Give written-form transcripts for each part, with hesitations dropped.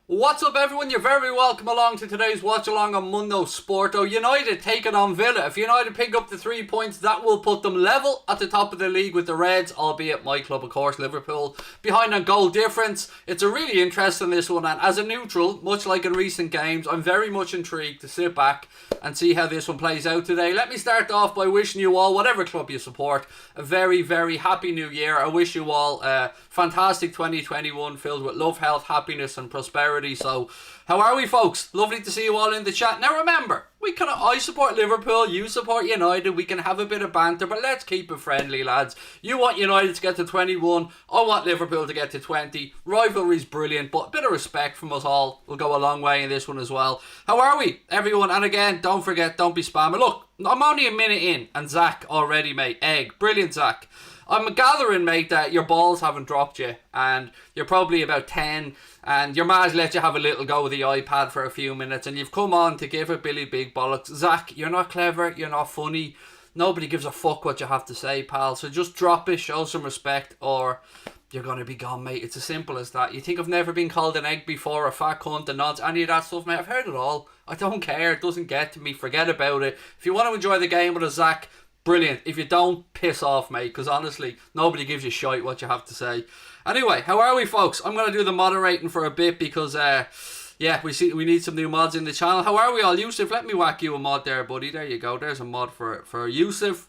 What's up everyone, you're very welcome along to today's watch along on Mundo Sporto. United taking on Villa. If United pick up the 3 points, that will put them level at the top of the league with the Reds, albeit my club of course, Liverpool, behind on goal difference. It's a really interesting this one, and as a neutral, much like in recent games, I'm very much intrigued to sit back and see how this one plays out today. Let me start off by wishing you all, whatever club you support, a very, very happy new year. I wish you all a fantastic 2021 filled with love, health, happiness and prosperity. So, how are we folks? Lovely to see you all in the chat. Now remember, I support Liverpool, you support United, we can have a bit of banter, but let's keep it friendly, lads. You want United to get to 21, I want Liverpool to get to 20. Rivalry's brilliant, but a bit of respect from us all will go a long way in this one as well. How are we, everyone? And again, don't forget, don't be spamming. Look, I'm only a minute in, and Zach already, mate. Egg. Brilliant, Zach. I'm gathering, mate, that your balls haven't dropped you, and you're probably about 10, and your ma's let you have a little go with the iPad for a few minutes, and you've come on to give it Billy Big Bollocks. Zach, you're not clever, you're not funny, nobody gives a fuck what you have to say, pal, so just drop it, show some respect, or you're going to be gone, mate. It's as simple as that. You think I've never been called an egg before, a fat cunt, a nonce, any of that stuff, mate? I've heard it all. I don't care, it doesn't get to me, forget about it. If you want to enjoy the game with a Zach, brilliant. If you don't, piss off, mate, because honestly, nobody gives you shite what you have to say. Anyway, how are we, folks? I'm going to do the moderating for a bit because, yeah, we need some new mods in the channel. How are we all? Yusuf, let me whack you a mod there, buddy. There you go. There's a mod for Yusuf.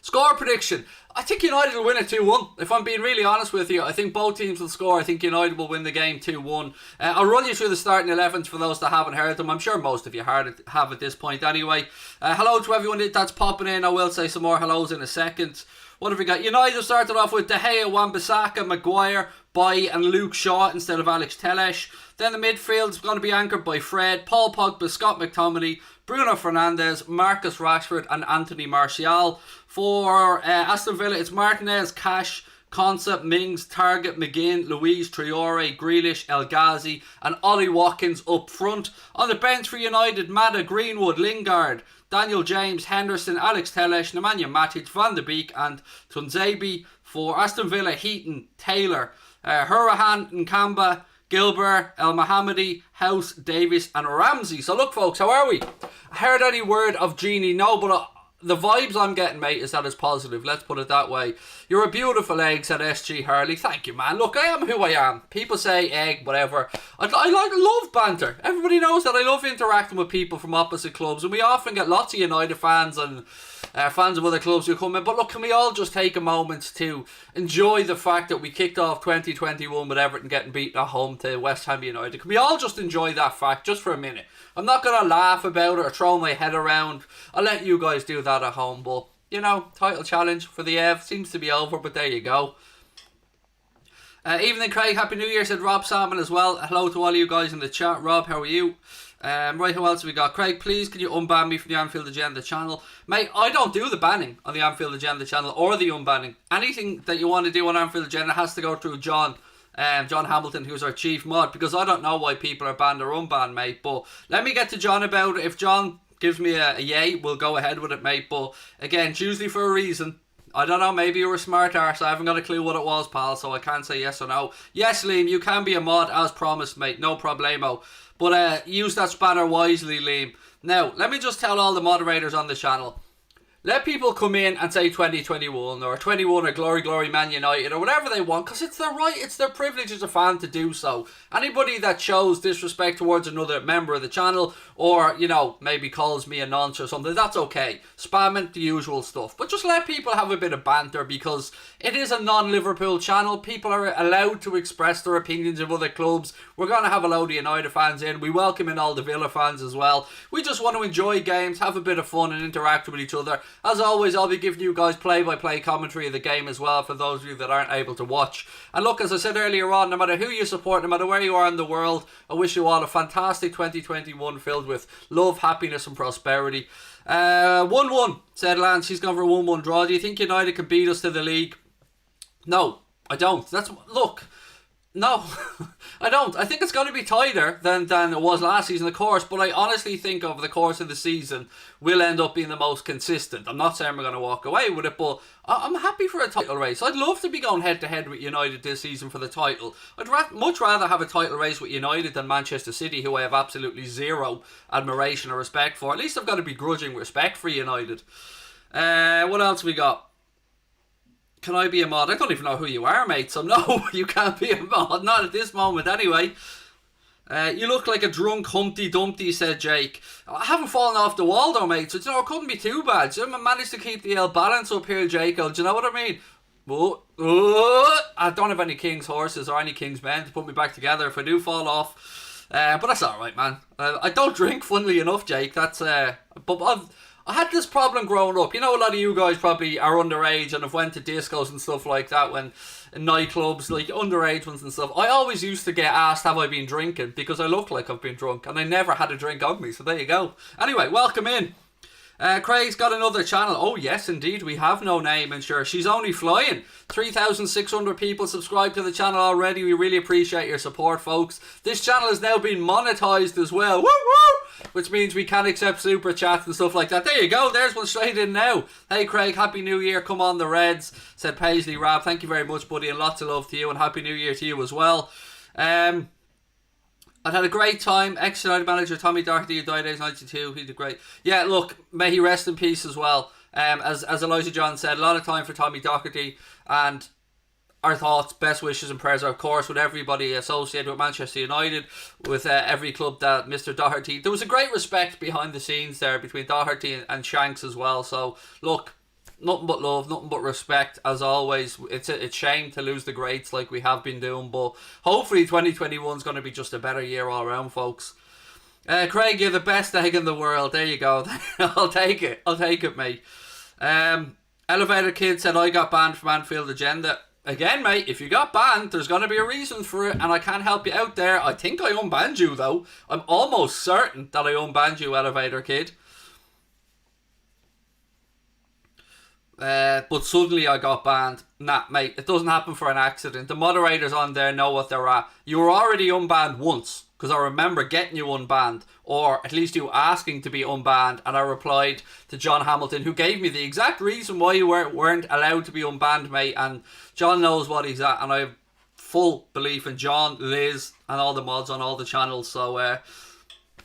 Score prediction. I think United will win it 2-1. If I'm being really honest with you, I think both teams will score. I think United will win the game 2-1. I'll run you through the starting 11s for those that haven't heard them. I'm sure most of you have at this point anyway. Hello to everyone that's popping in. I will say some more hellos in a second. What have we got? United started off with De Gea, Wan-Bissaka, Maguire, Bailly and Luke Shaw instead of Alex Telles. Then the midfield is going to be anchored by Fred, Paul Pogba, Scott McTominay, Bruno Fernandes, Marcus Rashford and Anthony Martial. For Aston Villa, it's Martinez, Cash, Concept, Mings, Target, McGinn, Luiz, Traore, Grealish, El Ghazi and Ollie Watkins up front. On the bench for United, Mata, Greenwood, Lingard, Daniel James, Henderson, Alex Telles, Nemanja Matic, Van de Beek and Tunzebi. For Aston Villa, Heaton, Taylor, Hurahan, Nkamba, Gilbert, El Mohammadi, House, Davis and Ramsey. So look folks, how are we? I heard any word of Genie? No, but the vibes I'm getting, mate, is that it's positive. Let's put it that way. You're a beautiful egg, said SG Hurley. Thank you, man. Look, I am who I am. People say egg, whatever. I love banter. Everybody knows that I love interacting with people from opposite clubs, and we often get lots of United fans and fans of other clubs who come in. But look, can we all just take a moment to enjoy the fact that we kicked off 2021 with Everton getting beaten at home to West Ham United? Can we all just enjoy that fact just for a minute? I'm not going to laugh about it or throw my head around. I'll let you guys do that at home. But, you know, title challenge for the Ev seems to be over, but there you go. Evening, Craig. Happy New Year, said Rob Salmon as well. Hello to all you guys in the chat. Rob, how are you? Right, who else have we got? Craig, please, can you unban me from the Anfield Agenda channel? Mate, I don't do the banning on the Anfield Agenda channel or the unbanning. Anything that you want to do on Anfield Agenda has to go through John Hamilton, who's our chief mod, because I don't know why people are banned or unbanned, mate. But let me get to John about it. If John gives me a yay, we'll go ahead with it, mate. But again, it's usually for a reason. I don't know, maybe you were a smart arse. I haven't got a clue what it was, pal, so I can't say yes or no. Yes, Liam, you can be a mod as promised, mate. No problemo. But use that spanner wisely, Liam. Now, let me just tell all the moderators on the channel. Let people come in and say 2021 or 21 or Glory Glory Man United or whatever they want, because it's their right, it's their privilege as a fan to do so. Anybody that shows disrespect towards another member of the channel or, you know, maybe calls me a nonce or something, that's okay. Spamming the usual stuff. But just let people have a bit of banter, because it is a non-Liverpool channel. People are allowed to express their opinions of other clubs. We're going to have a load of United fans in. We welcome in all the Villa fans as well. We just want to enjoy games, have a bit of fun and interact with each other. As always, I'll be giving you guys play-by-play commentary of the game as well for those of you that aren't able to watch. And look, as I said earlier on, no matter who you support, no matter where you are in the world, I wish you all a fantastic 2021 filled with love, happiness and prosperity. 1-1, said Lance. He's gone for a 1-1 draw. Do you think United can beat us to the league? No, I don't. Look, No, I don't. I think it's going to be tighter than it was last season, of course, but I honestly think over the course of the season, we'll end up being the most consistent. I'm not saying we're going to walk away with it, but I'm happy for a title race. I'd love to be going head-to-head with United this season for the title. I'd much rather have a title race with United than Manchester City, who I have absolutely zero admiration or respect for. At least I've got a begrudging respect for United. What else we got? Can I be a mod? I don't even know who you are, mate, so no, you can't be a mod. Not at this moment, anyway. You look like a drunk Humpty Dumpty, said Jake. I haven't fallen off the wall, though, mate, so it couldn't be too bad. I managed to keep the balance up here, Jake. Do you know what I mean? I don't have any king's horses or any king's men to put me back together if I do fall off. But that's alright, man. I don't drink, funnily enough, Jake. That's but I had this problem growing up. You know, a lot of you guys probably are underage and have went to discos and stuff like that, when in nightclubs, like underage ones and stuff. I always used to get asked, have I been drinking? Because I look like I've been drunk, and I never had a drink on me, so there you go. Anyway, welcome in. Craig's got another channel. Oh yes, indeed, we have no name, and sure, she's only flying. 3,600 people subscribed to the channel already. We really appreciate your support, folks. This channel is now being monetized as well. Woo woo! Which means we can accept super chats and stuff like that. There you go, there's one straight in now. Hey Craig, happy new year, come on the Reds, said Paisley Rab. Thank you very much, buddy, and lots of love to you, and happy new year to you as well. I'd had a great time. Ex-United manager Tommy Doherty, who died age 92. He did great. Yeah, look, may he rest in peace as well. As Elijah John said, a lot of time for Tommy Doherty, and our thoughts, best wishes and prayers are, of course, with everybody associated with Manchester United, with every club that Mr. Doherty... There was a great respect behind the scenes there between Doherty and Shanks as well. So, look, nothing but love, nothing but respect, as always. It's a shame to lose the greats like we have been doing, but hopefully 2021 is going to be just a better year all around, folks. Craig, you're the best egg in the world. There you go. I'll take it, mate. Elevator Kid said, I got banned from Anfield Agenda. Again, mate, if you got banned, there's going to be a reason for it, and I can't help you out there. I think I unbanned you, though. I'm almost certain that I unbanned you, Elevator Kid. But suddenly I got banned. Nah, mate, it doesn't happen for an accident. The moderators on there know what they're at. You were already unbanned once, because I remember getting you unbanned, or at least you asking to be unbanned, and I replied to John Hamilton, who gave me the exact reason why you weren't allowed to be unbanned, mate, and John knows what he's at, and I have full belief in John, Liz, and all the mods on all the channels, so,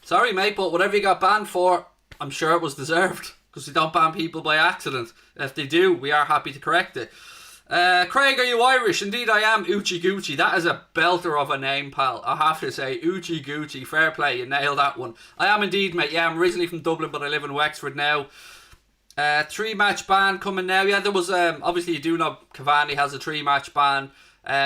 sorry, mate, but whatever you got banned for, I'm sure it was deserved, because we don't ban people by accident. If they do, we are happy to correct it. Craig, are you Irish? Indeed I am. Uchi Gucci. That is a belter of a name, pal. I have to say, Uchi Gucci. Fair play, you nailed that one. I am indeed, mate. Yeah, I'm originally from Dublin, but I live in Wexford now. 3-match ban coming now. Yeah, there was, obviously you do know Cavani has a 3-match ban.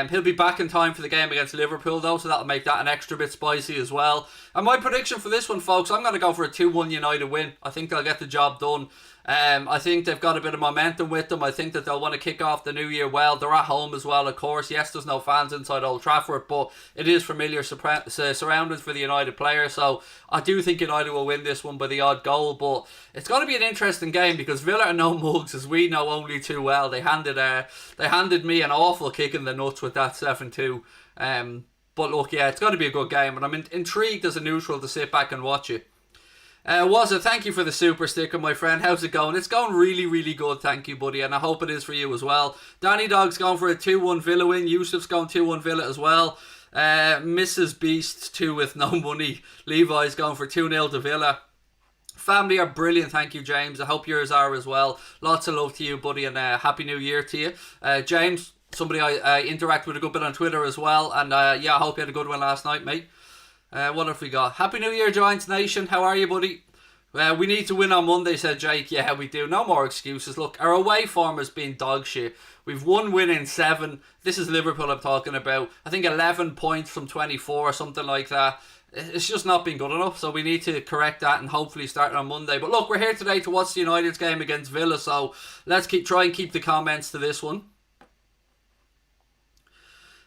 He'll be back in time for the game against Liverpool, though, so that'll make that an extra bit spicy as well. And my prediction for this one, folks, I'm going to go for a 2-1 United win. I think they'll get the job done. I think they've got a bit of momentum with them. I think that they'll want to kick off the new year well. They're at home as well, of course. Yes, there's no fans inside Old Trafford, but it is familiar surroundings for the United players. So I do think United will win this one by the odd goal. But it's going to be an interesting game because Villa are no mugs, as we know only too well. They handed me an awful kick in the nuts with that 7-2. But look, yeah, it's going to be a good game, and I'm intrigued as a neutral to sit back and watch it. Thank you for the super sticker, my friend. How's it going? It's going really, really good, thank you, buddy, and I hope it is for you as well. Danny Dog's going for a 2-1 Villa win. Yusuf's going 2-1 Villa as well. Mrs. Beast 2 with no money. Levi's going for 2-0 to Villa. Family are brilliant, thank you, James. I hope yours are as well. Lots of love to you, buddy, and Happy New Year to you. James, somebody I interact with a good bit on Twitter as well, and yeah, I hope you had a good one last night, mate. What have we got? Happy New Year, Giants Nation. How are you, buddy? We need to win on Monday, said Jake. Yeah, we do. No more excuses. Look, our away form has been dog shit. We've 1 win in 7. This is Liverpool I'm talking about. I think 11 points from 24 or something like that. It's just not been good enough, so we need to correct that and hopefully start on Monday. But look, we're here today to watch the United's game against Villa, so let's try and keep the comments to this one.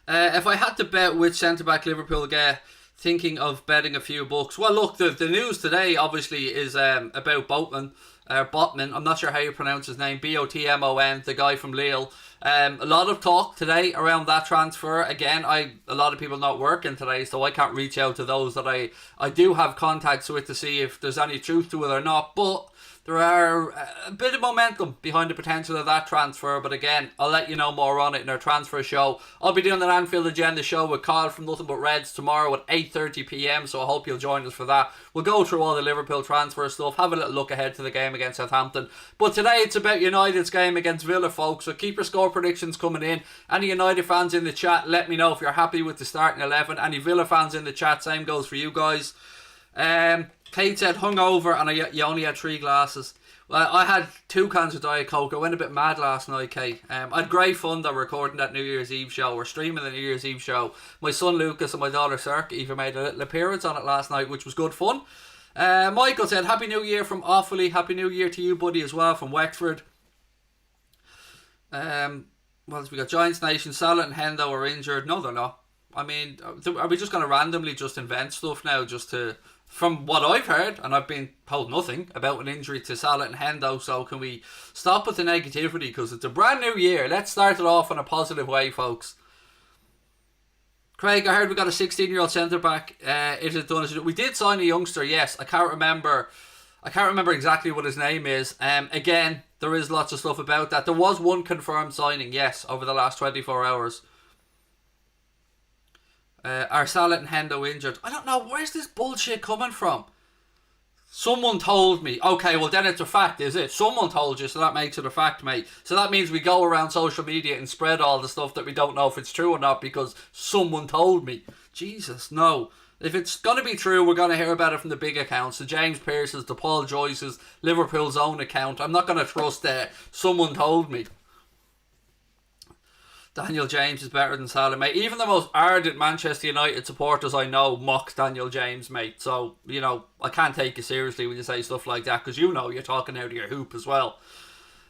If I had to bet which centre-back Liverpool get, thinking of betting a few bucks. Well, look, the news today obviously is about Boatman. Botman, I'm not sure how you pronounce his name, Botmon, the guy from Lille. A lot of talk today around that transfer. Again, a lot of people not working today, so I can't reach out to those that I do have contacts with to see if there's any truth to it or not. But there are a bit of momentum behind the potential of that transfer. But again, I'll let you know more on it in our transfer show. I'll be doing an Anfield Agenda show with Kyle from Nothing But Reds tomorrow at 8:30 p.m. So I hope you'll join us for that. We'll go through all the Liverpool transfer stuff, have a little look ahead to the game against Southampton. But today it's about United's game against Villa, folks. So keep your score predictions coming in. Any United fans in the chat, let me know if you're happy with the starting 11. Any Villa fans in the chat, same goes for you guys. Kate said hungover and you only had 3 glasses. Well, I had 2 cans of Diet Coke. I went a bit mad last night, Kate. I had great fun though recording that New Year's Eve show. We're streaming the New Year's Eve show. My son Lucas and my daughter Cirque even made a little appearance on it last night, which was good fun. Michael said, Happy New Year from Offaly. Happy New Year to you, buddy, as well, from Wexford. Well, we got Giants Nation. Salah and Hendo are injured. No, they're not. I mean, are we just going to randomly just invent stuff now just to... From what I've heard, and I've been told nothing about an injury to Salah and Hendo, so can we stop with the negativity? Because it's a brand new year. Let's start it off in a positive way, folks. Craig, I heard we got a 16-year-old centre-back. It is done. We did sign a youngster, yes. I can't remember exactly what his name is. Again, there is lots of stuff about that. There was one confirmed signing, yes, over the last 24 hours. Are Salah and Hendo injured? I don't know. Where's this bullshit coming from? Someone told me. Okay, well then it's a fact, is it? Someone told you, so that makes it a fact, mate. So that means we go around social media and spread all the stuff that we don't know if it's true or not because someone told me. Jesus, no. If it's going to be true, we're going to hear about it from the big accounts. The James Pearce's, the Paul Joyce's, Liverpool's own account. I'm not going to trust someone told me. Daniel James is better than Salah, mate. Even the most ardent Manchester United supporters I know mock Daniel James, mate. So, you know, I can't take you seriously when you say stuff like that because you know you're talking out of your hoop as well.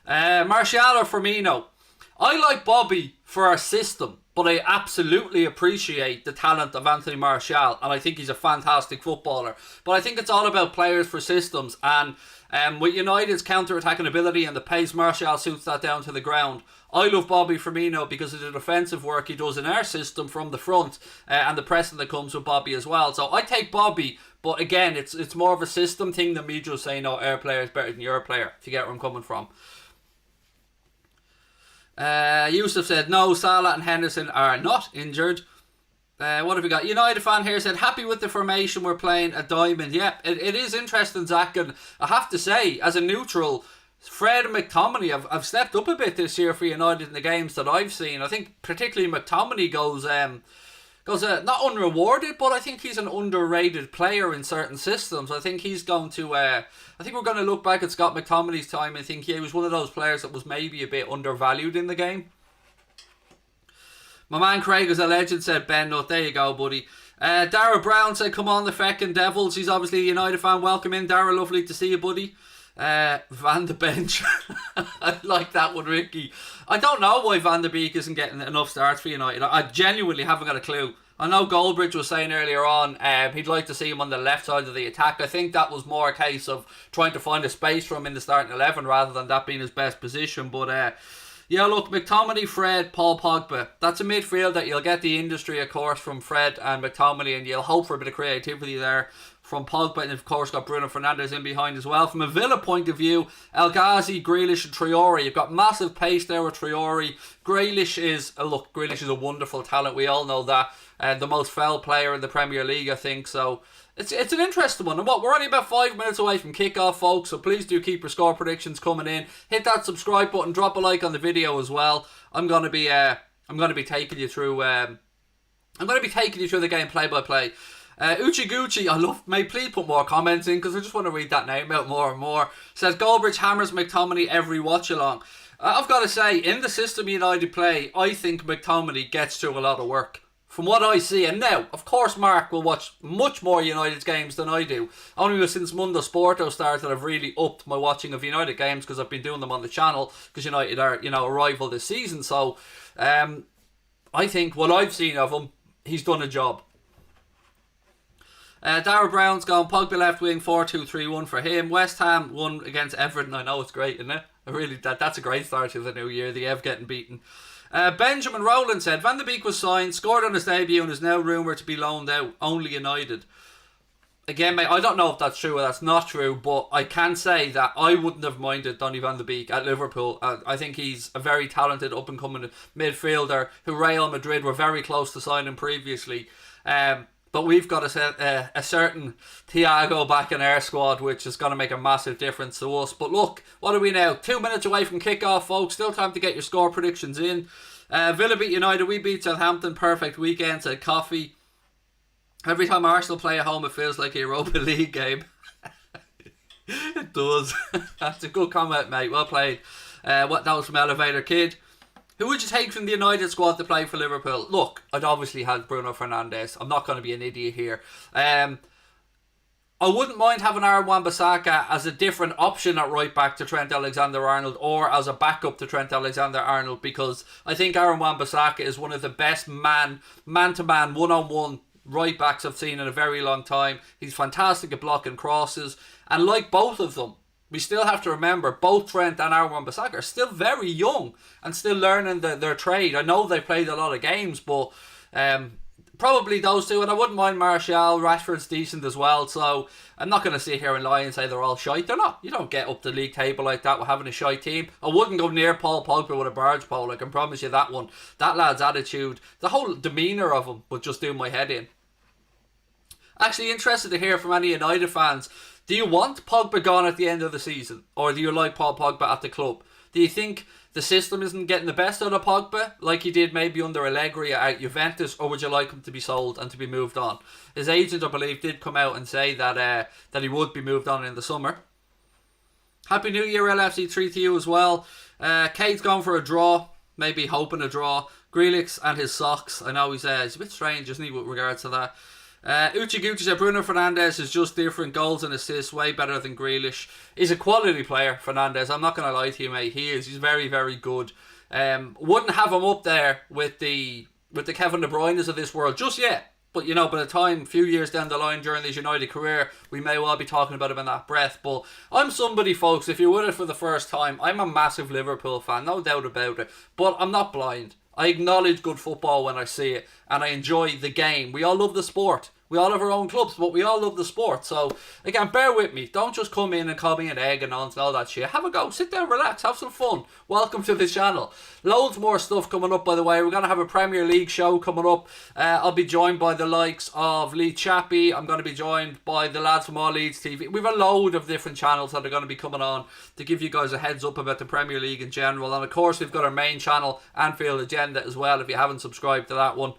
Martial or Firmino? I like Bobby for our system, but I absolutely appreciate the talent of Anthony Martial, and I think he's a fantastic footballer. But I think it's all about players for systems, and with United's counter-attacking ability and the pace, Martial suits that down to the ground. I love Bobby Firmino because of the defensive work he does in our system from the front and the pressing that comes with Bobby as well. So I take Bobby, but again, it's more of a system thing than me just saying, our player is better than your player, if you get where I'm coming from. Yusuf said, no, Salah and Henderson are not injured. What have we got? United fan here said, happy with the formation we're playing at Diamond. Yeah, it is interesting, Zach, and I have to say, as a neutral, Fred and McTominay have stepped up a bit this year for United in the games that I've seen. I think particularly McTominay goes not unrewarded, but I think he's an underrated player in certain systems. I think he's going to... I think we're going to look back at Scott McTominay's time and think he was one of those players that was maybe a bit undervalued in the game. My man Craig is a legend, said Ben Nutt. There you go, buddy. Dara Brown said, come on, the feckin' Devils. He's obviously a United fan. Welcome in, Dara. Lovely to see you, buddy. Van de Bench. I like that one, Ricky. I don't know why Van der Beek isn't getting enough starts for United. I genuinely haven't got a clue. I know Goldbridge was saying earlier on he'd like to see him on the left side of the attack. I think that was more a case of trying to find a space for him in the starting 11 rather than that being his best position. But yeah, look, McTominay, Fred, Paul Pogba. That's a midfield that you'll get the industry, of course, from Fred and McTominay, and you'll hope for a bit of creativity there from Pogba, and of course got Bruno Fernandes in behind as well. From a Villa point of view, El Ghazi, Grealish and Traore. You've got massive pace there with Traore. Grealish is a wonderful talent, we all know that. The most foul player in the Premier League, I think. So it's an interesting one. And we're only about 5 minutes away from kickoff, folks, so please do keep your score predictions coming in. Hit that subscribe button, drop a like on the video as well. I'm going to be taking you through the game play by play. Uchiguchi, I love, mate, please put more comments in because I just want to read that name out more and more. Says Goldbridge hammers McTominay every watch along. I've got to say, in the system United play, I think McTominay gets through a lot of work. From what I see, and now, of course, Mark will watch much more United's games than I do. Only since Mundo Sporto started, I've really upped my watching of United games because I've been doing them on the channel because United are, a rival this season. So, I think what I've seen of him, he's done a job. Darrell Brown's gone. Pogba left wing, 4-2-3-1 for him. West Ham won against Everton. I know it's great, isn't it? That's a great start to the new year. The Ev getting beaten. Benjamin Rowland said Van de Beek was signed, scored on his debut, and is now rumoured to be loaned out. Only United. Again, mate, I don't know if that's true or that's not true, but I can say that I wouldn't have minded Donny van de Beek at Liverpool. I think he's a very talented up-and-coming midfielder who Real Madrid were very close to signing previously. But we've got a certain Thiago back in our squad, which is going to make a massive difference to us. But look, what are we now? 2 minutes away from kick-off, folks. Still time to get your score predictions in. Villa beat United. We beat Southampton. Perfect weekend. Said Coffee. Every time Arsenal play at home, it feels like a Europa League game. It does. That's a good comment, mate. Well played. That was from Elevator Kid. Who would you take from the United squad to play for Liverpool? Look, I'd obviously have Bruno Fernandes. I'm not going to be an idiot here. I wouldn't mind having Aaron Wan-Bissaka as a different option at right back to Trent Alexander-Arnold, or as a backup to Trent Alexander-Arnold, because I think Aaron Wan-Bissaka is one of the best man-to-man, one-on-one right backs I've seen in a very long time. He's fantastic at blocking crosses, and like both of them, we still have to remember both Trent and Aaron Wan-Bissaka are still very young and still learning their trade. I know they've played a lot of games, but probably those two. And I wouldn't mind Martial. Rashford's decent as well, so I'm not going to sit here and lie and say they're all shite. They're not. You don't get up the league table like that with having a shite team. I wouldn't go near Paul Pogba with a barge pole, I can promise you that one. That lad's attitude, the whole demeanour of him would just do my head in. Actually interested to hear from any United fans. Do you want Pogba gone at the end of the season? Or do you like Paul Pogba at the club? Do you think the system isn't getting the best out of Pogba, like he did maybe under Allegri at Juventus? Or would you like him to be sold and to be moved on? His agent, I believe, did come out and say that he would be moved on in the summer. Happy New Year, LFC3 to you as well. Kate's gone for a draw. Maybe hoping a draw. Grealish and his socks. I know he's a bit strange, isn't he, with regards to that. Uchi Gucci said Bruno Fernandes is just different. Goals and assists, way better than Grealish. He's a quality player, Fernandes. I'm not going to lie to you, mate. He is. He's very, very good. Wouldn't have him up there with the Kevin De Bruyne's of this world just yet. But, you know, by the time, a few years down the line during his United career, we may well be talking about him in that breath. But I'm somebody, folks, if you're with it for the first time, I'm a massive Liverpool fan, no doubt about it. But I'm not blind. I acknowledge good football when I see it, and I enjoy the game. We all love the sport. We all have our own clubs, but we all love the sport. So, again, bear with me. Don't just come in and call me an egg and all that shit. Have a go. Sit down, relax, have some fun. Welcome to the channel. Loads more stuff coming up, by the way. We're going to have a Premier League show coming up. I'll be joined by the likes of Lee Chappie. I'm going to be joined by the lads from All Leeds TV. We've a load of different channels that are going to be coming on to give you guys a heads up about the Premier League in general. And, of course, we've got our main channel, Anfield Agenda, as well, if you haven't subscribed to that one.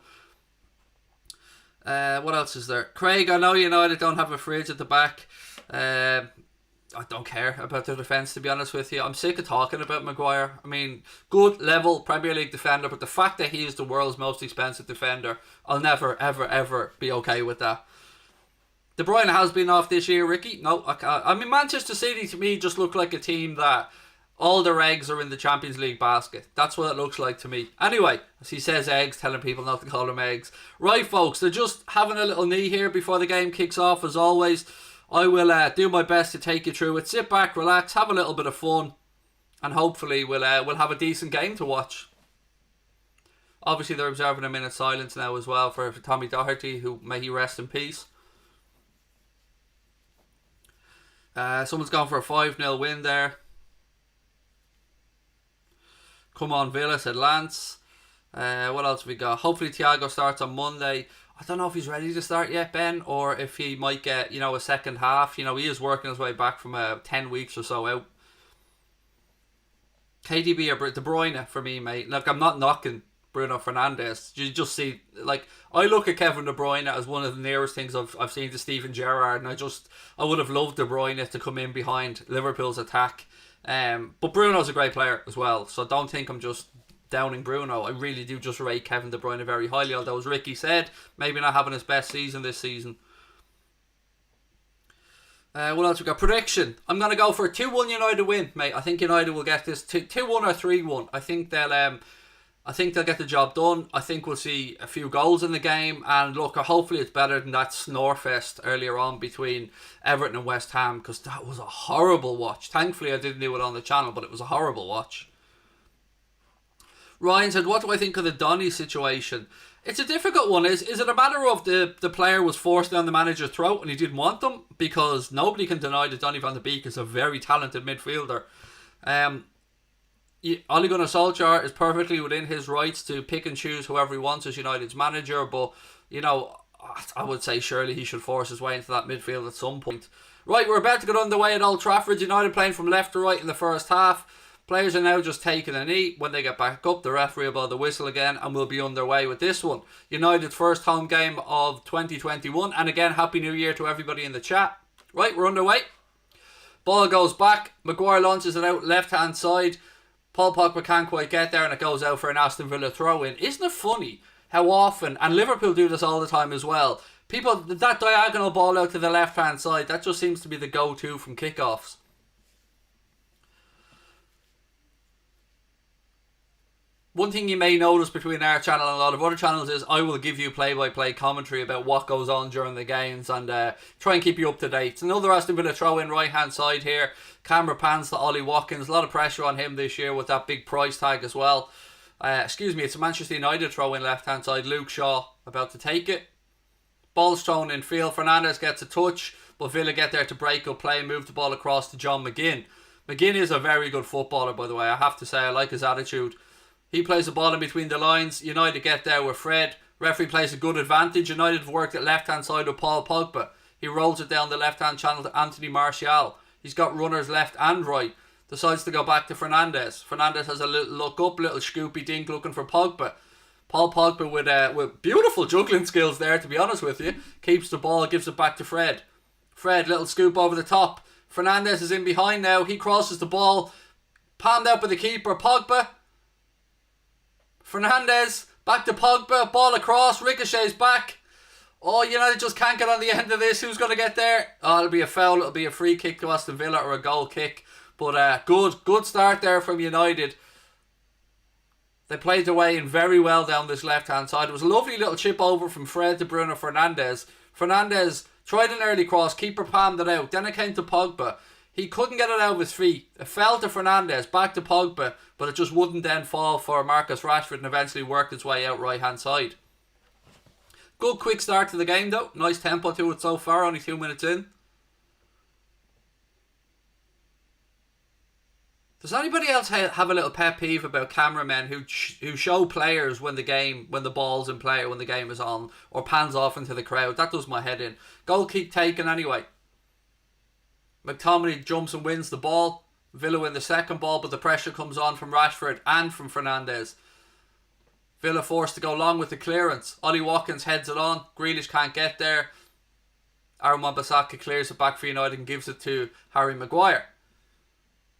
What else is there? Craig, I know United don't have a fridge at the back. I don't care about their defence, to be honest with you. I'm sick of talking about Maguire. I mean, good level Premier League defender, but the fact that he is the world's most expensive defender, I'll never, ever, ever be okay with that. De Bruyne has been off this year, Ricky. No, I can't. I mean, Manchester City to me just look like a team that all their eggs are in the Champions League basket. That's what it looks like to me. Anyway, as he says eggs, telling people not to call them eggs. Right, folks, they're just having a little knee here before the game kicks off, as always. I will do my best to take you through it. Sit back, relax, have a little bit of fun, and hopefully we'll have a decent game to watch. Obviously, they're observing a minute's silence now as well for Tommy Doherty, who may he rest in peace. Someone's gone for a 5-0 win there. Come on, Villa, said Lance. What else have we got? Hopefully Thiago starts on Monday. I don't know if he's ready to start yet, Ben, or if he might get, a second half. He is working his way back from 10 weeks or so out. KDB or De Bruyne for me, mate. Look, I'm not knocking Bruno Fernandes. You just see, I look at Kevin De Bruyne as one of the nearest things I've seen to Steven Gerrard, and I would have loved De Bruyne to come in behind Liverpool's attack. But Bruno's a great player as well, so don't think I'm just downing Bruno. I really do just rate Kevin De Bruyne very highly, although as Ricky said, maybe not having his best season this season. What else we got? Prediction. I'm going to go for a 2-1 United win, mate. I think United will get this 2-1 or 3-1. I think I think they'll get the job done. I think we'll see a few goals in the game. And look, hopefully it's better than that snorefest earlier on between Everton and West Ham, because that was a horrible watch. Thankfully I didn't do it on the channel, but it was a horrible watch. Ryan said, what do I think of the Donny situation? It's a difficult one. Is it a matter of the player was forced down the manager's throat and he didn't want them? Because nobody can deny that Donny van de Beek is a very talented midfielder. Ole Gunnar Solskjaer is perfectly within his rights to pick and choose whoever he wants as United's manager, but, you know, I would say surely he should force his way into that midfield at some point. Right, we're about to get underway at Old Trafford. United playing from left to right in the first half. Players are now just taking a knee. When they get back up, the referee will blow the whistle again and we'll be underway with this one. United's first home game of 2021. And again, Happy New Year to everybody in the chat. Right, we're underway. Ball goes back. Maguire launches it out left-hand side. Paul Pogba can't quite get there and it goes out for an Aston Villa throw-in. Isn't it funny how often, and Liverpool do this all the time as well, people, that diagonal ball out to the left-hand side, that just seems to be the go-to from kickoffs. One thing you may notice between our channel and a lot of other channels is I will give you play-by-play commentary about what goes on during the games and try and keep you up to date. It's another Aston Villa throw-in right-hand side here. Camera pans to Ollie Watkins. A lot of pressure on him this year with that big price tag as well. It's a Manchester United throw-in left-hand side. Luke Shaw about to take it. Ball's thrown in field. Fernandes gets a touch, but Villa get there to break up play and move the ball across to John McGinn. McGinn is a very good footballer, by the way. I have to say, I like his attitude. He plays the ball in between the lines. United get there with Fred. Referee plays a good advantage. United have worked at left-hand side with Paul Pogba. He rolls it down the left-hand channel to Anthony Martial. He's got runners left and right. Decides to go back to Fernandes. Fernandes has a little look up, little scoopy dink looking for Pogba. Paul Pogba with beautiful juggling skills there, to be honest with you. Keeps the ball, gives it back to Fred. Fred, little scoop over the top. Fernandes is in behind now. He crosses the ball. Palmed out by the keeper. Pogba. Fernandes, back to Pogba, ball across, ricochets back. Oh, United just can't get on the end of this. Who's going to get there? Oh, it'll be a foul, it'll be a free kick to Aston Villa or a goal kick. But good start there from United. They played their way in very well down this left-hand side. It was a lovely little chip over from Fred to Bruno Fernandes. Fernandes tried an early cross, keeper palmed it out. Then it came to Pogba. He couldn't get it out of his feet. It fell to Fernandes, back to Pogba, but it just wouldn't then fall for Marcus Rashford and eventually worked its way out right-hand side. Good quick start to the game though. Nice tempo to it so far, only 2 minutes in. Does anybody else have a little pet peeve about cameramen who show players when the ball's in play or when the game is on, or pans off into the crowd? That does my head in. Goal kick taken anyway. McTominay jumps and wins the ball. Villa win the second ball, but the pressure comes on from Rashford and from Fernandes. Villa forced to go long with the clearance. Ollie Watkins heads it on. Grealish can't get there. Aaron Wan-Bissaka clears it back for United and gives it to Harry Maguire.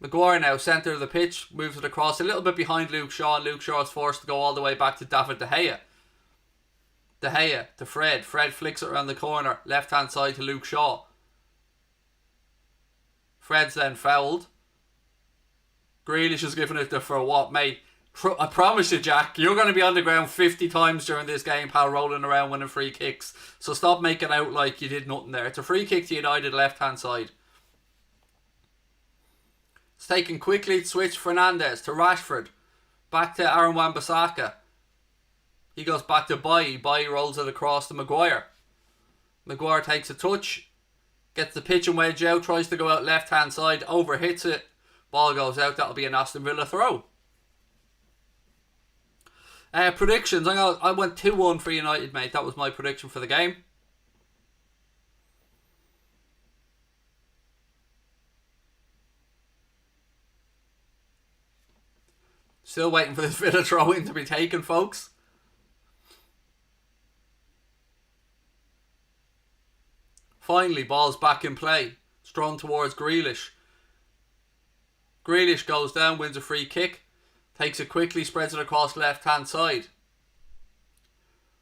Maguire now, centre of the pitch, moves it across a little bit behind Luke Shaw, and Luke Shaw is forced to go all the way back to David De Gea. De Gea to Fred. Fred flicks it around the corner, left hand side to Luke Shaw. Fred's then fouled. Grealish is giving it to for what, mate? I promise you, Jack, you're going to be on the ground 50 times during this game, pal, rolling around winning free kicks. So stop making out like you did nothing there. It's a free kick to United left hand side. It's taken quickly to switch Fernandes to Rashford. Back to Aaron Wan-Bissaka. He goes back to Bailly. Bailly rolls it across to Maguire. Maguire takes a touch. Gets the pitch and wedge out. Tries to go out left hand side. Overhits it. Ball goes out. That'll be an Aston Villa throw. Predictions. I went 2-1 for United, mate. That was my prediction for the game. Still waiting for this Villa throw-in to be taken, folks. Finally, ball's back in play. Strong towards Grealish. Grealish goes down, wins a free kick. Takes it quickly, spreads it across left-hand side.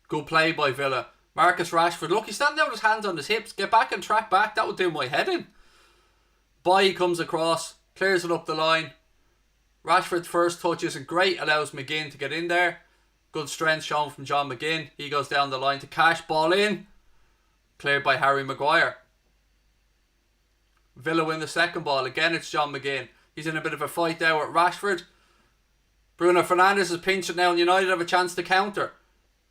Good play by Villa. Marcus Rashford. Look, he's standing there with his hands on his hips. Get back and track back. That would do my head in. Bailly comes across. Clears it up the line. Rashford's first touch isn't great, allows McGinn to get in there. Good strength shown from John McGinn. He goes down the line to Cash, ball in. Cleared by Harry Maguire. Villa win the second ball. Again, it's John McGinn. He's in a bit of a fight there with Rashford. Bruno Fernandes is pinching now and United have a chance to counter.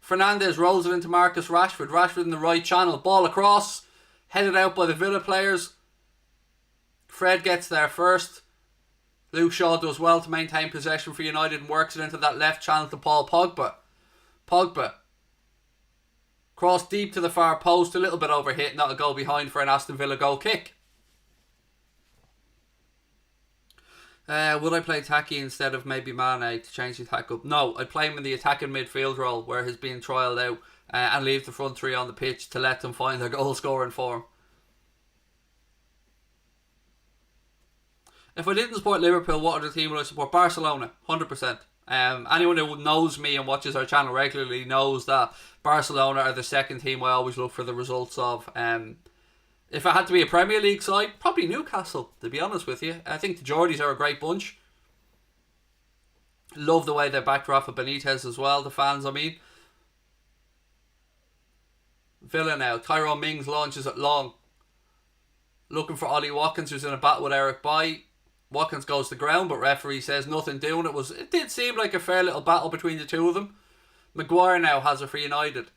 Fernandes rolls it into Marcus Rashford. Rashford in the right channel. Ball across. Headed out by the Villa players. Fred gets there first. Luke Shaw does well to maintain possession for United and works it into that left channel to Paul Pogba. Pogba. Cross deep to the far post. A little bit overhit. Not a goal behind for an Aston Villa goal kick. Would I play Taki instead of maybe Mane to change the attack up? No, I'd play him in the attacking midfield role where he's being trialled out and leave the front three on the pitch to let them find their goal scoring form. If I didn't support Liverpool, what other team would I support? Barcelona, 100%. Anyone who knows me and watches our channel regularly knows that Barcelona are the second team I always look for the results of. If it had to be a Premier League side, probably Newcastle, to be honest with you. I think the Geordies are a great bunch. Love the way they backed Rafa Benitez as well, the fans, I mean. Villa now. Tyrone Mings launches it long. Looking for Ollie Watkins, who's in a battle with Eric Bailly. Watkins goes to ground, but referee says nothing doing. It did seem like a fair little battle between the two of them. Maguire now has it for United.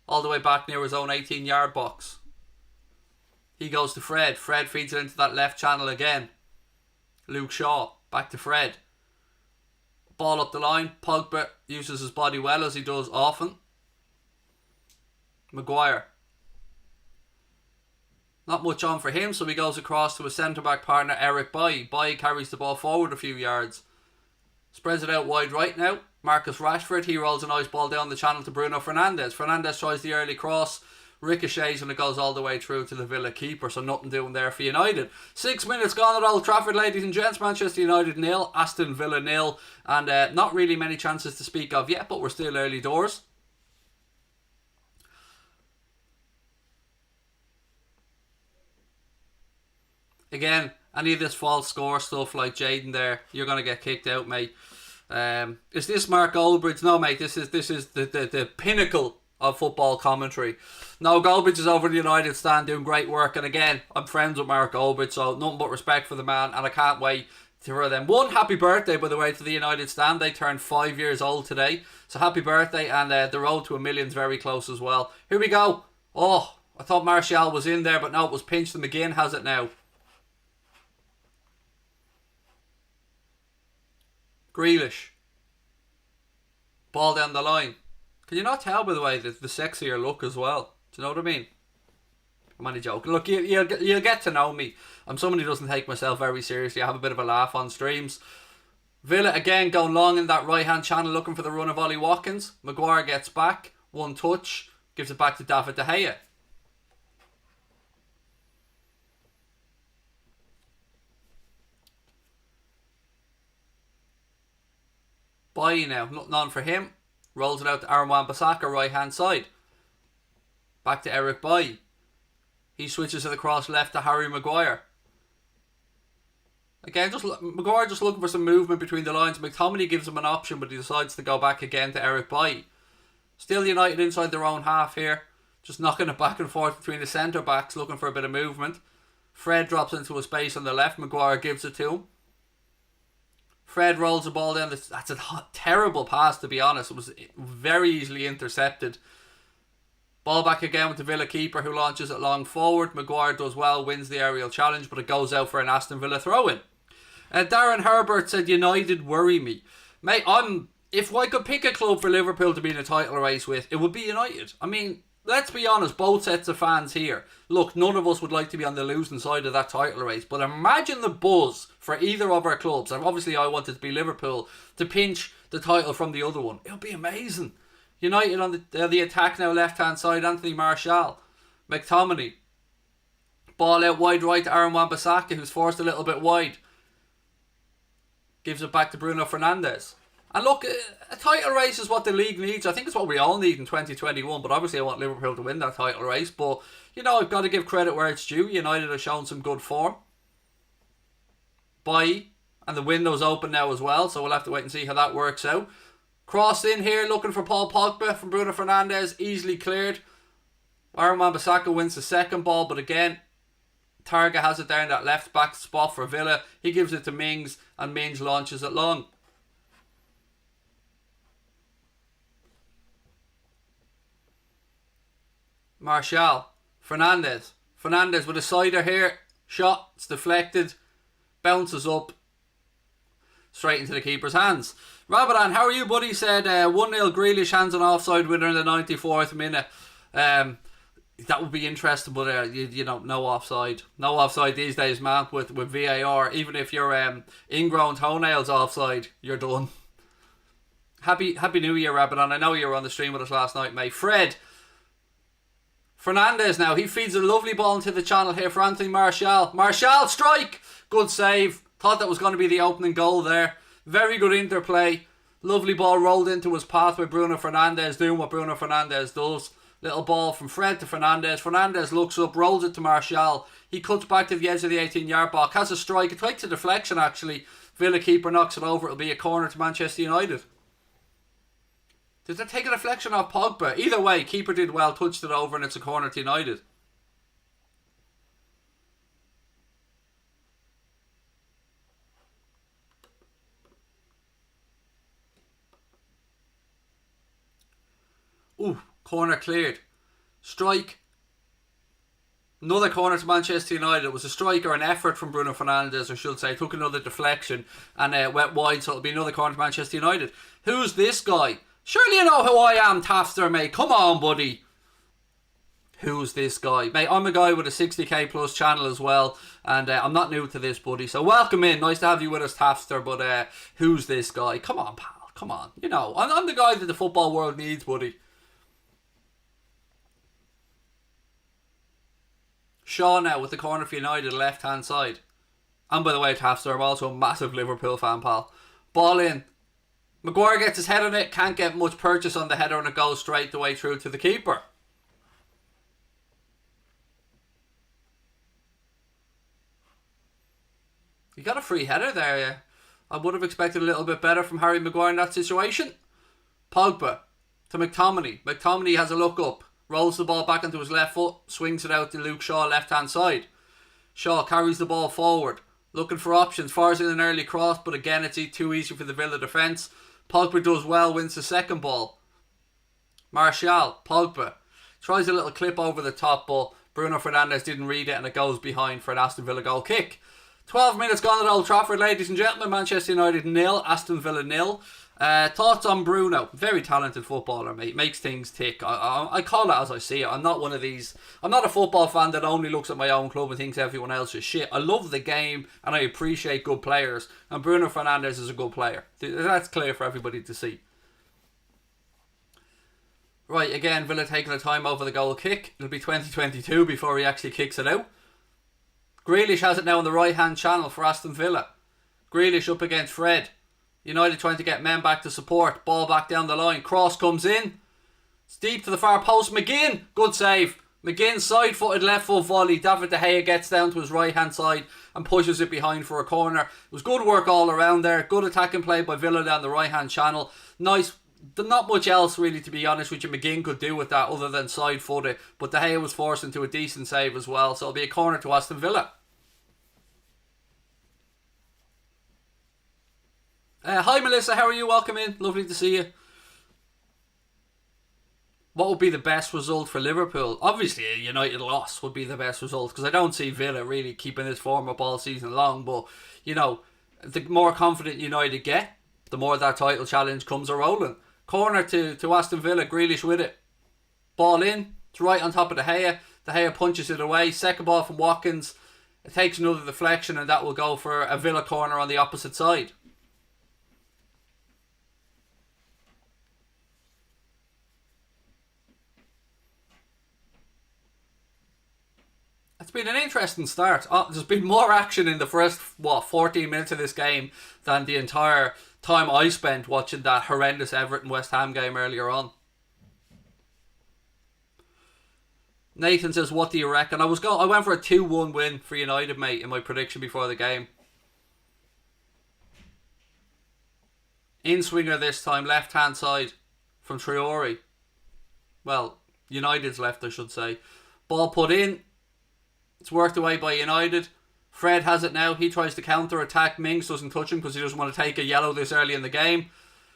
All the way back near his own 18-yard box. He goes to Fred. Fred feeds it into that left channel again. Luke Shaw. Back to Fred. Ball up the line. Pogba uses his body well, as he does often. Maguire. Not much on for him, so he goes across to his centre-back partner, Eric Bailly. Bailly carries the ball forward a few yards. Spreads it out wide right now. Marcus Rashford. He rolls a nice ball down the channel to Bruno Fernandes. Fernandes tries the early cross. Ricochets and it goes all the way through to the Villa keeper, so nothing doing there for United. 6 minutes gone at Old Trafford, ladies and gents. Manchester United 0, Aston Villa 0, and not really many chances to speak of yet, but we're still early doors. Again, any of this false score stuff like Jaden there, you're going to get kicked out, mate. Is this Mark Goldbridge? No, mate, this is the pinnacle of football commentary. No, Goldbridge is over the United stand doing great work, and again, I'm friends with Mark Goldbridge, so nothing but respect for the man, and I can't wait for them. One, happy birthday, by the way, to the United stand. They turned 5 years old today, so happy birthday, and the road to 1 million's very close as well. Here we go. Oh, I thought Martial was in there, but no, it was pinched, and McGinn has it now. Grealish. Ball down the line. Can you not tell, by the way, the sexier look as well? Do you know what I mean? I'm only joking. Look, you'll get to know me. I'm someone who doesn't take myself very seriously. I have a bit of a laugh on streams. Villa again going long in that right hand channel looking for the run of Ollie Watkins. Maguire gets back. One touch. Gives it back to David De Gea. Bailly now. Nothing on for him. Rolls it out to Aaron Wan-Bissaka, right hand side. Back to Eric Bailly. He switches it across left to Harry Maguire. Again, Maguire just looking for some movement between the lines. McTominay gives him an option, but he decides to go back again to Eric Bailly. Still United inside their own half here. Just knocking it back and forth between the centre backs, looking for a bit of movement. Fred drops into a space on the left. Maguire gives it to him. Fred rolls the ball down. That's a terrible pass, to be honest. It was very easily intercepted. Ball back again with the Villa keeper, who launches it long forward. Maguire does well, wins the aerial challenge, but it goes out for an Aston Villa throw-in. Darren Herbert said, United worry me. Mate, if I could pick a club for Liverpool to be in a title race with, it would be United. I mean, let's be honest, both sets of fans here. Look, none of us would like to be on the losing side of that title race, but imagine the buzz for either of our clubs, and obviously I wanted to be Liverpool, to pinch the title from the other one. It would be amazing. United on the attack now, left hand side, Anthony Martial. McTominay. Ball out wide right to Aaron Wan-Bissaka, who's forced a little bit wide. Gives it back to Bruno Fernandes. And look, a title race is what the league needs. I think it's what we all need in 2021, but obviously I want Liverpool to win that title race. But, you know, I've got to give credit where it's due. United have shown some good form. Bailly And the window's open now as well, so we'll have to wait and see how that works out. Crossed in here, looking for Paul Pogba from Bruno Fernandes, easily cleared. Aaron Wan-Bissaka wins the second ball, but again, Targa has it down that left back spot for Villa. He gives it to Mings, and Mings launches it long. Martial, Fernandes with a sider here. Shot, it's deflected, bounces up, straight into the keeper's hands. Rabadan, how are you, buddy? Said 1-0 Grealish, hands on offside winner in the 94th minute. That would be interesting, but you know, no offside. No offside these days, man, with VAR. Even if your ingrown toenails offside, you're done. Happy New Year, Rabadan. I know you were on the stream with us last night, mate. Fred Fernandes now, he feeds a lovely ball into the channel here for Anthony Martial. Martial, strike! Good save. Thought that was going to be the opening goal there. Very good interplay. Lovely ball rolled into his path with Bruno Fernandes, doing what Bruno Fernandes does. Little ball from Fred to Fernandes. Fernandes looks up, rolls it to Martial. He cuts back to the edge of the 18-yard box. Has a strike. It takes a deflection, actually. Villa keeper knocks it over. It'll be a corner to Manchester United. Did they take a deflection off Pogba? Either way, keeper did well, touched it over, and it's a corner to United. Ooh, corner cleared. Strike. Another corner to Manchester United. It was a strike or an effort from Bruno Fernandes, I should say. Took another deflection and went wide, so it'll be another corner to Manchester United. Who's this guy? Surely you know who I am, Tafster, mate. Come on, buddy. Who's this guy? Mate, I'm a guy with a 60k plus channel as well, and I'm not new to this, buddy. So welcome in. Nice to have you with us, Tafster, but who's this guy? Come on, pal. Come on. You know, I'm the guy that the football world needs, buddy. Shaw now with the corner for United, left-hand side. And by the way, Tafster, I'm also a massive Liverpool fan, pal. Ball in. Maguire gets his head on it, can't get much purchase on the header, and it goes straight the way through to the keeper. You got a free header there, yeah. I would have expected a little bit better from Harry Maguire in that situation. Pogba to McTominay. McTominay has a look up, rolls the ball back into his left foot, swings it out to Luke Shaw, left-hand side. Shaw carries the ball forward, looking for options, fires in an early cross, but again it's too easy for the Villa defence. Pogba does well, wins the second ball. Martial, Pogba, tries a little clip over the top, but Bruno Fernandes didn't read it, and it goes behind for an Aston Villa goal kick. 12 minutes gone at Old Trafford, ladies and gentlemen. Manchester United 0, Aston Villa 0. Thoughts on Bruno? Very talented footballer, mate. Makes things tick. I call it as I see it. I'm not one of these. I'm not a football fan that only looks at my own club and thinks everyone else is shit. I love the game and I appreciate good players. And Bruno Fernandes is a good player. That's clear for everybody to see. Right, again, Villa taking the time over the goal kick. It'll be 2022 before he actually kicks it out. Grealish has it now on the right-hand channel for Aston Villa. Grealish up against Fred. United trying to get men back to support. Ball back down the line. Cross comes in. It's deep to the far post. McGinn. Good save. McGinn side-footed left foot volley. David De Gea gets down to his right-hand side and pushes it behind for a corner. It was good work all around there. Good attacking play by Villa down the right-hand channel. Nice. Not much else really, to be honest with you, McGinn could do with that other than side-foot it. But De Gea was forced into a decent save as well. So it'll be a corner to Aston Villa. Hi Melissa, how are you? Welcome in. Lovely to see you. What would be the best result for Liverpool? Obviously a United loss would be the best result, because I don't see Villa really keeping this form up all season long. But, you know, the more confident United get, the more that title challenge comes a rolling. Corner to Aston Villa. Grealish with it. Ball in. It's right on top of De Gea. De Gea punches it away. Second ball from Watkins. It takes another deflection, and that will go for a Villa corner on the opposite side. It's been an interesting start. There's been more action in the first 14 minutes of this game than the entire time I spent watching that horrendous Everton West Ham game earlier on. Nathan says, what do you reckon? I went for a 2-1 win for United, mate, in my prediction before the game. In-swinger this time, left-hand side from Traore. Well, United's left, I should say. Ball put in. It's worked away by United. Fred has it now. He tries to counter-attack. Mings doesn't touch him because he doesn't want to take a yellow this early in the game.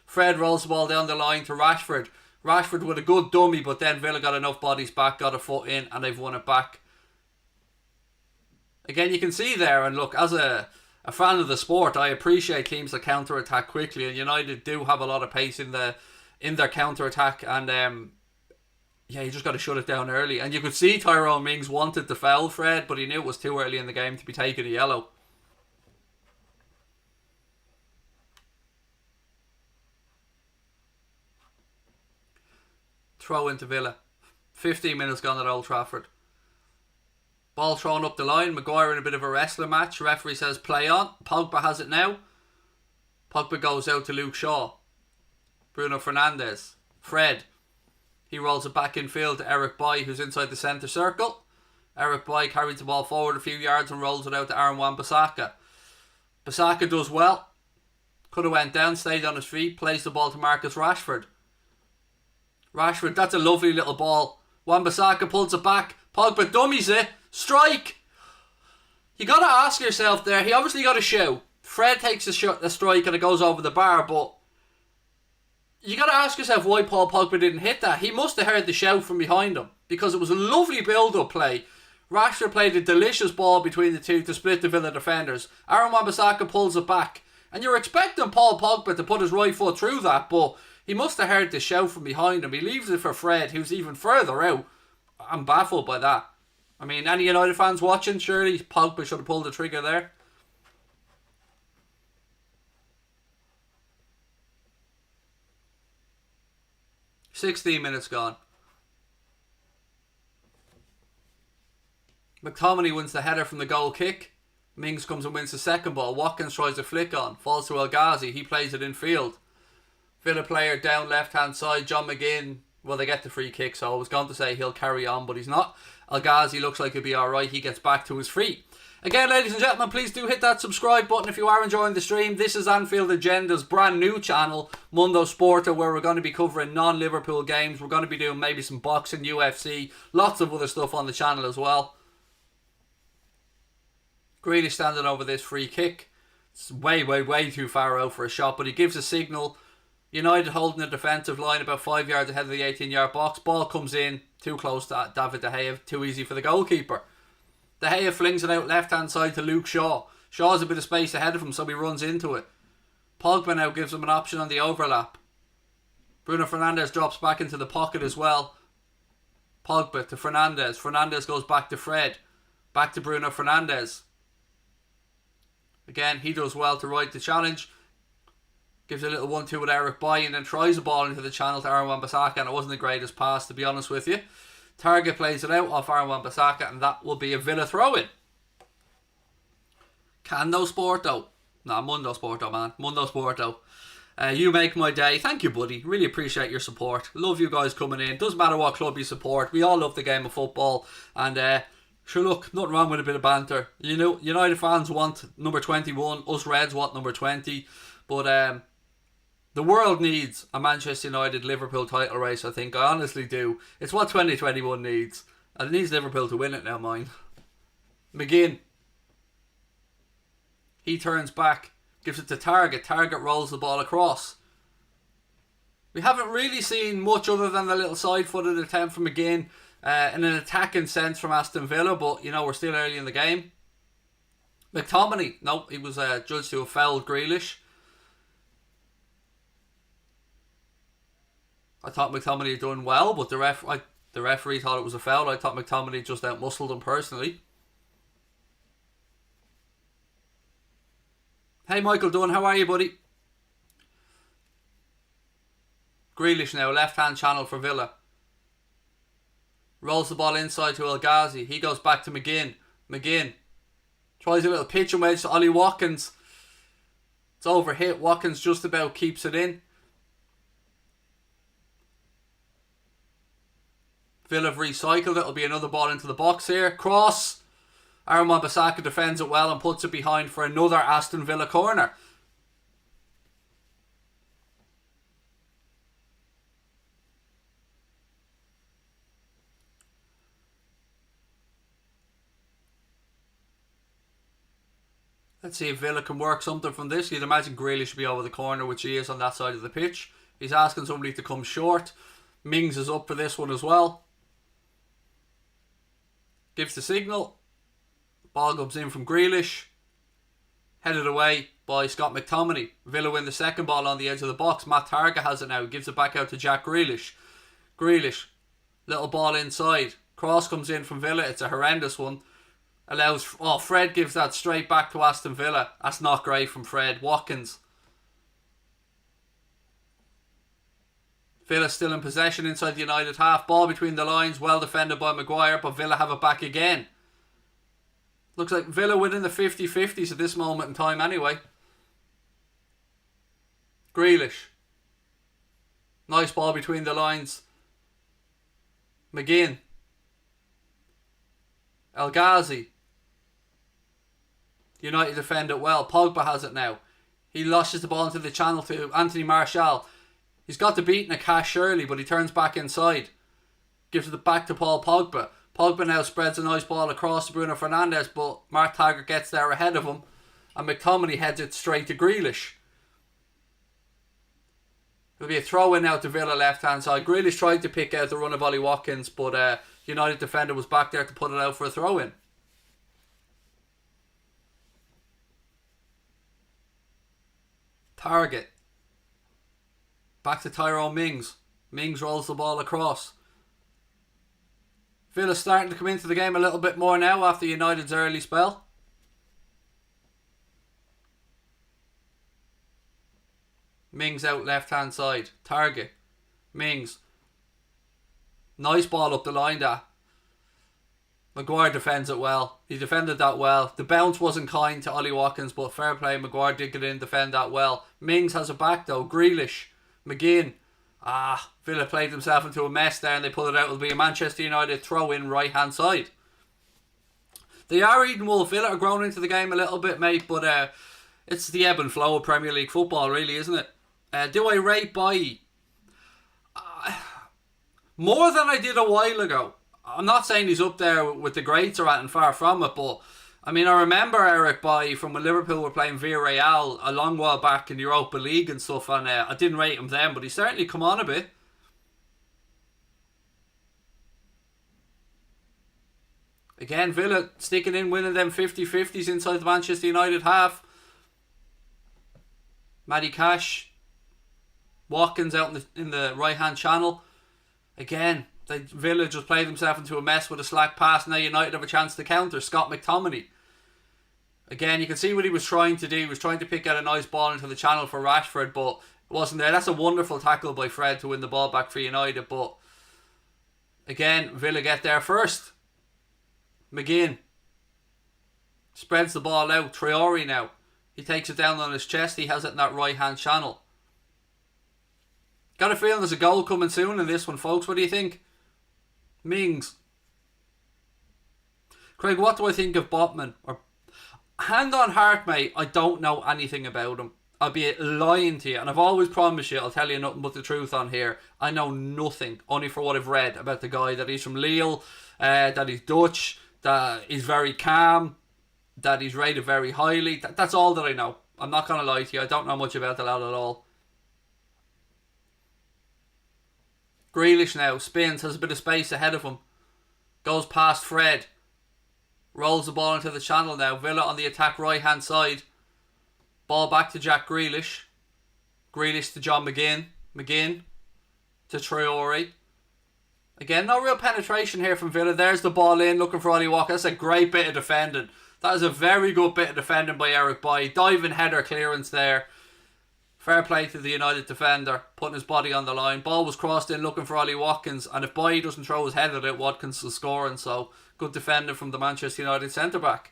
Fred rolls the ball down the line to Rashford. Rashford with a good dummy, but then Villa got enough bodies back, got a foot in, and they've won it back. Again, you can see there, and look, as a fan of the sport, I appreciate teams that counter-attack quickly, and United do have a lot of pace in their counter-attack, and yeah, you just got to shut it down early. And you could see Tyrone Mings wanted to foul Fred, but he knew it was too early in the game to be taking a yellow. Throw into Villa. 15 minutes gone at Old Trafford. Ball thrown up the line. Maguire in a bit of a wrestling match. Referee says play on. Pogba has it now. Pogba goes out to Luke Shaw. Bruno Fernandes. Fred. He rolls it back in field to Eric Bailly, who's inside the centre circle. Eric Bailly carries the ball forward a few yards and rolls it out to Aaron Wan-Bissaka. Bissaka does well. Could have went down, stayed on his feet, plays the ball to Marcus Rashford. Rashford, that's a lovely little ball. Wan-Bissaka pulls it back. Pogba dummies it. Strike! You got to ask yourself there, he obviously got a shout. Fred takes a strike and it goes over the bar, but you got to ask yourself why Paul Pogba didn't hit that. He must have heard the shout from behind him, because it was a lovely build-up play. Rashford played a delicious ball between the two to split the Villa defenders. Aaron Wan-Bissaka pulls it back, and you're expecting Paul Pogba to put his right foot through that, but he must have heard the shout from behind him. He leaves it for Fred, who's even further out. I'm baffled by that. I mean, any United fans watching, surely Pogba should have pulled the trigger there. "16 minutes gone. McTominay wins the header from the goal kick. Mings comes and wins the second ball. Watkins tries a flick on. Falls to El Ghazi. He plays it in field. Villa player down left hand side. John McGinn. Well, they get the free kick, so I was going to say he'll carry on, but he's not. El Ghazi looks like he'll be alright. He gets back to his feet. Again, ladies and gentlemen, please do hit that subscribe button if you are enjoying the stream. This is Anfield Agenda's brand new channel, Mundo Sporto, where we're going to be covering non-Liverpool games. We're going to be doing maybe some boxing, UFC, lots of other stuff on the channel as well. Grealish standing over this free kick. It's way too far out for a shot, but he gives a signal. United holding the defensive line about 5 yards ahead of the 18-yard box. Ball comes in, too close to David De Gea, too easy for the goalkeeper. De Gea flings it out left-hand side to Luke Shaw. Shaw's a bit of space ahead of him, so he runs into it. Pogba now gives him an option on the overlap. Bruno Fernandes drops back into the pocket as well. Pogba to Fernandes. Fernandes goes back to Fred. Back to Bruno Fernandes. Again, he does well to ride the challenge. Gives a little 1-2 with Eric Bailly and then tries a ball into the channel to Aaron Wan-Bissaka, and it wasn't the greatest pass, to be honest with you. Target plays it out off Aaron Wan-Bissaka, and that will be a Villa throw-in. Cando Sporto. Nah, Mundo Sporto, man. Mundo Sporto. You make my day. Thank you, buddy. Really appreciate your support. Love you guys coming in. Doesn't matter what club you support. We all love the game of football. And sure, look, nothing wrong with a bit of banter. You know, United fans want number 21. Us Reds want number 20. But the world needs a Manchester United Liverpool title race, I think. I honestly do. It's what 2021 needs. And it needs Liverpool to win it now, mind. McGinn. He turns back. Gives it to Target. Target rolls the ball across. We haven't really seen much other than the little side-footed attempt from McGinn in an attacking sense from Aston Villa. But, you know, we're still early in the game. McTominay. Nope, he was judged to have fouled Grealish. I thought McTominay had done well, but the referee thought it was a foul. I thought McTominay just out-muscled him personally. Hey Michael Dunn, how are you, buddy? Grealish now, left-hand channel for Villa. Rolls the ball inside to El Ghazi. He goes back to McGinn. McGinn tries a little pitch and wedge to Ollie Watkins. It's overhit. Watkins just about keeps it in. Villa have recycled it. It'll be another ball into the box here. Cross. Aaron Wan-Bissaka defends it well and puts it behind for another Aston Villa corner. Let's see if Villa can work something from this. You'd imagine Grealish should be over the corner, which he is on that side of the pitch. He's asking somebody to come short. Mings is up for this one as well. Gives the signal. Ball comes in from Grealish. Headed away by Scott McTominay. Villa win the second ball on the edge of the box. Matt Targett has it now. Gives it back out to Jack Grealish. Grealish. Little ball inside. Cross comes in from Villa. It's a horrendous one. Fred gives that straight back to Aston Villa. That's not great from Fred. Watkins. Villa still in possession inside the United half. Ball between the lines. Well defended by Maguire, but Villa have it back again. Looks like Villa within the 50-50s at this moment in time anyway. Grealish. Nice ball between the lines. McGinn. El Ghazi. United defend it well. Pogba has it now. He lushes the ball into the channel to Anthony Martial. He's got the beating of Cash Shirley, but he turns back inside. Gives it back to Paul Pogba. Pogba now spreads a nice ball across to Bruno Fernandes, but Mark Taggart gets there ahead of him, and McTominay heads it straight to Grealish. It'll be a throw in now to Villa left hand side. Grealish tried to pick out the run of Ollie Watkins, but United defender was back there to put it out for a throw in. Target. Back to Tyrone Mings. Mings rolls the ball across. Villa starting to come into the game a little bit more now after United's early spell. Mings out left hand side. Target. Mings. Nice ball up the line there. Maguire defends it well. He defended that well. The bounce wasn't kind to Ollie Watkins, but fair play. Maguire did get in, defend that well. Mings has it back though. Grealish. McGinn. Villa played themselves into a mess there and they pull it out. It'll be a Manchester United throw in right hand side. They are eating Wolf. Villa are growing into the game a little bit, mate, but it's the ebb and flow of Premier League football, really, isn't it? Do I rate Bailly? More than I did a while ago. I'm not saying he's up there with the greats or anything, far from it, but I mean, I remember Eric Bailly from when Liverpool were playing Villarreal a long while back in the Europa League and stuff, and I didn't rate him then, but he's certainly come on a bit. Again, Villa sticking in, winning them 50-50s inside the Manchester United half. Matty Cash. Watkins out in the right-hand channel. Again, Villa just played themselves into a mess with a slack pass. Now United have a chance to counter. Scott McTominay. Again, you can see what he was trying to do. He was trying to pick out a nice ball into the channel for Rashford, but it wasn't there. That's a wonderful tackle by Fred to win the ball back for United, but again, Villa get there first. McGinn spreads the ball out. Traore now. He takes it down on his chest. He has it in that right-hand channel. Got a feeling there's a goal coming soon in this one, folks. What do you think? Mings. Craig, what do I think of Botman? Or hand on heart, mate, I don't know anything about him. I'll be lying to you, and I've always promised you I'll tell you nothing but the truth on here. I know nothing, only for what I've read about the guy, that he's from Lille, that he's Dutch, that he's very calm, that he's rated very highly. That's all that I know. I'm not going to lie to you. I don't know much about the lad at all. Grealish now spins, has a bit of space ahead of him. Goes past Fred. Rolls the ball into the channel now. Villa on the attack right hand side. Ball back to Jack Grealish. Grealish to John McGinn. McGinn to Traore. Again, no real penetration here from Villa. There's the ball in, looking for Ollie Watkins. That's a great bit of defending. That is a very good bit of defending by Eric Bailly. Diving header clearance there. Fair play to the United defender, putting his body on the line. Ball was crossed in, looking for Ollie Watkins, and if Bailly doesn't throw his head at it, Watkins is scoring. So good defending from the Manchester United centre back.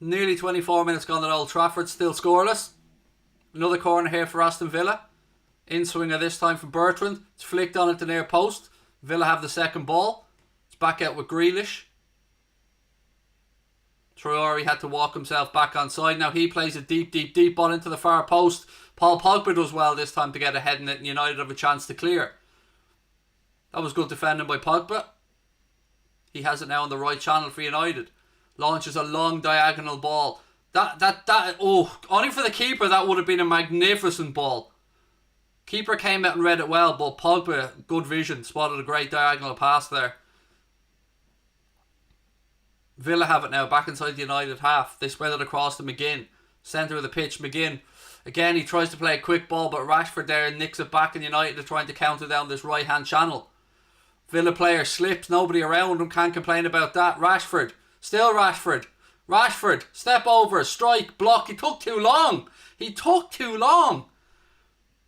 Nearly 24 minutes gone at Old Trafford, still scoreless. Another corner here for Aston Villa. In swinger this time from Bertrand. It's flicked on at the near post. Villa have the second ball. It's back out with Grealish. Traore had to walk himself back on side. Now he plays a deep ball into the far post. Paul Pogba does well this time to get ahead in it, and United have a chance to clear. That was good defending by Pogba. He has it now on the right channel for United. Launches a long diagonal ball. Only for the keeper that would have been a magnificent ball. Keeper came out and read it well, but Pogba, good vision, spotted a great diagonal pass there. Villa have it now, back inside the United half. They spread it across to McGinn. Centre of the pitch, McGinn. Again, he tries to play a quick ball, but Rashford there nicks it back, and United are trying to counter down this right-hand channel. Villa player slips, nobody around him, can't complain about that. Rashford, still Rashford. Rashford, step over, strike, block. He took too long.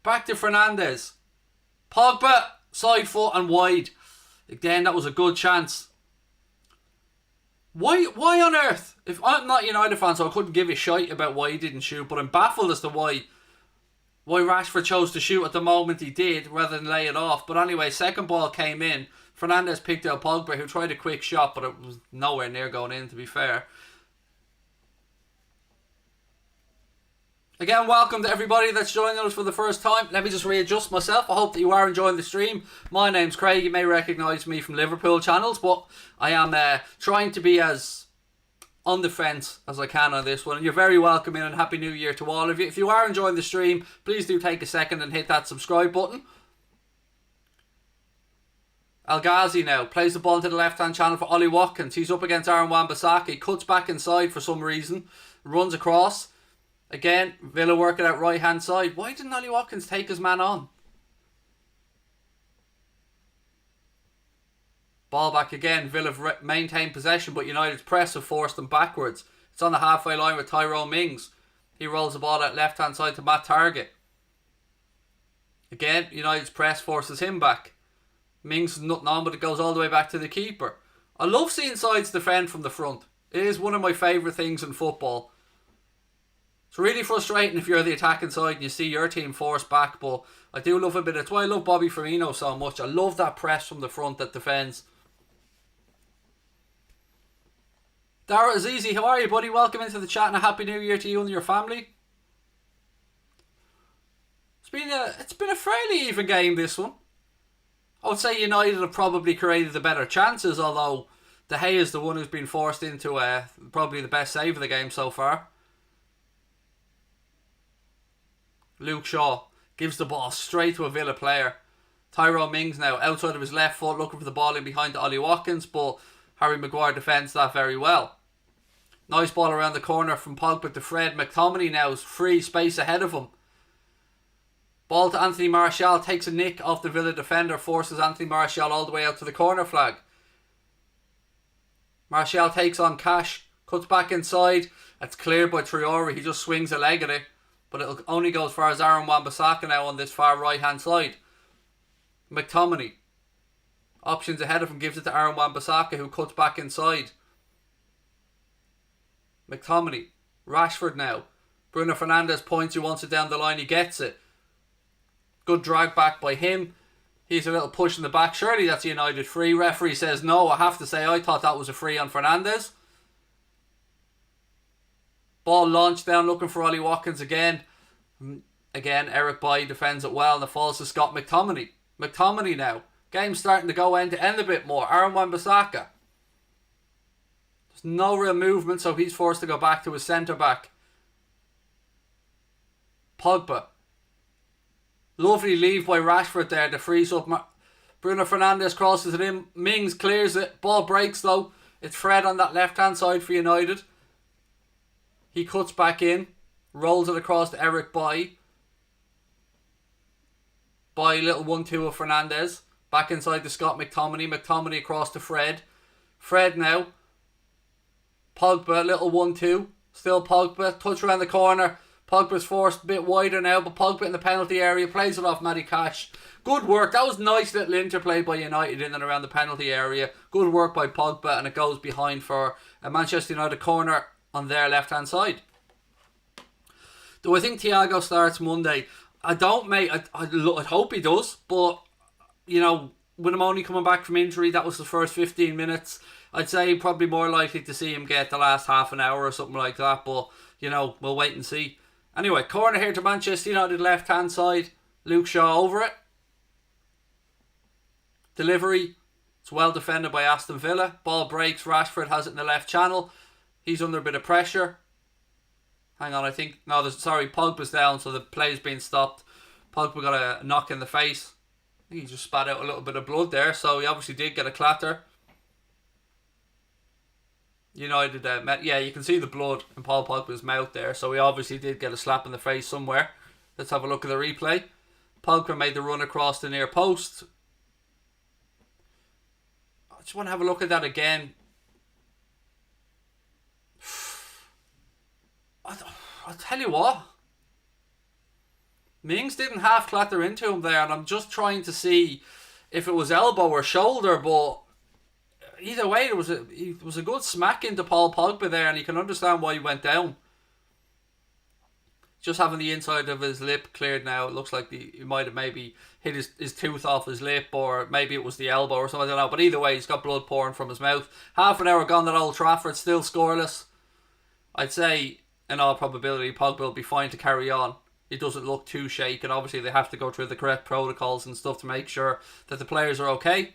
Back to Fernandes. Pogba, side foot and wide. Again, that was a good chance. Why on earth? If I'm not a United fan, so I couldn't give a shite about why he didn't shoot, but I'm baffled as to why Rashford chose to shoot at the moment he did rather than lay it off. But anyway, second ball came in. Fernandes picked out Pogba, who tried a quick shot, but it was nowhere near going in, to be fair. Again, welcome to everybody that's joining us for the first time. Let me just readjust myself. I hope that you are enjoying the stream. My name's Craig. You may recognise me from Liverpool channels, but I am trying to be as on the fence as I can on this one. And you're very welcome in, and Happy New Year to all of you. If you are enjoying the stream, please do take a second and hit that subscribe button. El Ghazi now plays the ball to the left-hand channel for Ollie Watkins. He's up against Aaron Wan-Bissaka. He cuts back inside for some reason. Runs across. Again, Villa working out right-hand side. Why didn't Ollie Watkins take his man on? Ball back again. Villa have maintained possession, but United's press have forced them backwards. It's on the halfway line with Tyrone Mings. He rolls the ball out left-hand side to Matt Target. Again, United's press forces him back. Mings is nothing on, but it goes all the way back to the keeper. I love seeing sides defend from the front. It is one of my favourite things in football. It's really frustrating if you're the attacking side and you see your team forced back, but I do love a bit. That's why I love Bobby Firmino so much. I love that press from the front that defends. Dara Azizi, how are you, buddy? Welcome into the chat and a Happy New Year to you and your family. It's been a fairly even game, this one. I would say United have probably created the better chances, although De Gea is the one who's been forced into probably the best save of the game so far. Luke Shaw gives the ball straight to a Villa player. Tyrone Mings now outside of his left foot looking for the ball in behind to Ollie Watkins, but Harry Maguire defends that very well. Nice ball around the corner from Pogba to Fred. McTominay now is free space ahead of him. Ball to Anthony Martial, takes a nick off the Villa defender, forces Anthony Martial all the way out to the corner flag. Martial takes on Cash, cuts back inside. It's cleared by Traore. He just swings a leg at it. But it'll only go as far as Aaron Wan-Bissaka now on this far right hand side. McTominay. Options ahead of him, gives it to Aaron Wan-Bissaka, who cuts back inside. McTominay. Rashford now. Bruno Fernandes points, he wants it down the line, he gets it. Good drag back by him. He's a little push in the back. Surely that's a United free. Referee says no. I have to say I thought that was a free on Fernandes. Ball launched down looking for Ollie Watkins again. Again, Eric Bailly defends it well and it falls to Scott McTominay. McTominay now. Game's starting to go end to end a bit more. Aaron Wan-Bissaka. There's no real movement, so he's forced to go back to his centre back. Pogba. Lovely leave by Rashford there to freeze up. Bruno Fernandes crosses it in. Mings clears it. Ball breaks though. It's Fred on that left hand side for United. He cuts back in. Rolls it across to Eric Bailly. Bailly, little 1-2 of Fernandes. Back inside to Scott McTominay. McTominay across to Fred. Fred now. Pogba, little 1-2. Still Pogba. Touch around the corner. Pogba's forced a bit wider now, but Pogba in the penalty area plays it off Matty Cash. Good work. That was nice little interplay by United in and around the penalty area. Good work by Pogba, and it goes behind for a Manchester United corner on their left hand side. Do I think Thiago starts Monday? I don't, mate. I hope he does, but you know, with him only coming back from injury, that was the first 15 minutes. I'd say probably more likely to see him get the last half an hour or something like that, but you know, we'll wait and see. Anyway, corner here to Manchester United left hand side. Luke Shaw over it. Delivery. It's well defended by Aston Villa. Ball breaks. Rashford has it in the left channel. He's under a bit of pressure. Hang on, I think... No, Pogba's down, so the play's been stopped. Pogba got a knock in the face. I think he just spat out a little bit of blood there, so he obviously did get a clatter. United, yeah, you can see the blood in Paul Pogba's mouth there, so he obviously did get a slap in the face somewhere. Let's have a look at the replay. Pogba made the run across the near post. I just want to have a look at that again. I'll tell you what. Mings didn't half clatter into him there, and I'm just trying to see if it was elbow or shoulder, but either way, it was a good smack into Paul Pogba there, and you can understand why he went down. Just having the inside of his lip cleared now, it looks like he might have maybe hit his tooth off his lip, or maybe it was the elbow or something, I don't know. But either way, he's got blood pouring from his mouth. Half an hour gone at Old Trafford, still scoreless. I'd say, in all probability, Pogba will be fine to carry on. He doesn't look too shaken. Obviously, they have to go through the correct protocols and stuff to make sure that the players are okay.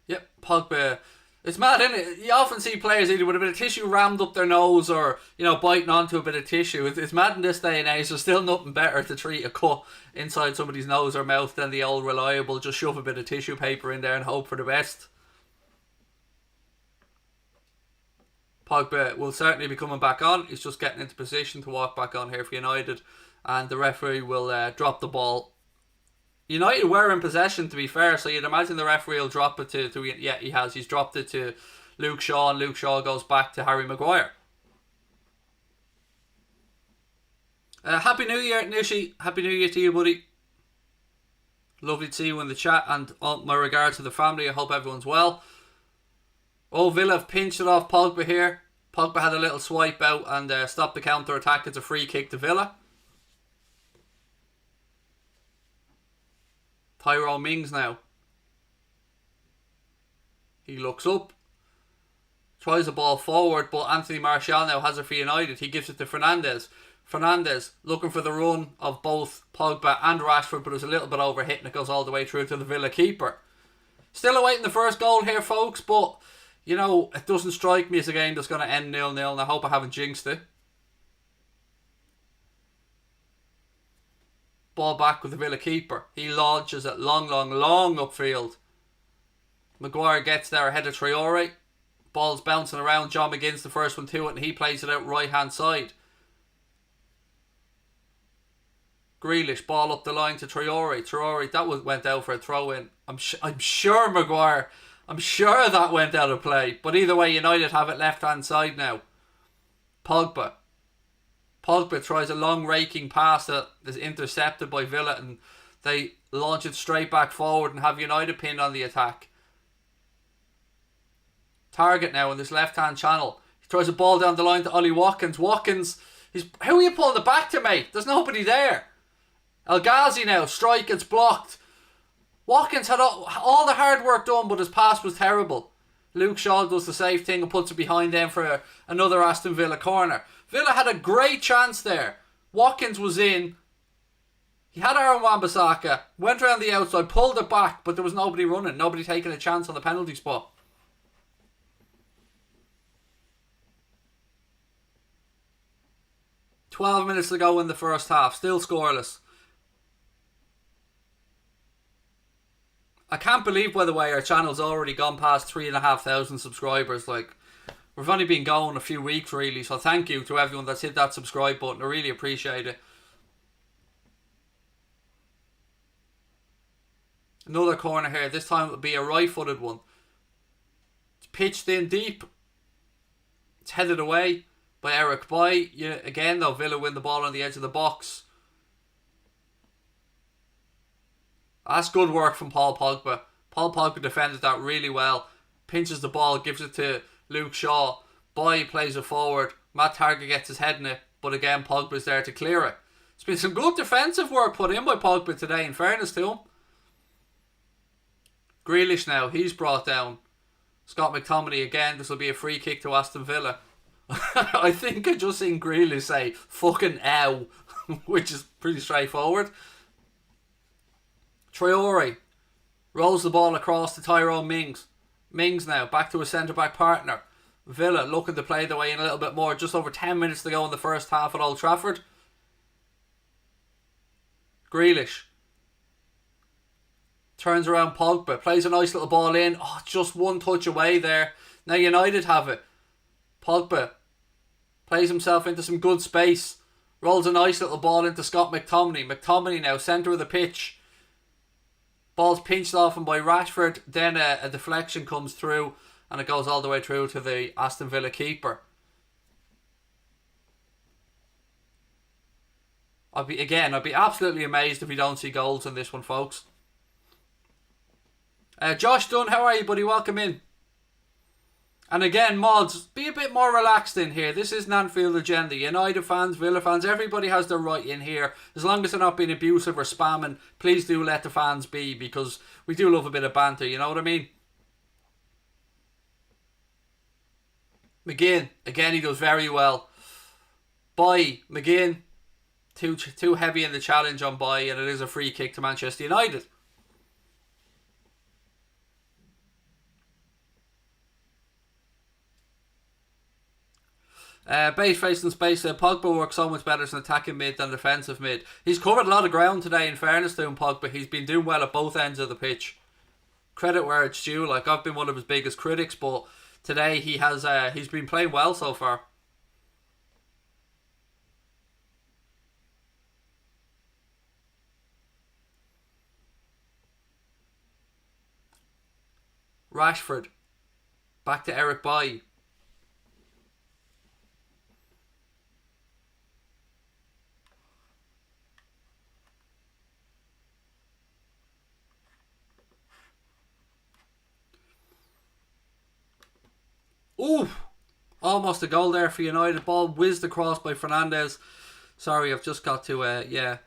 Yep, Pogba. It's mad, isn't it? You often see players either with a bit of tissue rammed up their nose or, biting onto a bit of tissue. It's mad in this day and age. There's still nothing better to treat a cut inside somebody's nose or mouth than the old reliable, just shove a bit of tissue paper in there and hope for the best. Pogba will certainly be coming back on. He's just getting into position to walk back on here for United. And the referee will drop the ball. United were in possession, to be fair, so you'd imagine the referee will drop it to yeah, he has. He's dropped it to Luke Shaw, and Luke Shaw goes back to Harry Maguire. Happy New Year, Nushi. Happy New Year to you, buddy. Lovely to see you in the chat, and all my regards to the family. I hope everyone's well. Oh, Villa have pinched it off Pogba here. Pogba had a little swipe out and stopped the counter-attack. It's a free kick to Villa. Tyrone Mings now. He looks up. Tries the ball forward, but Anthony Martial now has it for United. He gives it to Fernandes. Fernandes looking for the run of both Pogba and Rashford, but it was a little bit overhit and it goes all the way through to the Villa keeper. Still awaiting the first goal here, folks, but, it doesn't strike me as a game that's going to end 0-0, and I hope I haven't jinxed it. Ball back with the Villa keeper. He launches it long upfield. Maguire gets there ahead of Traore. Ball's bouncing around. John McGinn's the first one to it, and he plays it out right hand side. Grealish, ball up the line to Traore. Traore, that went out for a throw in. I'm sure Maguire. I'm sure that went out of play. But either way, United have it left hand side now. Pogba tries a long raking pass that is intercepted by Villa, and they launch it straight back forward and have United pinned on the attack. Target now in this left hand channel. He throws a ball down the line to Ollie Watkins. Watkins, who are you pulling it back to, mate? There's nobody there. El Ghazi now, strike, it's blocked. Watkins had all the hard work done, but his pass was terrible. Luke Shaw does the safe thing and puts it behind them for another Aston Villa corner. Villa had a great chance there. Watkins was in. He had Aaron Wan-Bissaka, went around the outside, pulled it back, but there was nobody running, nobody taking a chance on the penalty spot. "12 minutes to go in the first half, still scoreless. I can't believe, by the way, our channel's already gone past 3,500 subscribers. We've only been going a few weeks, really, so thank you to everyone that's hit that subscribe button. I really appreciate it. Another corner here. This time it'll be a right-footed one. It's pitched in deep. It's headed away by Eric Bailly. Again, though, Villa win the ball on the edge of the box. That's good work from Paul Pogba. Paul Pogba defended that really well. Pinches the ball, gives it to Luke Shaw. Bailly plays it forward. Matt Target gets his head in it, but again, Pogba's there to clear it. It's been some good defensive work put in by Pogba today, in fairness to him. Grealish now, he's brought down. Scott McTominay again. This will be a free kick to Aston Villa. I think I just seen Grealish say, "fucking ow." which is pretty straightforward. Traore rolls the ball across to Tyrone Mings. Mings now back to his centre-back partner. Villa looking to play the way in a little bit more. Just over 10 minutes to go in the first half at Old Trafford. Grealish turns around Pogba. Plays a nice little ball in. Oh, just one touch away there. Now United have it. Pogba plays himself into some good space. Rolls a nice little ball into Scott McTominay. McTominay now centre of the pitch. Ball's pinched off him by Rashford. Then a deflection comes through and it goes all the way through to the Aston Villa keeper. I'd be absolutely amazed if we don't see goals in this one, folks. Josh Dunn, how are you, buddy? Welcome in. And again, mods, be a bit more relaxed in here. This is an Anfield agenda. United fans, Villa fans, everybody has their right in here. As long as they're not being abusive or spamming, please do let the fans be, because we do love a bit of banter, you know what I mean? McGinn, again, he does very well. Boy, McGinn, too heavy in the challenge on Boy, and it is a free kick to Manchester United. Base facing space. Pogba works so much better as an attacking mid than defensive mid. He's covered a lot of ground today, in fairness to him, Pogba. He's been doing well at both ends of the pitch. Credit where it's due. Like, I've been one of his biggest critics, but today he's been playing well so far. Rashford back to Eric Bailly. Ooh, almost a goal there for United. Ball whizzed across by Fernandes. Sorry, I've just got to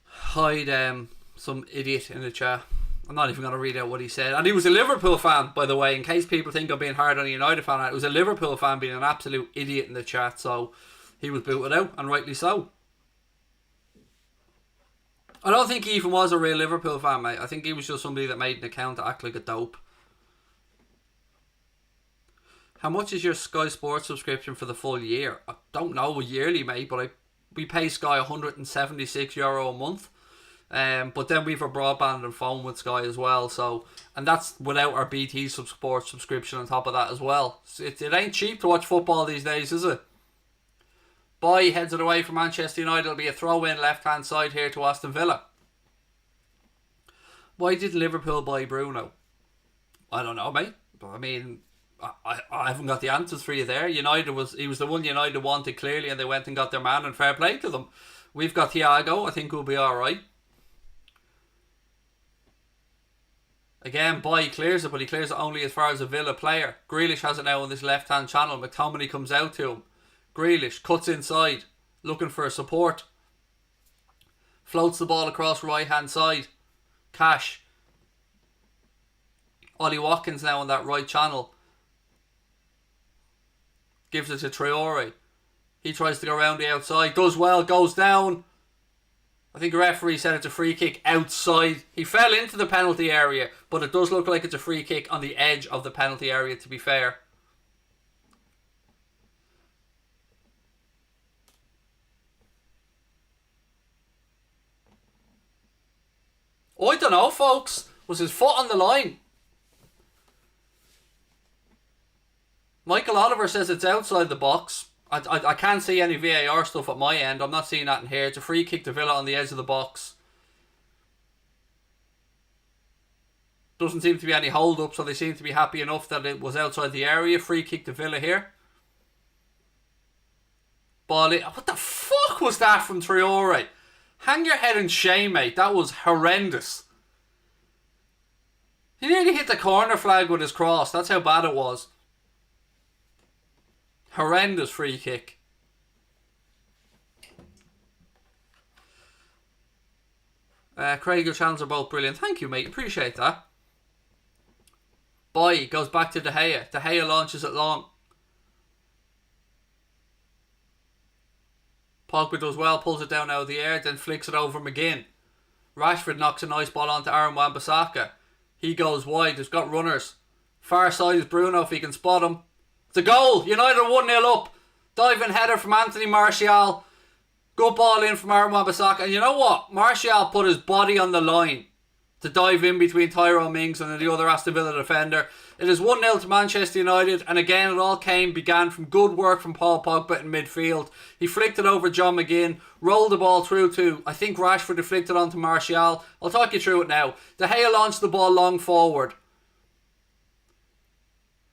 hide some idiot in the chat. I'm not even going to read out what he said. And he was a Liverpool fan, by the way, in case people think I'm being hard on a United fan. It was a Liverpool fan being an absolute idiot in the chat, so he was booted out, and rightly so. I don't think he even was a real Liverpool fan, mate. I think he was just somebody that made an account to act like a dope. How much is your Sky Sports subscription for the full year? I don't know, yearly, mate, but we pay Sky €176 a month. But then we've a broadband and phone with Sky as well, so, and that's without our BT Sports subscription on top of that as well. It ain't cheap to watch football these days, is it? Boy heads it away from Manchester United. It'll be a throw-in left-hand side here to Aston Villa. Why didn't Liverpool buy Bruno? I don't know, mate. But I mean, I haven't got the answers for you there. He was the one United wanted, clearly, and they went and got their man, and fair play to them. We've got Thiago. I think we'll be alright. Again, Boy clears it, but he clears it only as far as a Villa player. Grealish has it now on this left-hand channel. McTominay comes out to him. Grealish cuts inside, looking for support. Floats the ball across right-hand side. Cash. Ollie Watkins now on that right channel. Gives it to Traore. He tries to go around the outside. Does well, goes down. I think the referee said it's a free kick outside. He fell into the penalty area, but it does look like it's a free kick on the edge of the penalty area, to be fair. Oh, I don't know, folks. Was his foot on the line? Michael Oliver says it's outside the box. I can't see any VAR stuff at my end. I'm not seeing that in here. It's a free kick to Villa on the edge of the box. Doesn't seem to be any hold up, so they seem to be happy enough that it was outside the area. Free kick to Villa here. Ball in. What the fuck was that from Traore? Hang your head in shame, mate. That was horrendous. He nearly hit the corner flag with his cross. That's how bad it was. Horrendous free kick. Craig, your channels are both brilliant. Thank you, mate. Appreciate that. Boy goes back to De Gea. De Gea launches it long. Pogba does well, pulls it down out of the air, then flicks it over McGinn. Rashford knocks a nice ball onto Aaron Wan-Bissaka. He goes wide, he's got runners. Far side is Bruno if he can spot him. It's a goal! United 1-0 up. Diving header from Anthony Martial. Good ball in from Aaron Wan-Bissaka. And you know what? Martial put his body on the line to dive in between Tyrone Mings and the other Aston Villa defender. It is 1-0 to Manchester United, and again it all began from good work from Paul Pogba in midfield. He flicked it over John McGinn, rolled the ball through to, I think Rashford flicked it onto Martial. I'll talk you through it now. De Gea launched the ball long forward.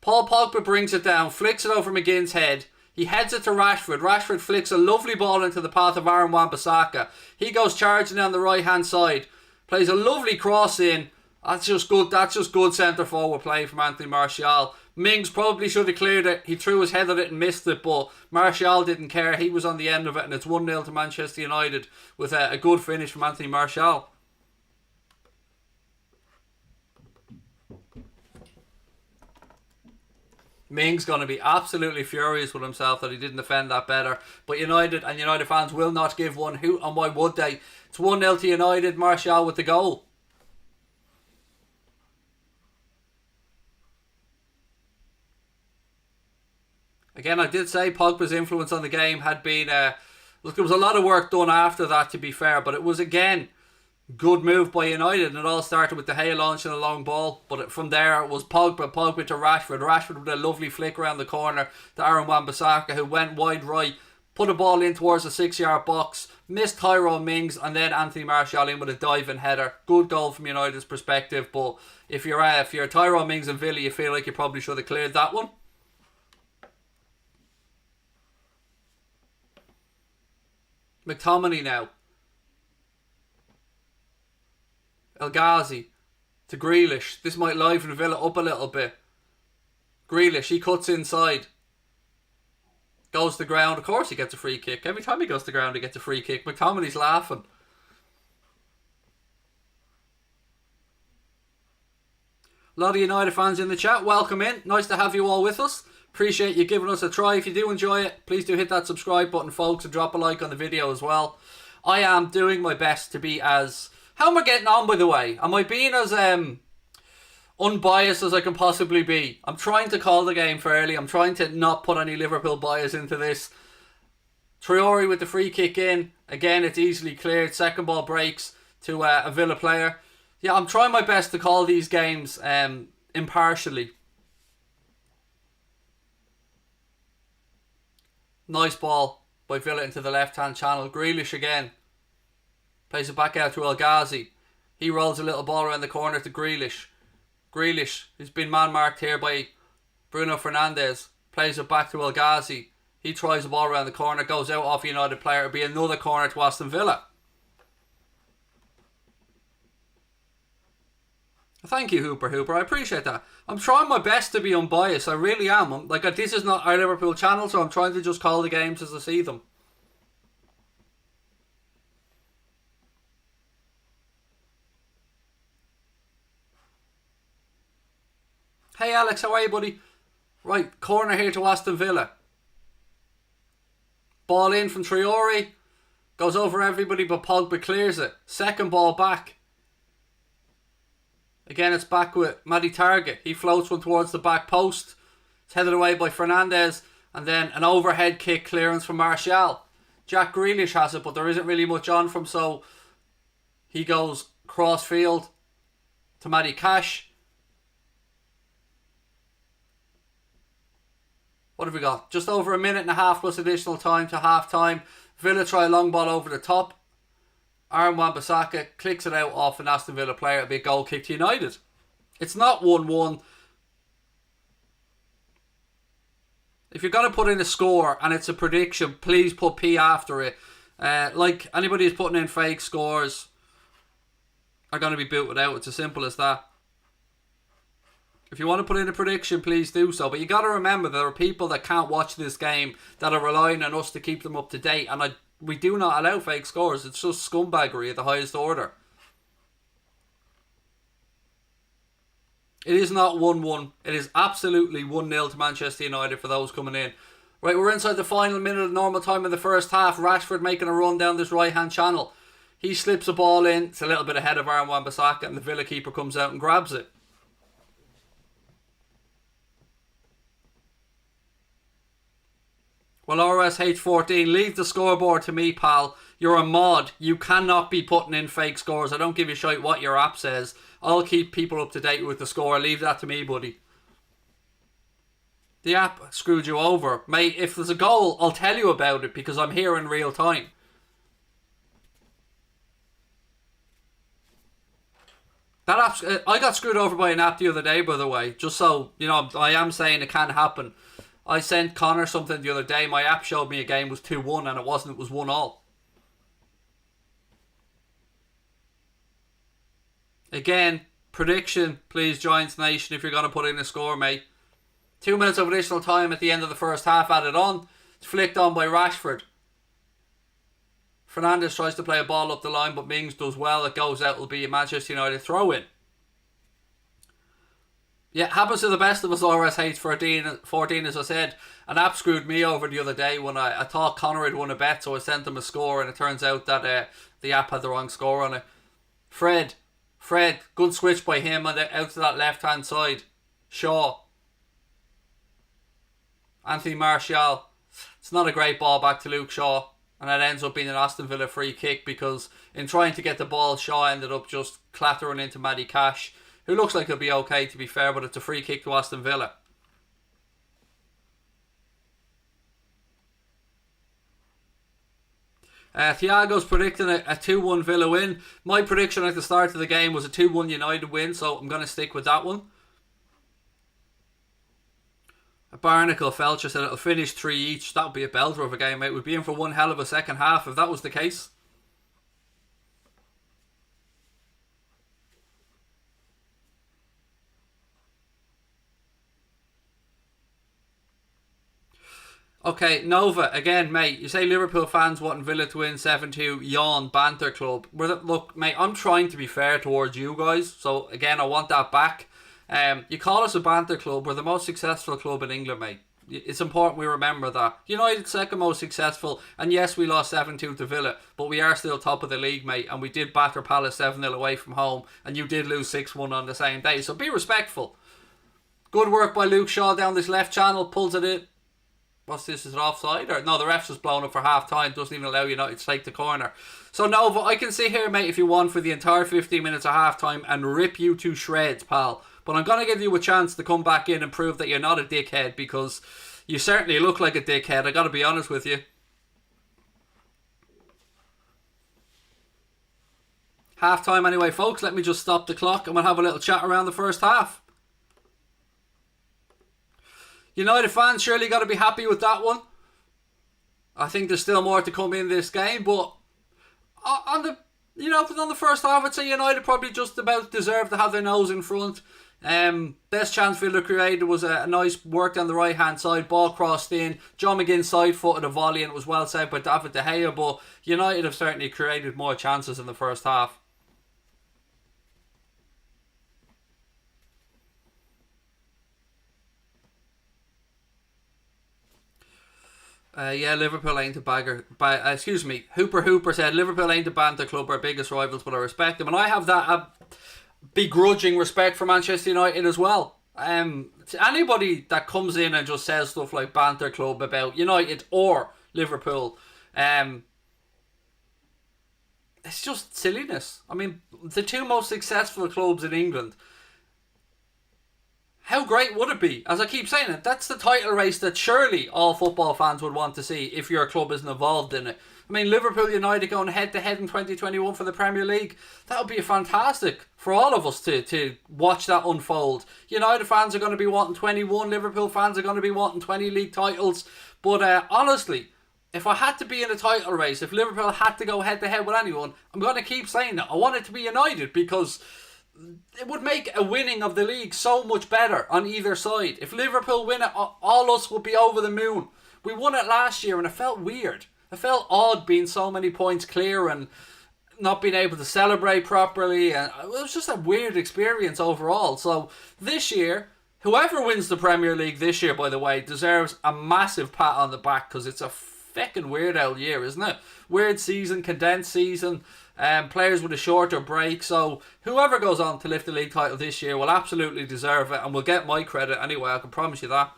Paul Pogba brings it down, flicks it over McGinn's head. He heads it to Rashford. Rashford flicks a lovely ball into the path of Aaron Wan-Bissaka. He goes charging down the right hand side. Plays a lovely cross in. That's just good centre forward play from Anthony Martial. Mings probably should have cleared it. He threw his head at it and missed it, but Martial didn't care. He was on the end of it, and it's 1-0 to Manchester United with a good finish from Anthony Martial. Mings going to be absolutely furious with himself that he didn't defend that better. But United and United fans will not give one hoot, and why would they? It's 1-0 to United. Martial with the goal. Again, I did say Pogba's influence on the game had been... look, there was a lot of work done after that, to be fair. But it was, again, good move by United. And it all started with De Gea launching a long ball. But from there, it was Pogba to Rashford. Rashford with a lovely flick around the corner to Aaron Wan-Bissaka, who went wide right. Put a ball in towards the 6-yard box. Missed Tyrone Mings. And then Anthony Martial in with a diving header. Good goal from United's perspective. But if you're Tyrone Mings and Villa, you feel like you probably should have cleared that one. McTominay now. El Ghazi to Grealish. This might liven Villa up a little bit. Grealish, he cuts inside. Goes to the ground. Of course he gets a free kick. Every time he goes to the ground he gets a free kick. McTominay's laughing. A lot of United fans in the chat. Welcome in. Nice to have you all with us. Appreciate you giving us a try. If you do enjoy it, please do hit that subscribe button, folks, and drop a like on the video as well. I am doing my best to be as... How am I getting on, by the way? Am I being as unbiased as I can possibly be? I'm trying to call the game fairly. I'm trying to not put any Liverpool bias into this. Traore with the free kick in. Again, it's easily cleared. Second ball breaks to a Villa player. Yeah, I'm trying my best to call these games impartially. Nice ball by Villa into the left-hand channel. Grealish again. Plays it back out to El Ghazi. He rolls a little ball around the corner to Grealish. Grealish, who's been man-marked here by Bruno Fernandes. Plays it back to El Ghazi. He tries the ball around the corner. Goes out off a United player. It'll be another corner to Aston Villa. Thank you, Hooper. I appreciate that. I'm trying my best to be unbiased. I really am. This is not our Liverpool channel, so I'm trying to just call the games as I see them. Hey Alex, how are you, buddy? Right, corner here to Aston Villa. Ball in from Traore. Goes over everybody, but Pogba clears it. Second ball back. Again, it's back with Matty Target. He floats one towards the back post. It's headed away by Fernandes. And then an overhead kick clearance from Martial. Jack Grealish has it, but there isn't really much on from, so he goes cross field to Matty Cash. What have we got? Just over a minute and a half plus additional time to half time. Villa try a long ball over the top. Aaron Wan-Bissaka clicks it out off an Aston Villa player. It'll be a goal kick to United. It's not 1-1. If you're going to put in a score and it's a prediction, please put P after it. Like anybody who's putting in fake scores are going to be booted out. It's as simple as that. If you want to put in a prediction, please do so. But you got to remember there are people that can't watch this game that are relying on us to keep them up to date. And we do not allow fake scores. It's just scumbaggery at the highest order. It is not 1-1. It is absolutely 1-0 to Manchester United for those coming in. Right, we're inside the final minute of normal time in the first half. Rashford making a run down this right-hand channel. He slips a ball in. It's a little bit ahead of Aaron Wan-Bissaka, and the Villa keeper comes out and grabs it. Well, RSH14, leave the scoreboard to me, pal. You're a mod. You cannot be putting in fake scores. I don't give a shit what your app says. I'll keep people up to date with the score. Leave that to me, buddy. The app screwed you over. Mate, if there's a goal, I'll tell you about it because I'm here in real time. That app, I got screwed over by an app the other day, by the way. Just so, you know, I am saying it can happen. I sent Connor something the other day. My app showed me a game was 2-1 and it wasn't. It was 1-1. Again, prediction, please, Giants Nation, if you're going to put in a score, mate. 2 minutes of additional time at the end of the first half added on. It's flicked on by Rashford. Fernandes tries to play a ball up the line, but Mings does well. It goes out. It'll be a Manchester United throw-in. Yeah, happens to the best of us, RSH 14, as I said. An app screwed me over the other day when I thought Connor had won a bet, so I sent him a score, and it turns out that the app had the wrong score on it. Fred, good switch by him and out to that left-hand side. Shaw. Anthony Martial. It's not a great ball back to Luke Shaw. And that ends up being an Aston Villa free kick because in trying to get the ball, Shaw ended up just clattering into Matty Cash, who looks like he'll be okay, to be fair, but it's a free kick to Aston Villa. Thiago's predicting a 2-1 Villa win. My prediction at the start of the game was a 2-1 United win, so I'm going to stick with that one. Barnacle Felcher said it'll finish 3 each. That would be a belter of a game, mate. We'd be in for one hell of a second half if that was the case. Okay, Nova, again, mate, you say Liverpool fans wanting Villa to win 7-2, yawn, banter club. Look, mate, I'm trying to be fair towards you guys, so again, I want that back. You call us a banter club, we're the most successful club in England, mate. It's important we remember that. United second most successful, and yes, we lost 7-2 to Villa, but we are still top of the league, mate, and we did batter Palace 7-0 away from home, and you did lose 6-1 on the same day, so be respectful. Good work by Luke Shaw down this left channel, pulls it in. What's this, is it offside? Or no, the ref's just blown up for half time, doesn't even allow United to take the corner. So Nova, I can sit here, mate, if you want, for the entire 15 minutes of half time and rip you to shreds, pal. But I'm going to give you a chance to come back in and prove that you're not a dickhead, because you certainly look like a dickhead, I got to be honest with you. Half time anyway, folks. Let me just stop the clock and we'll have a little chat around the first half. United fans surely got to be happy with that one. I think there's still more to come in this game, but on the first half, I'd say United probably just about deserved to have their nose in front. Best chance Villa created was a nice work down the right hand side, ball crossed in, John McGinn side footed a volley, and it was well saved by David De Gea, but United have certainly created more chances in the first half. Liverpool ain't a bagger. Hooper said Liverpool ain't a banter club, our biggest rivals, but I respect them, and I have that begrudging respect for Manchester United as well. To anybody that comes in and just says stuff like banter club about United or Liverpool, it's just silliness. I mean, the two most successful clubs in England. How great would it be? As I keep saying it, that's the title race that surely all football fans would want to see if your club isn't involved in it. I mean, Liverpool United going head to head in 2021 for the Premier League, that would be fantastic for all of us to watch that unfold. United fans are going to be wanting 21, Liverpool fans are going to be wanting 20 league titles. But honestly, if I had to be in a title race, if Liverpool had to go head to head with anyone, I'm going to keep saying that. I want it to be United because it would make a winning of the league so much better on either side. If Liverpool win it, all us would be over the moon. We won it last year and it felt weird. It felt odd being so many points clear and not being able to celebrate properly. And it was just a weird experience overall. So this year, Whoever wins the Premier League this year, by the way, deserves a massive pat on the back because it's a feckin' weird old year, isn't it? Weird season, condensed season, players with a shorter break. So whoever goes on to lift the league title this year will absolutely deserve it and will get my credit anyway, I can promise you that.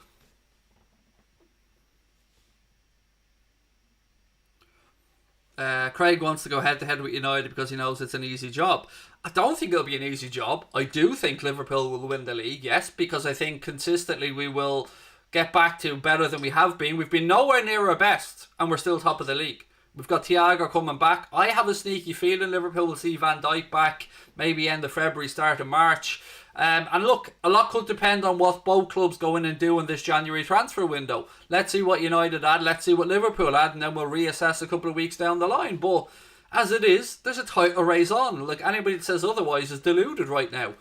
Craig wants to go head to head with United because he knows it's an easy job. I don't think it'll be an easy job. I do think Liverpool will win the league, yes, because I think consistently we will get back to better than we have been. We've been nowhere near our best and we're still top of the league. We've got Thiago coming back. I have a sneaky feeling Liverpool will see Van Dijk back maybe end of February, start of March. And look, a lot could depend on what both clubs go in and do in this January transfer window. Let's see what United add, let's see what Liverpool add, and then we'll reassess a couple of weeks down the line. But as it is, there's a title race on. Like, anybody that says otherwise is deluded right now.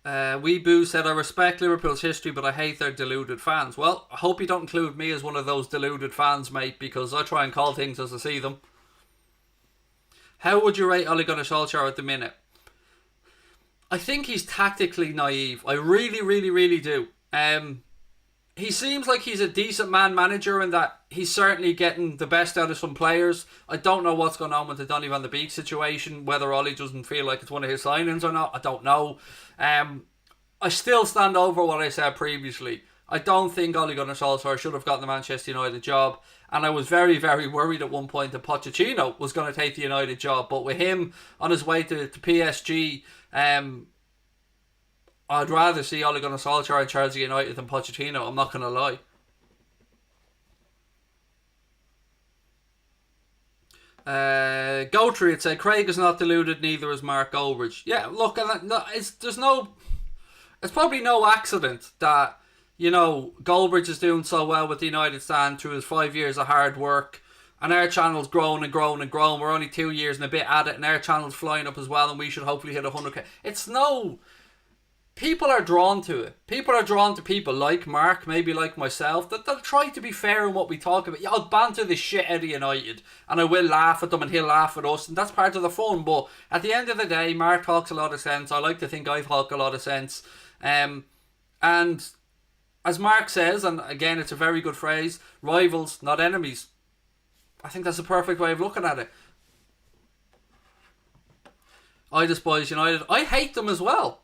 Weeboo said, I respect Liverpool's history, but I hate their deluded fans. Well, I hope you don't include me as one of those deluded fans, mate, because I try and call things as I see them. How would you rate Ole Gunnar Solskjaer at the minute? I think he's tactically naive. I really, really, really do. He seems like he's a decent manager in that he's certainly getting the best out of some players. I don't know what's going on with the Donny van de Beek situation, whether Ole doesn't feel like it's one of his signings or not, I don't know. I still stand over what I said previously. I don't think Ole Gunnar Solskjaer should have gotten the Manchester United job, and I was very, very worried at one point that Pochettino was going to take the United job, but with him on his way to PSG, I'd rather see Ole Gunnar Solskjaer in charge of United than Pochettino, I'm not going to lie. Gotree had said Craig is not deluded, neither is Mark Goldbridge. Yeah, look, it's probably no accident that, you know, Goldbridge is doing so well with the United stand through his 5 years of hard work, and our channel's grown and grown and grown. We're only 2 years and a bit at it, and our channel's flying up as well, and we should hopefully hit 100k. It's no... People are drawn to it. People are drawn to people like Mark, maybe like myself, that they'll try to be fair in what we talk about. Yeah, I'll banter the shit out of United, and I will laugh at them, and he'll laugh at us, and that's part of the fun. But at the end of the day, Mark talks a lot of sense. I like to think I talk a lot of sense. And as Mark says, and again, it's a very good phrase, rivals, not enemies. I think that's a perfect way of looking at it. I despise United. I hate them as well.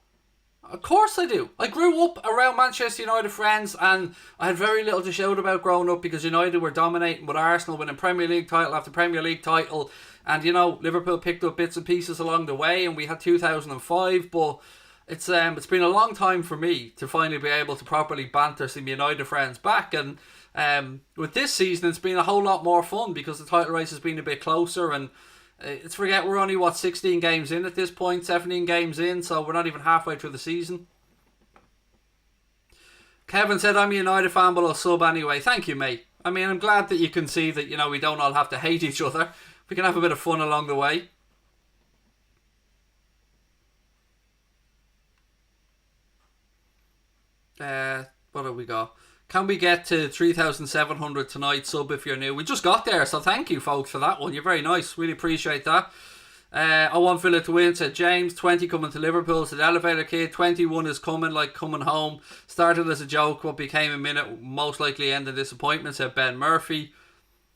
Of course I do. I grew up around Manchester United friends, and I had very little to shout about growing up because United were dominating with Arsenal, winning Premier League title after Premier League title, and you know, Liverpool picked up bits and pieces along the way, and we had 2005, but it's been a long time for me to finally be able to properly banter some United friends back, and with this season it's been a whole lot more fun because the title race has been a bit closer, and let's forget we're only 16 games in at this point, 17 games in, so we're not even halfway through the season. Kevin said, I'm a United fan, but I'll sub anyway. Thank you, mate. I mean, I'm glad that you can see that, you know, we don't all have to hate each other. We can have a bit of fun along the way. What have we got? Can we get to 3,700 tonight? Sub if you're new. We just got there, so thank you, folks, for that one. You're very nice. Really appreciate that. I want Villa to win, said James. 20 coming to Liverpool, said Elevator Kid. 21 is coming, like coming home. Started as a joke, what became a minute, most likely end in disappointment, said Ben Murphy.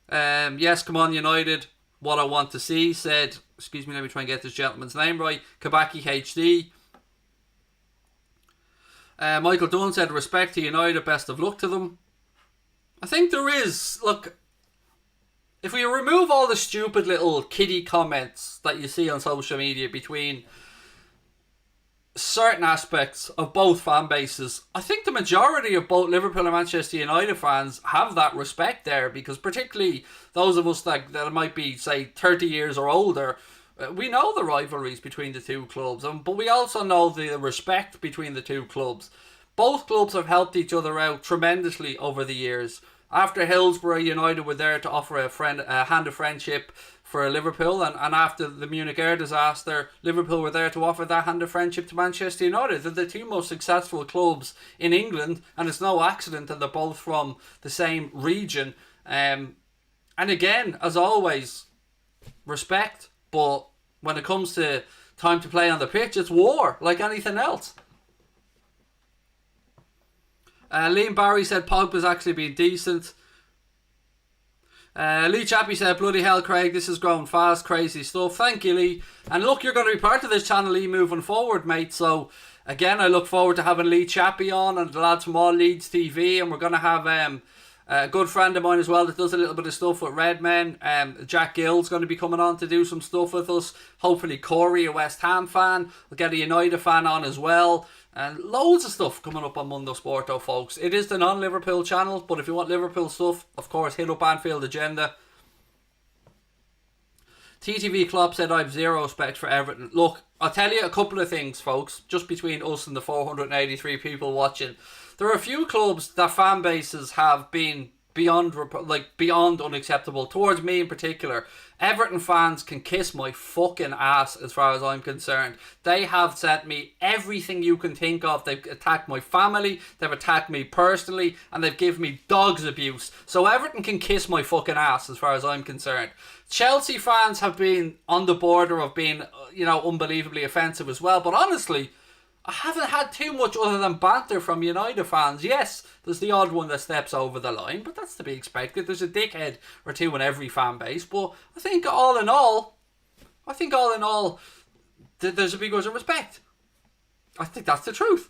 Yes, come on, United. What I want to see, said, excuse me, let me try and get this gentleman's name right, Kabaki HD. Michael Dunn said, respect to United, best of luck to them. I think there is, look, if we remove all the stupid little kiddie comments that you see on social media between certain aspects of both fan bases, I think the majority of both Liverpool and Manchester United fans have that respect there, because particularly those of us that might be, say, 30 years or older, we know the rivalries between the two clubs, but we also know the respect between the two clubs. Both clubs have helped each other out tremendously over the years. After Hillsborough, United were there to offer a hand of friendship for Liverpool, and after the Munich Air disaster, Liverpool were there to offer that hand of friendship to Manchester United. They're the two most successful clubs in England, and it's no accident that they're both from the same region. And again, as always, respect. But when it comes to time to play on the pitch. It's war, like anything else. Liam Barry said Pogba's actually been decent. Lee Chappie said, bloody hell, Craig, this is growing fast, crazy stuff. Thank you, Lee. And look, you're going to be part of this channel, Lee, moving forward, mate. So, again, I look forward to having Lee Chappie on and the lads from All Leeds TV. And we're going to have a good friend of mine as well that does a little bit of stuff with Redmen. Jack Gill's going to be coming on to do some stuff with us. Hopefully Corey, a West Ham fan. We'll get a United fan on as well. And loads of stuff coming up on Mundo Sporto, folks. It is the non-Liverpool channel, but if you want Liverpool stuff, of course, hit up Anfield Agenda. TTV Klopp said, I have zero respect for Everton. Look, I'll tell you a couple of things, folks, just between us and the 483 people watching. There are a few clubs that fan bases have been beyond unacceptable. Towards me in particular, Everton fans can kiss my fucking ass as far as I'm concerned. They have sent me everything you can think of. They've attacked my family, they've attacked me personally, and they've given me dog's abuse. So Everton can kiss my fucking ass as far as I'm concerned. Chelsea fans have been on the border of being, unbelievably offensive as well. But honestly, I haven't had too much other than banter from United fans. Yes, there's the odd one that steps over the line, but that's to be expected. There's a dickhead or two in every fan base. But I think all in all, there's a big dose of respect. I think that's the truth.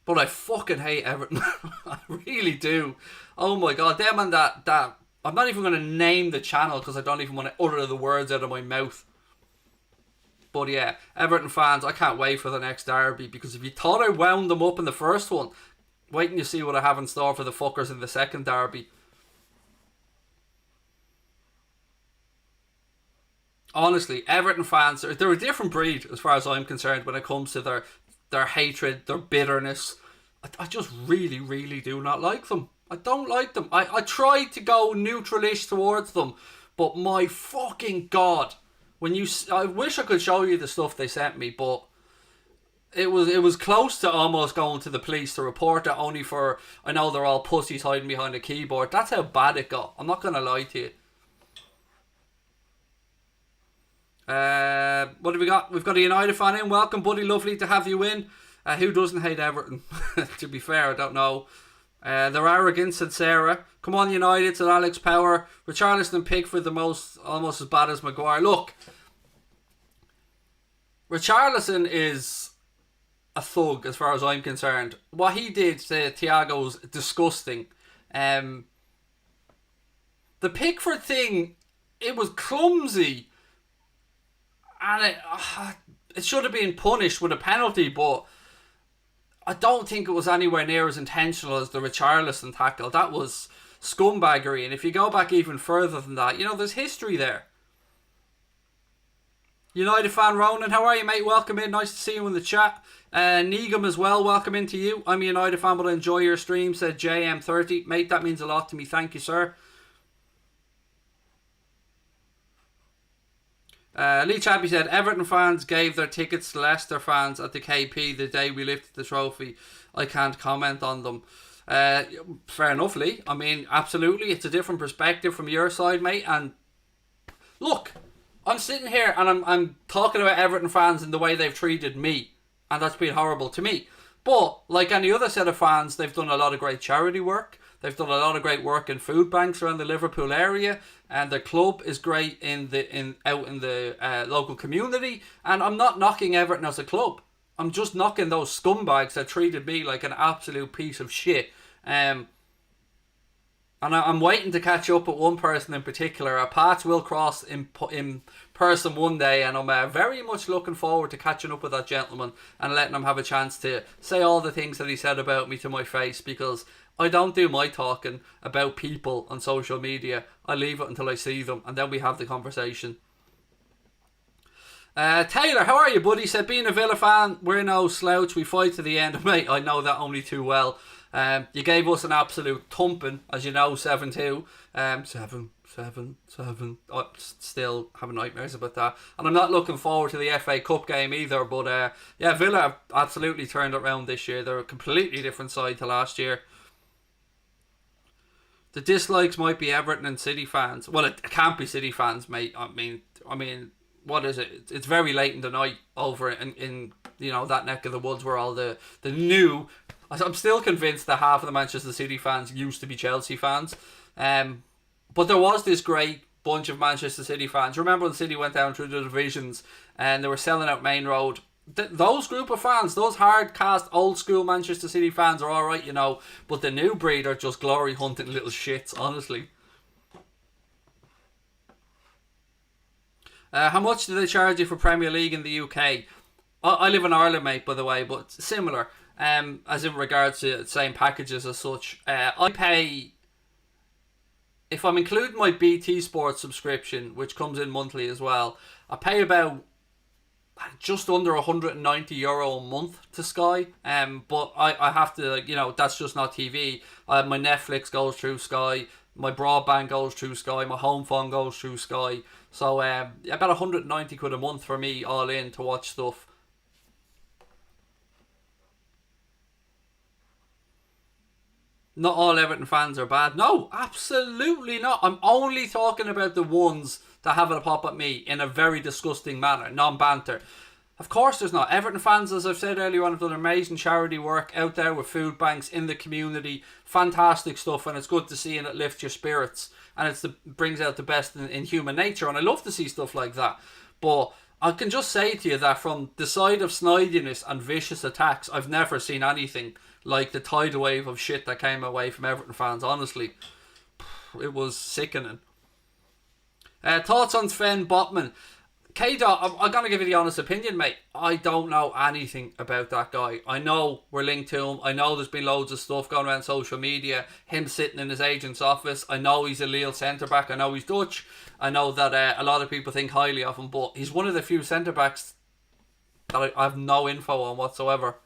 But I fucking hate Everton. I really do. Oh my god, them and that. I'm not even going to name the channel because I don't even want to utter the words out of my mouth. But yeah, Everton fans, I can't wait for the next derby, because if you thought I wound them up in the first one, wait and you see what I have in store for the fuckers in the second derby. Honestly, Everton fans, they're a different breed as far as I'm concerned when it comes to their hatred, their bitterness. I just really, really do not like them. I don't like them. I tried to go neutralish towards them, but my fucking god. I wish I could show you the stuff they sent me, but it was close to almost going to the police to report it, only for, I know they're all pussies hiding behind a keyboard. That's how bad it got. I'm not going to lie to you. What have we got? We've got a United fan in. Welcome, buddy. Lovely to have you in. Who doesn't hate Everton? To be fair, I don't know. They're arrogant, said Sarah. Come on, United, said Alex Power. Richarlison and Pickford almost as bad as Maguire. Look, Richarlison is a thug as far as I'm concerned. What he did to Thiago's disgusting. The Pickford thing, it was clumsy, and it should have been punished with a penalty, but I don't think it was anywhere near as intentional as the Richarlison tackle. That was scumbaggery, and if you go back even further than that, there's history there. United fan Ronan, how are you, mate? Welcome in. Nice to see you in the chat. Neegum as well, welcome in to you. I'm a United fan, but I enjoy your stream, said JM30. Mate, that means a lot to me. Thank you, sir. Lee Chappie said, Everton fans gave their tickets to Leicester fans at the KP the day we lifted the trophy. I can't comment on them. Fair enough, Lee. I mean, absolutely, it's a different perspective from your side, mate. And look, I'm sitting here and I'm talking about Everton fans and the way they've treated me, and that's been horrible to me. But like any other set of fans, they've done a lot of great charity work. They've done a lot of great work in food banks around the Liverpool area, and their club is great out in the local community. And I'm not knocking Everton as a club. I'm just knocking those scumbags that treated me like an absolute piece of shit. And I'm waiting to catch up with one person in particular. Our paths will cross in person one day, and I'm very much looking forward to catching up with that gentleman and letting him have a chance to say all the things that he said about me to my face, because I don't do my talking about people on social media. I leave it until I see them, and then we have the conversation. Taylor, how are you, buddy? Said, being a Villa fan, we're no slouch. We fight to the end. Mate, I know that only too well. You gave us an absolute thumping, as you know, 7-2. 7. I still having nightmares about that. And I'm not looking forward to the FA Cup game either. But yeah, Villa have absolutely turned it around this year. They're a completely different side to last year. The dislikes might be Everton and City fans. Well, it can't be City fans, mate. I mean, what is it? It's very late in the night over in that neck of the woods where all the new. I'm still convinced that half of the Manchester City fans used to be Chelsea fans, but there was this great bunch of Manchester City fans. Remember when City went down through the divisions and they were selling out Main Road? Those group of fans, those hard cast old school Manchester City fans are alright, but the new breed are just glory hunting little shits, honestly. How much do they charge you for Premier League in the UK? I live in Ireland, mate, by the way, but similar. As in regards to same packages as such. I pay, if I'm including my BT Sports subscription, which comes in monthly as well, I pay about just under €190 a month to Sky. But I have to, that's just not TV. My Netflix goes through Sky, my broadband goes through Sky, my home phone goes through Sky. So about 190 quid a month for me all in to watch stuff. Not all Everton fans are bad. No, absolutely not. I'm only talking about the ones that have a pop at me in a very disgusting manner, non-banter. Of course there's not. Everton fans, as I've said earlier on, have done amazing charity work out there with food banks in the community. Fantastic stuff, and it's good to see, and it lifts your spirits. And it brings out the best in human nature, and I love to see stuff like that. But I can just say to you that from the side of snidiness and vicious attacks, I've never seen anything like the tidal wave of shit that came away from Everton fans. Honestly, it was sickening. Thoughts on Sven Botman? K-Dot, I'm going to give you the honest opinion, mate. I don't know anything about that guy. I know we're linked to him. I know there's been loads of stuff going around social media. Him sitting in his agent's office. I know he's a Lille centre-back. I know he's Dutch. I know that a lot of people think highly of him, but he's one of the few centre-backs that I have no info on whatsoever.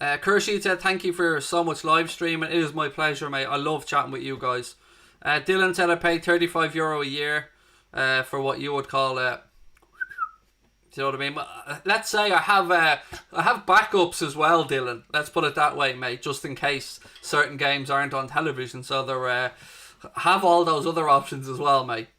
Kershid said, thank you for so much live streaming. It is my pleasure, mate. I love chatting with you guys. Dylan said I paid €35 a year for what you would call do you know what I mean? Let's say I have backups as well, Dylan. Let's put it that way, mate, just in case certain games aren't on television. So they're have all those other options as well, mate.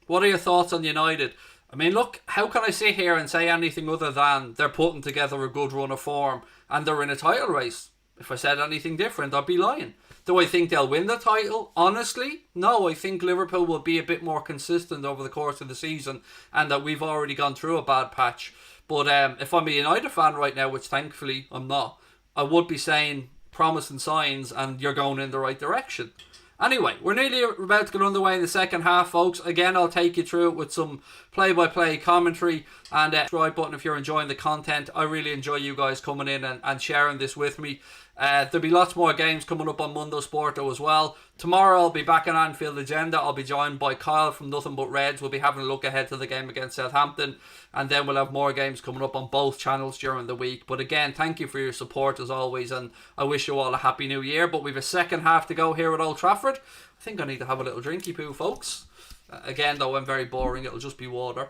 What are your thoughts on United? I mean, look, how can I sit here and say anything other than they're putting together a good run of form and they're in a title race? If I said anything different, I'd be lying. Do I think they'll win the title? Honestly, no. I think Liverpool will be a bit more consistent over the course of the season and that we've already gone through a bad patch. But if I'm a United fan right now, which thankfully I'm not, I would be saying promising signs and you're going in the right direction. Anyway, we're nearly about to get underway in the second half, folks. Again, I'll take you through it with some play-by-play commentary and subscribe button if you're enjoying the content. I really enjoy you guys coming in and sharing this with me. There'll be lots more games coming up on Mundo Sporto as well. Tomorrow I'll be back on Anfield Agenda. I'll be joined by Kyle from Nothing But Reds. We'll be having a look ahead to the game against Southampton, and then we'll have more games coming up on both channels during the week. But again, thank you for your support as always, and I wish you all a happy new year. But we've a second half to go here at Old Trafford. I think I need to have a little drinky poo, folks. Again though, I'm very boring. It'll just be water.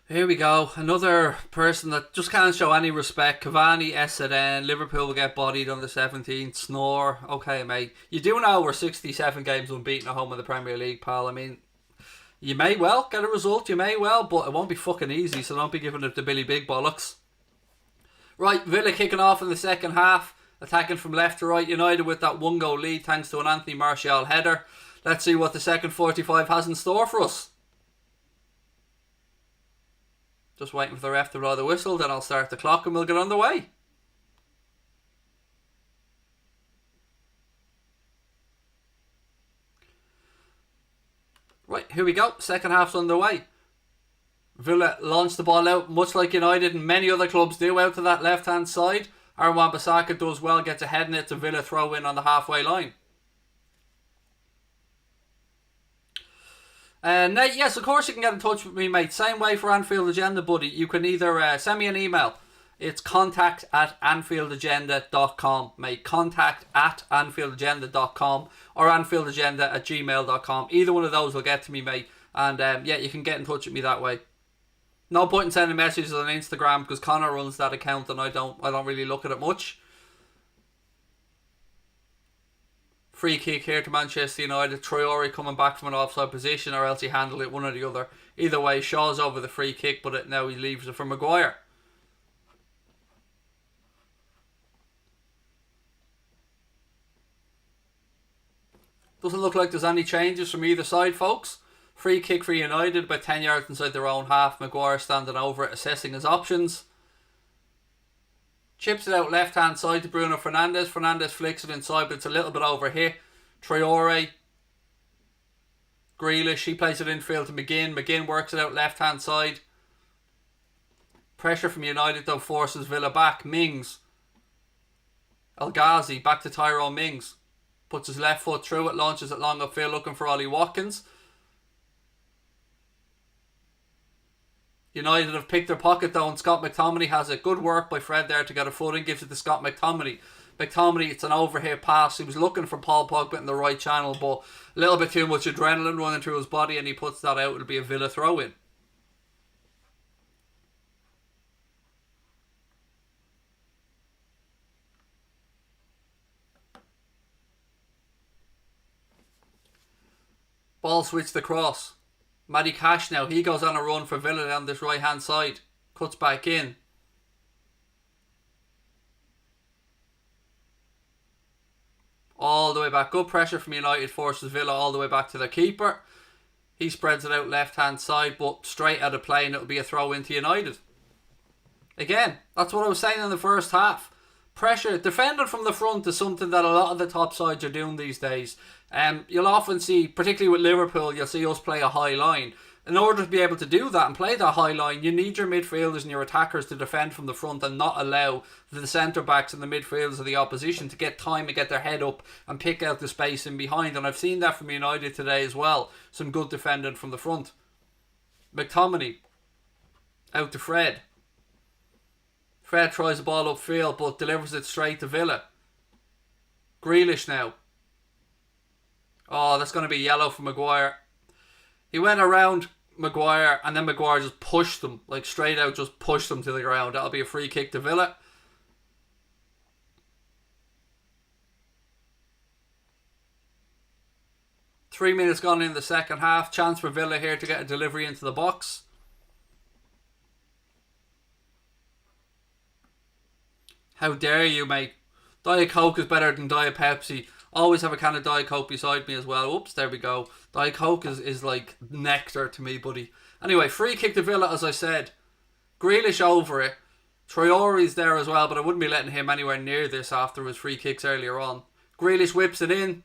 Here we go. Another person that just can't show any respect. Cavani, Essendon. Liverpool will get bodied on the 17th. Snore. Okay, mate. You do know we're 67 games unbeaten at home in the Premier League, pal. I mean, you may well get a result. You may well, but it won't be fucking easy, so don't be giving it to Billy Big Bollocks. Right, Villa kicking off in the second half. Attacking from left to right. United with that 1-goal lead thanks to an Anthony Martial header. Let's see what the second 45 has in store for us. Just waiting for the ref to blow the whistle, then I'll start the clock and we'll get underway. Right, here we go. Second half's underway. Villa launched the ball out, much like United and many other clubs do, out to that left-hand side. Aaron Wan-Bissaka does well, gets ahead in it to Villa throw in on the halfway line. Nate, yes, of course you can get in touch with me, mate. Same way for Anfield Agenda, buddy. You can either send me an email. It's contact@anfieldagenda.com, mate. Contact@anfieldagenda.com or anfieldagenda@gmail.com. Either one of those will get to me, mate. And yeah, you can get in touch with me that way. No point in sending messages on Instagram because Connor runs that account and I don't really look at it much. Free kick here to Manchester United. Traore coming back from an offside position, or else he handled it, one or the other. Either way, Shaw's over the free kick, but now he leaves it for Maguire. Doesn't look like there's any changes from either side, folks. Free kick for United, about 10 yards inside their own half. Maguire standing over it, assessing his options. Chips it out left hand side to Bruno Fernandes. Fernandes flicks it inside, but it's a little bit over here. Traore. Grealish, he plays it infield to McGinn. McGinn works it out left hand side. Pressure from United though forces Villa back. Mings. El Ghazi back to Tyrone Mings. Puts his left foot through it, launches it long upfield looking for Ollie Watkins. United have picked their pocket though, and Scott McTominay has it. Good work by Fred there to get a foot in, gives it to Scott McTominay. McTominay, it's an overhead pass. He was looking for Paul Pogba in the right channel, but a little bit too much adrenaline running through his body, and he puts that out. It'll be a Villa throw in. Ball switched across. Matty Cash now, he goes on a run for Villa down this right hand side. Cuts back in. All the way back. Good pressure from United forces Villa all the way back to their keeper. He spreads it out left hand side, but straight out of play, and it'll be a throw into United. Again, that's what I was saying in the first half. Pressure, defending from the front is something that a lot of the top sides are doing these days. You'll often see, particularly with Liverpool, you'll see us play a high line. In order to be able to do that and play that high line, you need your midfielders and your attackers to defend from the front and not allow the centre-backs and the midfielders of the opposition to get time and get their head up and pick out the space in behind. And I've seen that from United today as well. Some good defending from the front. McTominay out to Fred. Fred tries the ball upfield but delivers it straight to Villa. Grealish now. Oh, that's going to be yellow for Maguire. He went around Maguire and then Maguire just pushed them, like straight out, just pushed them to the ground. That'll be a free kick to Villa. Three minutes gone in the second half. Chance for Villa here to get a delivery into the box. How dare you, mate? Diet Coke is better than Diet Pepsi. Always have a can of Diet Coke beside me as well. Oops, there we go. Diet Coke is like nectar to me, buddy. Anyway, free kick to Villa, as I said. Grealish over it. Traore's there as well, but I wouldn't be letting him anywhere near this after his free kicks earlier on. Grealish whips it in.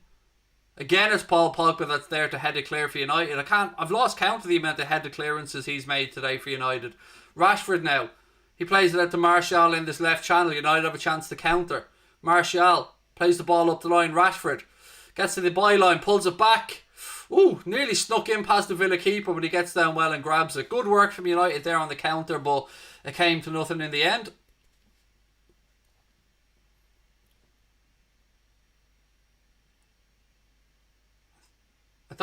Again, it's Paul Pogba that's there to head it clear for United. I've lost count of the amount of headed clearances he's made today for United. Rashford now. He plays it out to Martial in this left channel. United have a chance to counter. Martial plays the ball up the line. Rashford gets to the byline, pulls it back. Ooh, nearly snuck in past the Villa keeper, but he gets down well and grabs it. Good work from United there on the counter, but it came to nothing in the end. I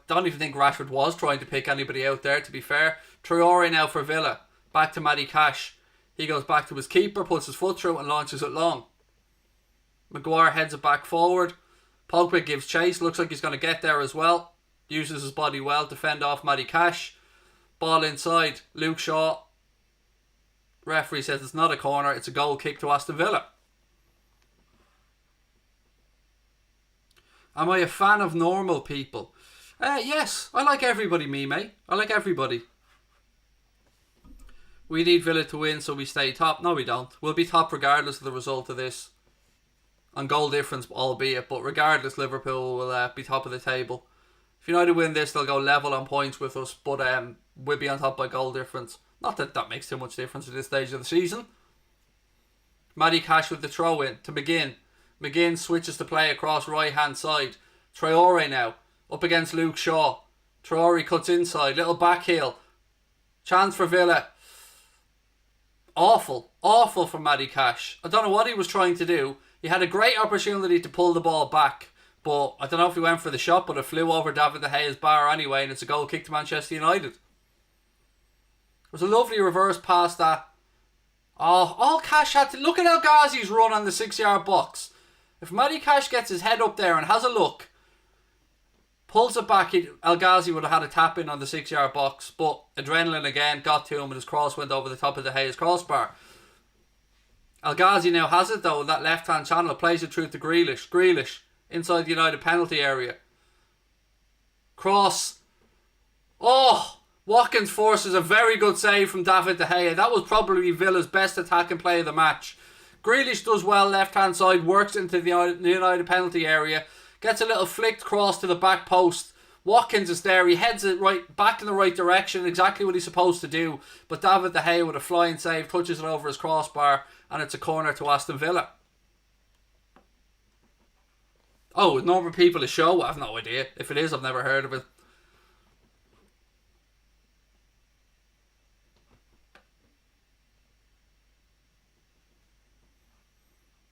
don't even think Rashford was trying to pick anybody out there, to be fair. Traore now for Villa. Back to Matty Cash. He goes back to his keeper, puts his foot through and launches it long. Maguire heads it back forward. Pogba gives chase. Looks like he's going to get there as well. Uses his body well to fend off Matty Cash. Ball inside. Luke Shaw. Referee says it's not a corner. It's a goal kick to Aston Villa. Am I a fan of normal people? Yes. I like everybody, mate. I like everybody. We need Villa to win so we stay top. No, we don't. We'll be top regardless of the result of this. On goal difference, albeit. But regardless, Liverpool will be top of the table. If United win this, they'll go level on points with us. But we'll be on top by goal difference. Not that that makes too much difference at this stage of the season. Matty Cash with the throw in to McGinn. McGinn switches to play across right hand side. Traore now. Up against Luke Shaw. Traore cuts inside. Little back heel. Chance for Villa. Awful from Matty Cash. I don't know what he was trying to do. He had a great opportunity to pull the ball back, but I don't know if he went for the shot, but it flew over David De Gea's bar anyway, and it's a goal kick to Manchester United. It There's a lovely reverse pass that. Oh, all Cash had to... Look at El Ghazi's run on the 6-yard box. If Matty Cash gets his head up there and has a look, pulls it back, El Ghazi would have had a tap in on the 6-yard box. But adrenaline again got to him and his cross went over the top of De Gea's crossbar. El Ghazi now has it though in that left-hand channel. Plays it through to Grealish. Grealish inside the United penalty area. Cross. Oh! Watkins forces a very good save from David De Gea. That was probably Villa's best attacking play of the match. Grealish does well left-hand side, works into the United penalty area, gets a little flicked cross to the back post. Watkins is there, he heads it right back in the right direction, exactly what he's supposed to do. But David De Gea with a flying save touches it over his crossbar, and it's a corner to Aston Villa. Oh, is Norman People a show? I have no idea. If it is, I've never heard of it.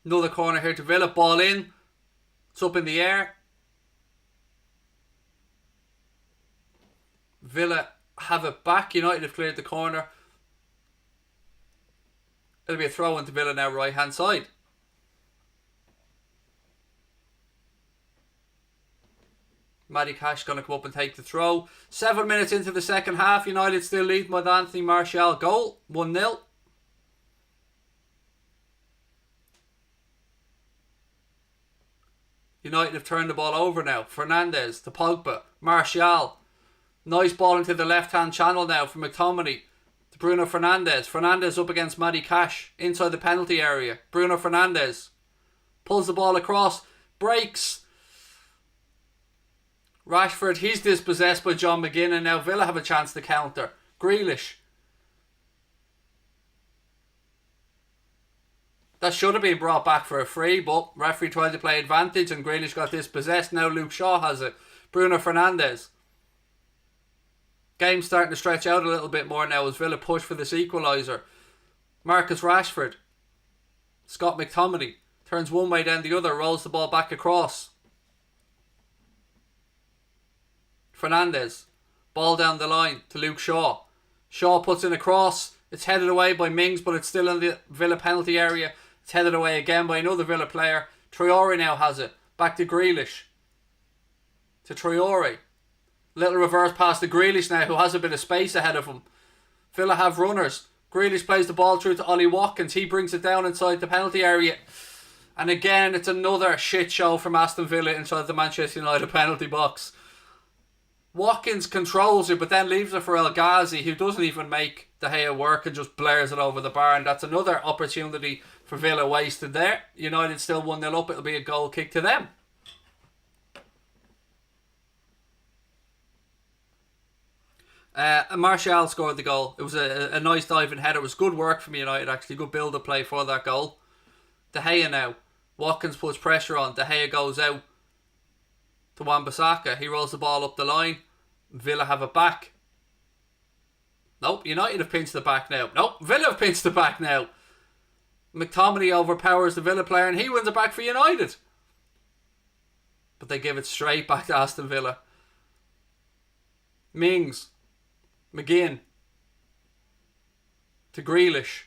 Another corner here to Villa. Ball in. It's up in the air. Villa have it back. United have cleared the corner. It'll be a throw into Villa now, right hand side. Matty Cash going to come up and take the throw. 7 minutes into the second half. United still lead with Anthony Martial goal. 1-0. United have turned the ball over now. Fernandes to Pogba. Martial. Nice ball into the left-hand channel now from McTominay to Bruno Fernandes. Fernandes up against Matty Cash inside the penalty area. Bruno Fernandes pulls the ball across. Breaks. Rashford, he's dispossessed by John McGinn, and now Villa have a chance to counter. Grealish. That should have been brought back for a free, but referee tried to play advantage and Grealish got dispossessed. Now Luke Shaw has it. Bruno Fernandes. Game's starting to stretch out a little bit more now as Villa push for this equaliser. Marcus Rashford. Scott McTominay turns one way then the other, rolls the ball back across. Fernandes. Ball down the line to Luke Shaw. Shaw puts in a cross. It's headed away by Mings, but it's still in the Villa penalty area. It's headed away again by another Villa player. Traore now has it. Back to Grealish. To Traore. Little reverse pass to Grealish now, who has a bit of space ahead of him. Villa have runners. Grealish plays the ball through to Ollie Watkins. He brings it down inside the penalty area. And again, it's another shit show from Aston Villa inside the Manchester United penalty box. Watkins controls it, but then leaves it for El Ghazi, who doesn't even make De Gea work and just blares it over the bar. And that's another opportunity for Villa wasted there. United still 1-0 up. It'll be a goal kick to them. Martial scored the goal. It was a nice diving header. It was good work from United, actually. Good build-up play for that goal. De Gea now. Watkins puts pressure on. De Gea goes out to Wan-Bissaka. He rolls the ball up the line. Villa have it back. Nope, United have pinched it back now. Nope, Villa have pinched it back now. McTominay overpowers the Villa player and he wins it back for United. But they give it straight back to Aston Villa. Mings. McGinn. To Grealish.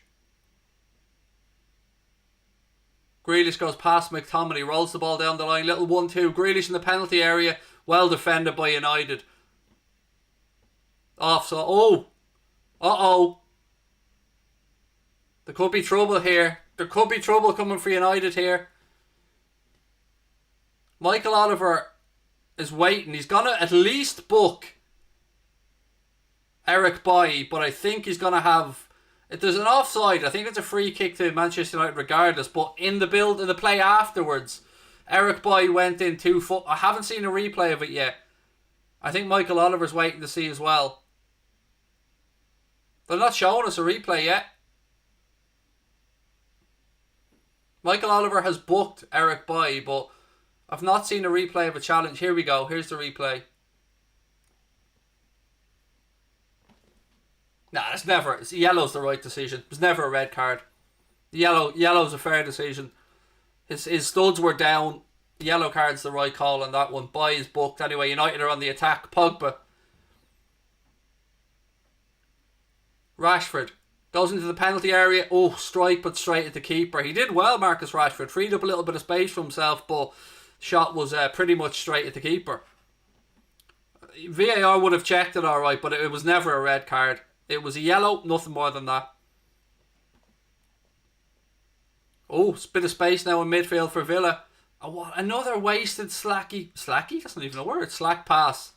Grealish goes past McTominay, rolls the ball down the line. Little 1-2. Grealish in the penalty area. Well defended by United. Offside. Oh. Uh-oh. There could be trouble here. There could be trouble coming for United here. Michael Oliver is waiting. He's going to at least book Eric Bailly, but I think he's going to have... If there's an offside, I think it's a free kick to Manchester United regardless, but in the play afterwards, Eric Bailly went in 2 foot. I haven't seen a replay of it yet. I think Michael Oliver's waiting to see as well. They're not showing us a replay yet. Michael Oliver has booked Eric Bailly, but I've not seen a replay of a challenge. Here we go. Here's the replay. Nah, it's never. Yellow's the right decision. It was never a red card. Yellow's a fair decision. His studs were down. Yellow card's the right call on that one. Bailly's booked. Anyway, United are on the attack. Pogba. Rashford goes into the penalty area. Oh, strike, but straight at the keeper. He did well, Marcus Rashford. Freed up a little bit of space for himself, but shot was pretty much straight at the keeper. VAR would have checked it alright, but it was never a red card. It was a yellow, nothing more than that. Oh, bit of space now in midfield for Villa. Oh, what? Another wasted slacky. That's not even a word. Slack pass.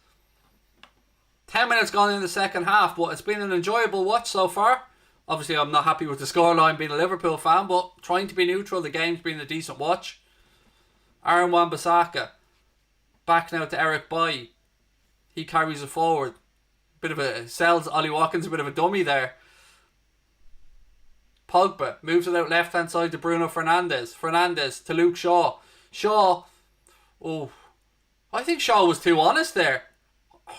10 minutes gone in the second half, but it's been an enjoyable watch so far. Obviously, I'm not happy with the scoreline being a Liverpool fan, but trying to be neutral, the game's been a decent watch. Aaron Wan-Bissaka. Back now to Eric Bailly. He carries it forward. Bit of a sells Ollie Watkins, a bit of a dummy there. Pogba moves it out left hand side to Bruno Fernandes. Fernandes to Luke Shaw. Shaw. Oh, I think Shaw was too honest there.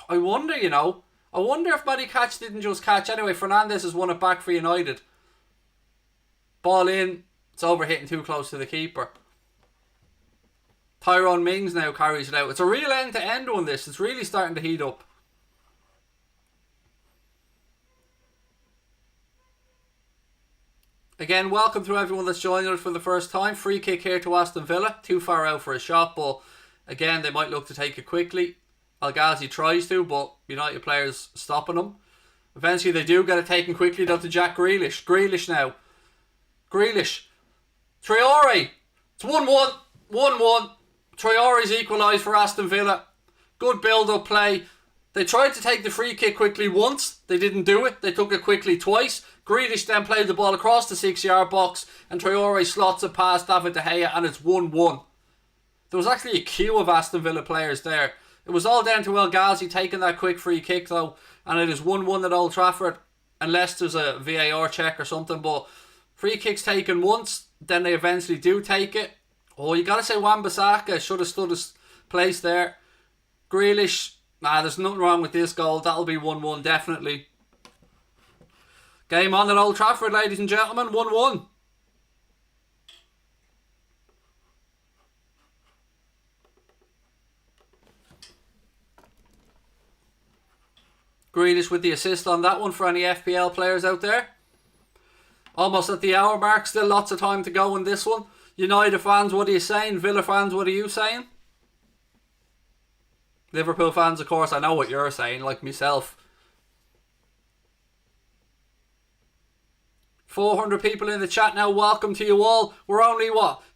I wonder, you know. I wonder if Matty Catch didn't just catch. Anyway, Fernandes has won it back for United. Ball in. It's over hitting too close to the keeper. Tyrone Mings now carries it out. It's a real end-to-end one, this. It's really starting to heat up. Again, welcome to everyone that's joining us for the first time. Free kick here to Aston Villa. Too far out for a shot, but again, they might look to take it quickly. El Ghazi tries to, but United players stopping them. Eventually, they do get it taken quickly though to Jack Grealish. Grealish now. Grealish. Traore. It's 1-1. 1-1. Traore's equalised for Aston Villa. Good build-up play. They tried to take the free kick quickly once. They didn't do it. They took it quickly twice. Grealish then played the ball across the 6-yard box and Traore slots it past David De Gea and it's 1-1. There was actually a queue of Aston Villa players there. It was all down to El Ghazi taking that quick free kick though, and it is 1-1 at Old Trafford unless there's a VAR check or something, but free kicks taken once, then they eventually do take it. Oh, you gotta say Wan-Bissaka should have stood his place there. Grealish, there's nothing wrong with this goal. That'll be 1-1 definitely. Game on at Old Trafford, ladies and gentlemen. 1-1. Grealish with the assist on that one for any FPL players out there. Almost at the hour mark. Still lots of time to go in this one. United fans, what are you saying? Villa fans, what are you saying? Liverpool fans, of course, I know what you're saying, like myself. 400 people in the chat now. Welcome to you all. We're only,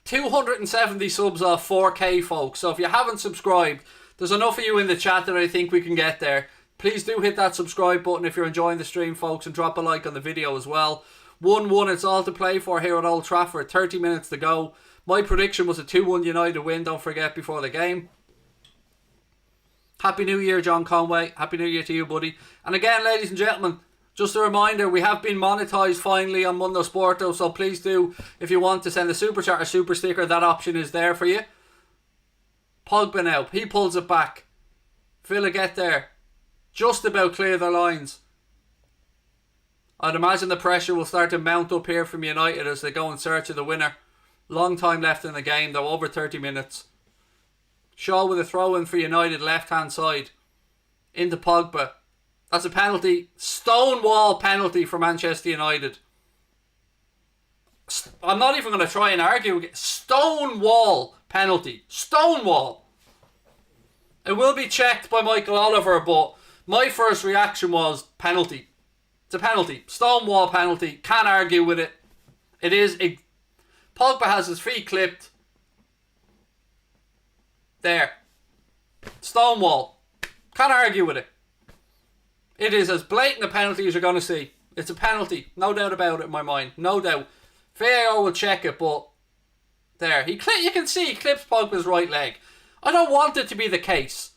270 subs off 4K, folks. So if you haven't subscribed, there's enough of you in the chat that I think we can get there. Please do hit that subscribe button if you're enjoying the stream, folks, and drop a like on the video as well. 1-1, it's all to play for here at Old Trafford. 30 minutes to go. My prediction was a 2-1 United win, don't forget, before the game. Happy New Year, John Conway. Happy New Year to you, buddy. And again, ladies and gentlemen, just a reminder, we have been monetized finally on Mundo Sporto, so please do, if you want to send a super chat or super sticker, that option is there for you. Pogba now, he pulls it back. Villa get there. Just about clear their lines. I'd imagine the pressure will start to mount up here from United as they go in search of the winner. Long time left in the game though, over 30 minutes. Shaw with a throw in for United, left hand side. Into Pogba. That's a penalty. Stonewall penalty for Manchester United. I'm not even going to try and argue. Stonewall penalty. Stonewall. It will be checked by Michael Oliver, but my first reaction was penalty. It's a penalty. Stonewall penalty. Can't argue with it. It is. Pogba has his feet clipped. There. Stonewall. Can't argue with it. It is as blatant a penalty as you're going to see. It's a penalty. No doubt about it in my mind. No doubt. VAR will check it, but there. You can see he clips Pogba's right leg. I don't want it to be the case.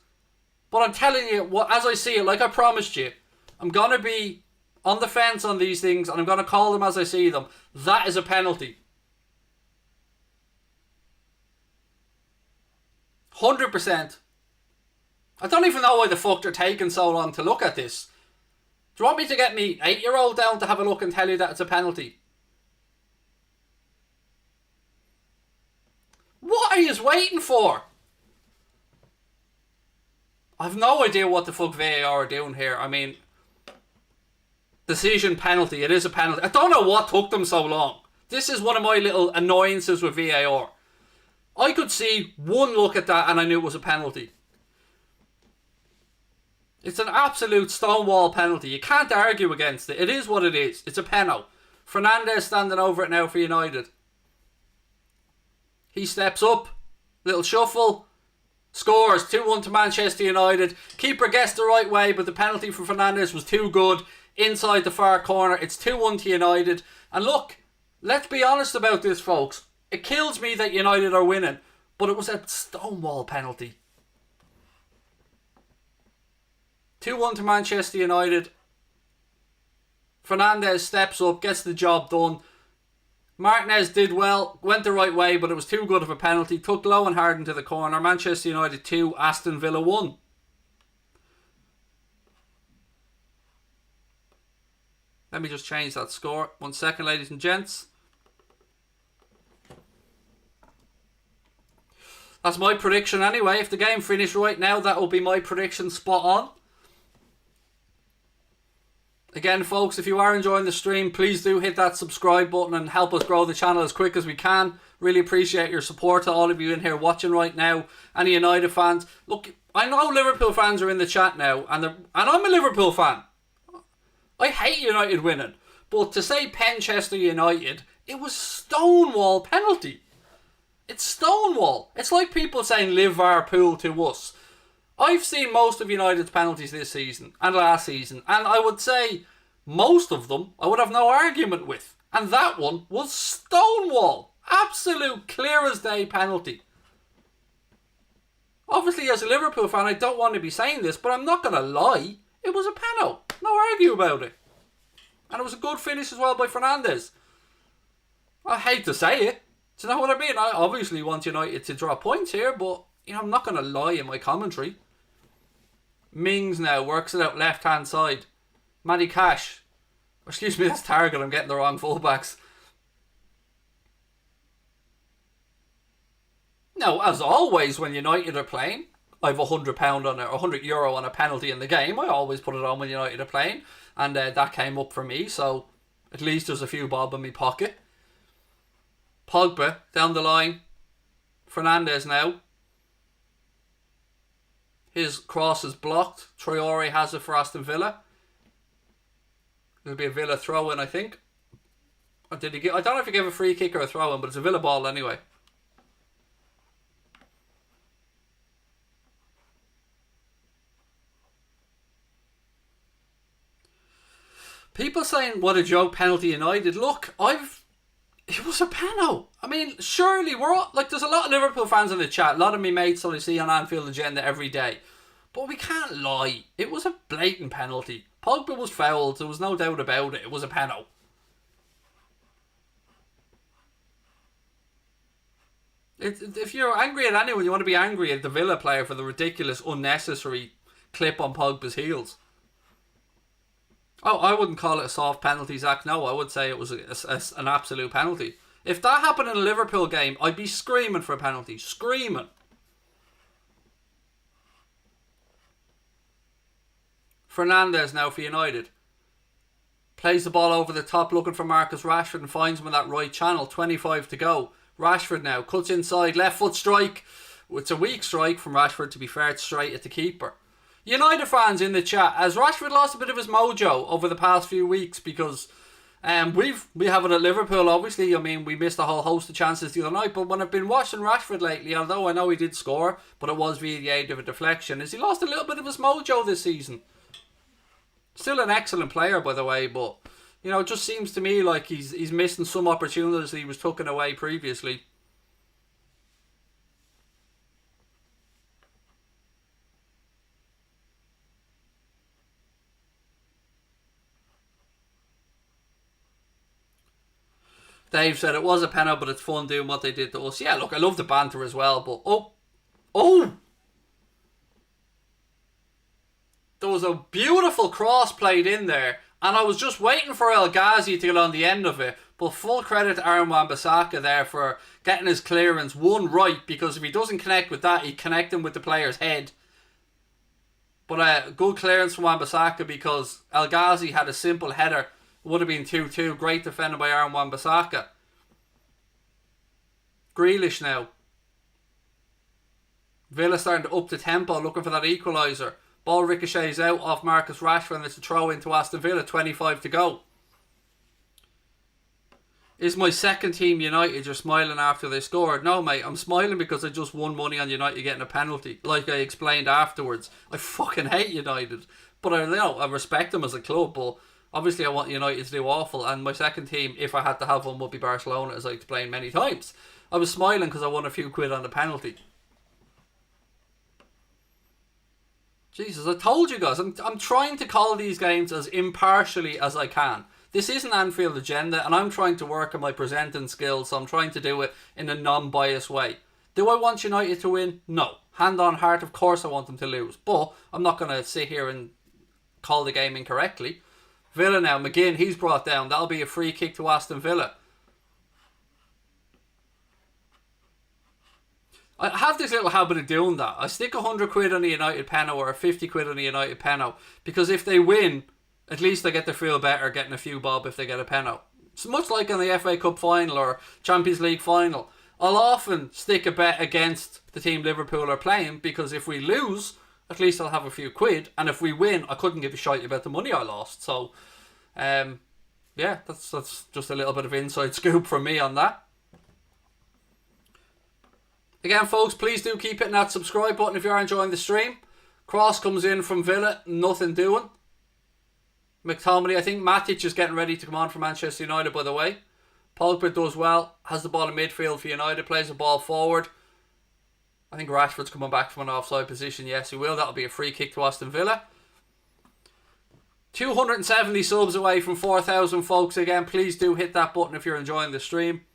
But I'm telling you, as I see it, like I promised you, I'm going to be on the fence on these things and I'm going to call them as I see them. That is a penalty. 100%. I don't even know why the fuck they're taking so long to look at this. Do you want me to get me 8-year-old down to have a look and tell you that it's a penalty? What are you waiting for? I've no idea what the fuck VAR are doing here. I mean, Decision penalty. It is a penalty. I don't know what took them so long. This is one of my little annoyances with VAR. I could see one look at that and I knew it was a penalty. It's an absolute stonewall penalty. You can't argue against it. It is what it is. It's a penalty. Fernandes standing over it now for United. He steps up. Little shuffle. Scores 2-1 to Manchester United. Keeper gets the right way, but the penalty for Fernandes was too good. Inside the far corner. It's 2-1 to United. And look, let's be honest about this, folks. It kills me that United are winning, but it was a stonewall penalty. 2-1 to Manchester United. Fernandes steps up, gets the job done. Martinez did well, went the right way, but it was too good of a penalty. Took low and hard into the corner. Manchester United 2, Aston Villa 1. Let me just change that score. 1 second, ladies and gents. That's my prediction anyway. If the game finished right now, that will be my prediction spot on. Again, folks, if you are enjoying the stream, please do hit that subscribe button and help us grow the channel as quick as we can. Really appreciate your support to all of you in here watching right now. Any United fans. Look, I know Liverpool fans are in the chat now, and I'm a Liverpool fan. I hate United winning. But to say Penchester United, it was stonewall penalty. It's stonewall. It's like people saying Liverpool to us. I've seen most of United's penalties this season and last season, and I would say most of them I would have no argument with. And that one was stonewall. Absolute clear as day penalty. Obviously, as a Liverpool fan, I don't want to be saying this, but I'm not going to lie. It was a penalty. No argue about it. And it was a good finish as well by Fernandes. I hate to say it. Do you know what I mean? I obviously want United to draw points here, but I'm not going to lie in my commentary. Mings now works it out left hand side. Matty Cash. Excuse me, that's Target. I'm getting the wrong fullbacks. Now, as always, when United are playing, I have £100 on it, or €100 on a penalty in the game. I always put it on when United are playing, and that came up for me. So at least there's a few bob in my pocket. Pogba down the line. Fernandes now. His cross is blocked. Traore has it for Aston Villa. It'll be a Villa throw-in, I think. Or did he I don't know if he gave a free kick or a throw-in, but it's a Villa ball anyway. People saying, what a joke, penalty United. Look, it was a penalty. I mean, surely we're all, like, there's a lot of Liverpool fans in the chat. A lot of me mates that I see on Anfield agenda every day. But we can't lie. It was a blatant penalty. Pogba was fouled. There was no doubt about it. It was a penalty. If you're angry at anyone, you want to be angry at the Villa player for the ridiculous, unnecessary clip on Pogba's heels. Oh, I wouldn't call it a soft penalty, Zach. No, I would say it was an absolute penalty. If that happened in a Liverpool game, I'd be screaming for a penalty. Screaming. Fernandes now for United. Plays the ball over the top looking for Marcus Rashford and finds him in that right channel. 25 to go. Rashford now cuts inside. Left foot strike. It's a weak strike from Rashford, to be fair. It's straight at the keeper. United fans in the chat, has Rashford lost a bit of his mojo over the past few weeks? Because we have it at Liverpool, obviously. I mean, we missed a whole host of chances the other night, but when I've been watching Rashford lately, although I know he did score, but it was via the aid of a deflection, has he lost a little bit of his mojo this season? Still an excellent player, by the way, but it just seems to me like he's missing some opportunities that he was taken away previously. Dave said it was a penalty, but it's fun doing what they did to us. Yeah, look, I love the banter as well, but oh! There was a beautiful cross played in there, and I was just waiting for El Ghazi to get on the end of it, but full credit to Aaron Wan-Bissaka there for getting his clearance one right, because if he doesn't connect with that, he'd connect him with the player's head. But good clearance from Wan-Bissaka because El Ghazi had a simple header. Would have been 2-2. Great defended by Aaron Wan-Bissaka. Grealish now. Villa starting to up the tempo, looking for that equaliser. Ball ricochets out off Marcus Rashford and it's a throw into Aston Villa. 25 to go. Is my second team United? You're smiling after they scored? No, mate. I'm smiling because I just won money on United getting a penalty. Like I explained afterwards. I fucking hate United. But I respect them as a club. But obviously I want United to do awful. And my second team, if I had to have one, would be Barcelona, as I explained many times. I was smiling because I won a few quid on the penalty. Jesus, I told you guys. I'm trying to call these games as impartially as I can. This isn't Anfield agenda, and I'm trying to work on my presenting skills, so I'm trying to do it in a non-biased way. Do I want United to win? No. Hand on heart, of course I want them to lose. But I'm not going to sit here and call the game incorrectly. Villa now, McGinn, he's brought down. That'll be a free kick to Aston Villa. I have this little habit of doing that. I stick 100 quid on a United penno or 50 quid on a United penno, because if they win, at least they get to feel better getting a few bob if they get a penalty. It's much like in the FA Cup final or Champions League final. I'll often stick a bet against the team Liverpool are playing, because if we lose, at least I'll have a few quid. And if we win, I couldn't give a shite about the money I lost. So, yeah, that's just a little bit of inside scoop from me on that. Again, folks, please do keep hitting that subscribe button if you are enjoying the stream. Cross comes in from Villa, nothing doing. McTominay, I think Matic is getting ready to come on for Manchester United, by the way. Pogba does well, has the ball in midfield for United, plays the ball forward. I think Rashford's coming back from an offside position. Yes, he will. That'll be a free kick to Aston Villa. 270 subs away from 4,000, folks. Again, please do hit that button if you're enjoying the stream.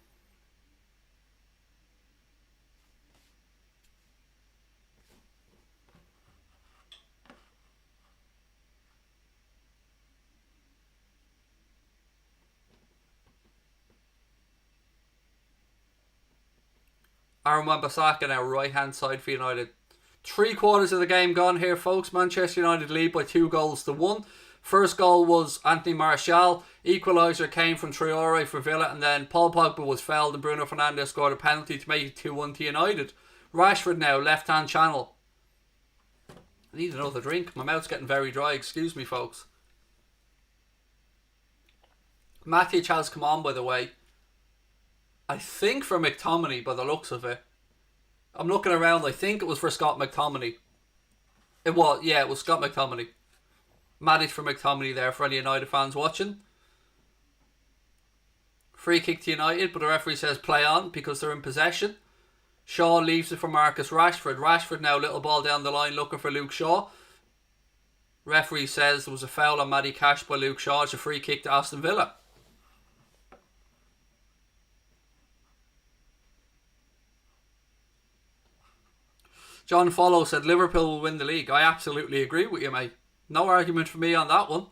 Aaron Wan-Bissaka now, right hand side for United. 3/4 of the game gone here, folks. Manchester United lead by 2-1. First goal was Anthony Martial. Equaliser came from Traore for Villa, and then Paul Pogba was fouled and Bruno Fernandes scored a penalty to make it 2-1 to United. Rashford now, left hand channel. I need another drink. My mouth's getting very dry. Excuse me, folks. Matic has come on, by the way. I think for McTominay, by the looks of it. I'm looking around, I think it was for Scott McTominay. It was Scott McTominay. Matic for McTominay there for any United fans watching. Free kick to United, but the referee says play on because they're in possession. Shaw leaves it for Marcus Rashford. Rashford now, little ball down the line looking for Luke Shaw. Referee says there was a foul on Matty Cash by Luke Shaw. It's a free kick to Aston Villa. John Follow said Liverpool will win the league. I absolutely agree with you, mate. No argument for me on that one.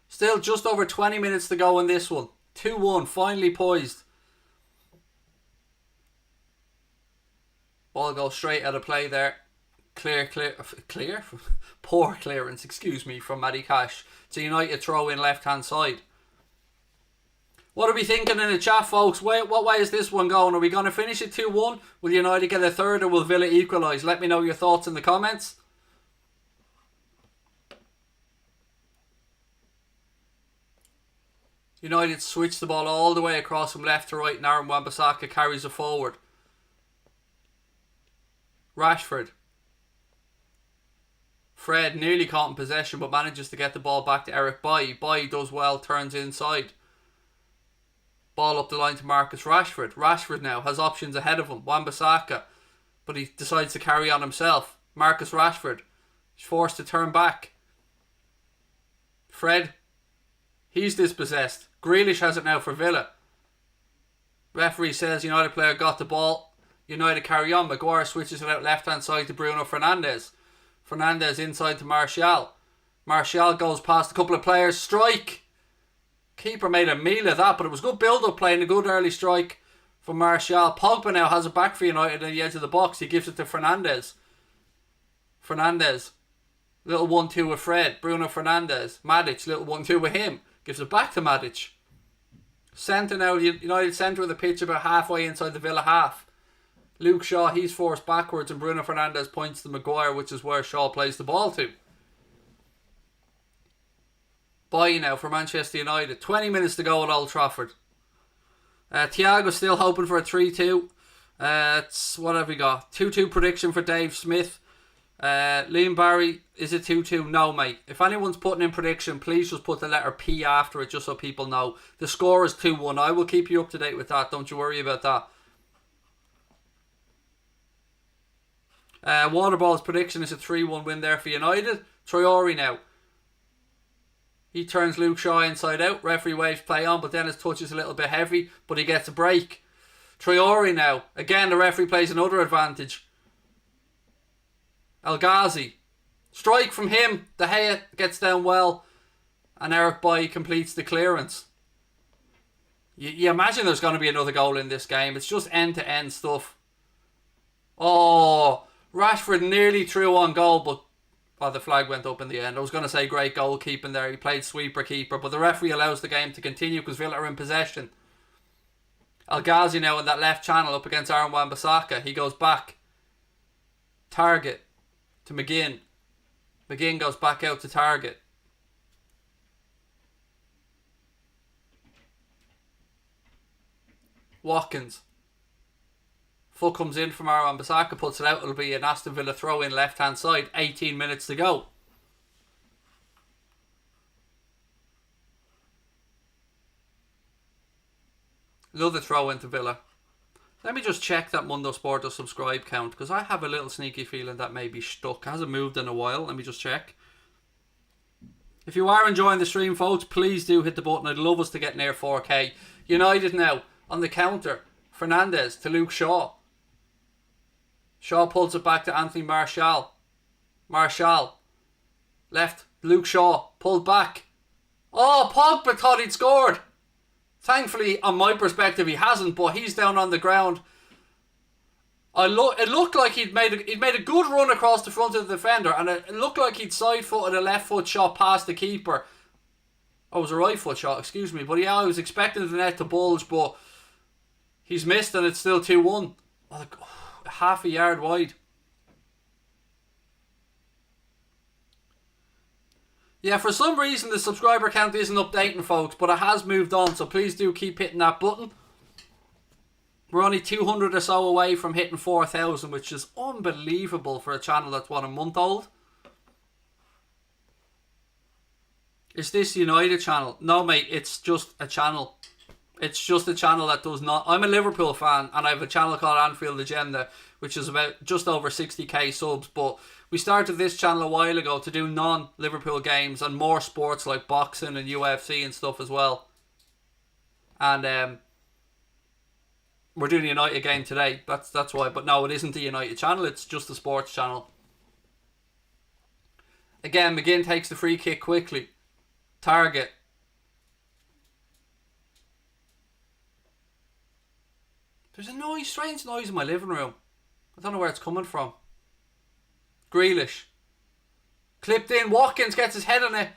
Still just over 20 minutes to go in this one. 2-1, finally poised. Ball goes straight out of play there. Clear? Poor clearance, excuse me, from Matty Cash. It's a United throw in left hand side. What are we thinking in the chat, folks? What way is this one going? Are we going to finish it 2-1? Will United get a third, or will Villa equalise? Let me know your thoughts in the comments. United switch the ball all the way across from left to right, and Aaron Wan-Bissaka carries it forward. Rashford. Fred nearly caught in possession, but manages to get the ball back to Eric Bailly. Bailly does well, turns inside. Ball up the line to Marcus Rashford. Rashford now has options ahead of him. Wan-Bissaka. But he decides to carry on himself. Marcus Rashford is forced to turn back. Fred. He's dispossessed. Grealish has it now for Villa. Referee says United player got the ball. United carry on. Maguire switches it out left hand side to Bruno Fernandes. Fernandes inside to Martial. Martial goes past a couple of players. Strike! Keeper made a meal of that, but it was good build-up play and a good early strike from Martial. Pogba now has it back for United at the edge of the box. He gives it to Fernandes. Little 1-2 with Fred. Bruno Fernandes. Matic, little 1-2 with him. Gives it back to Matic. Centre now, United centre of the pitch about halfway inside the Villa half. Luke Shaw, he's forced backwards and Bruno Fernandes points to Maguire, which is where Shaw plays the ball to. Bye now for Manchester United. 20 minutes to go at Old Trafford. Thiago still hoping for a 3-2. What have we got? 2-2 prediction for Dave Smith. Liam Barry, is it 2-2? No, mate. If anyone's putting in prediction, please just put the letter P after it just so people know. The score is 2-1. I will keep you up to date with that. Don't you worry about that. Waterball's prediction is a 3-1 win there for United. Traore now. He turns Luke Shaw inside out. Referee waves play on, but then his touch is a little bit heavy, but he gets a break. Traore now. Again, the referee plays another advantage. El Ghazi. Strike from him. De Gea gets down well. And Eric Bailly completes the clearance. You imagine there's going to be another goal in this game. It's just end-to-end stuff. Oh, Rashford nearly threw on goal, but the flag went up in the end. I was going to say great goalkeeping there. He played sweeper-keeper, but the referee allows the game to continue because Villa are in possession. El Ghazi now in that left channel up against Aaron Wan-Bissaka. He goes back. Target to McGinn. McGinn goes back out to Target. Watkins. Foot comes in from Aaron Wan-Bissaka, puts it out. It'll be an Aston Villa throw in left hand side. 18 minutes to go. Another throw into Villa. Let me just check that Mundo Sport subscribe count, because I have a little sneaky feeling that may be stuck. It hasn't moved in a while. Let me just check. If you are enjoying the stream, folks, please do hit the button. I'd love us to get near 4K. United now on the counter. Fernandes to Luke Shaw. Shaw pulls it back to Anthony Martial. Martial. Left. Luke Shaw. Pulled back. Oh, Pogba thought he'd scored. Thankfully, on my perspective, he hasn't, but he's down on the ground. It looked like he'd made a good run across the front of the defender, and it looked like he'd side-footed a left-foot shot past the keeper. Oh, it was a right-foot shot, excuse me. But yeah, I was expecting the net to bulge, but he's missed and it's still 2-1. Half a yard wide. Yeah, for some reason the subscriber count isn't updating, folks, but it has moved on, so please do keep hitting that button. We're only 200 or so away from hitting 4,000, which is unbelievable for a channel that's, a month old? Is this United channel? No, mate, it's just a channel. It's just a channel that does not... I'm a Liverpool fan, and I have a channel called Anfield Agenda, which is about just over 60k subs, but we started this channel a while ago to do non-Liverpool games and more sports like boxing and UFC and stuff as well. And we're doing a United game today. That's why. But no, it isn't the United channel. It's just the sports channel. Again, McGinn takes the free kick quickly. Target. There's a strange noise in my living room. I don't know where it's coming from. Grealish. Clipped in. Watkins gets his head on it.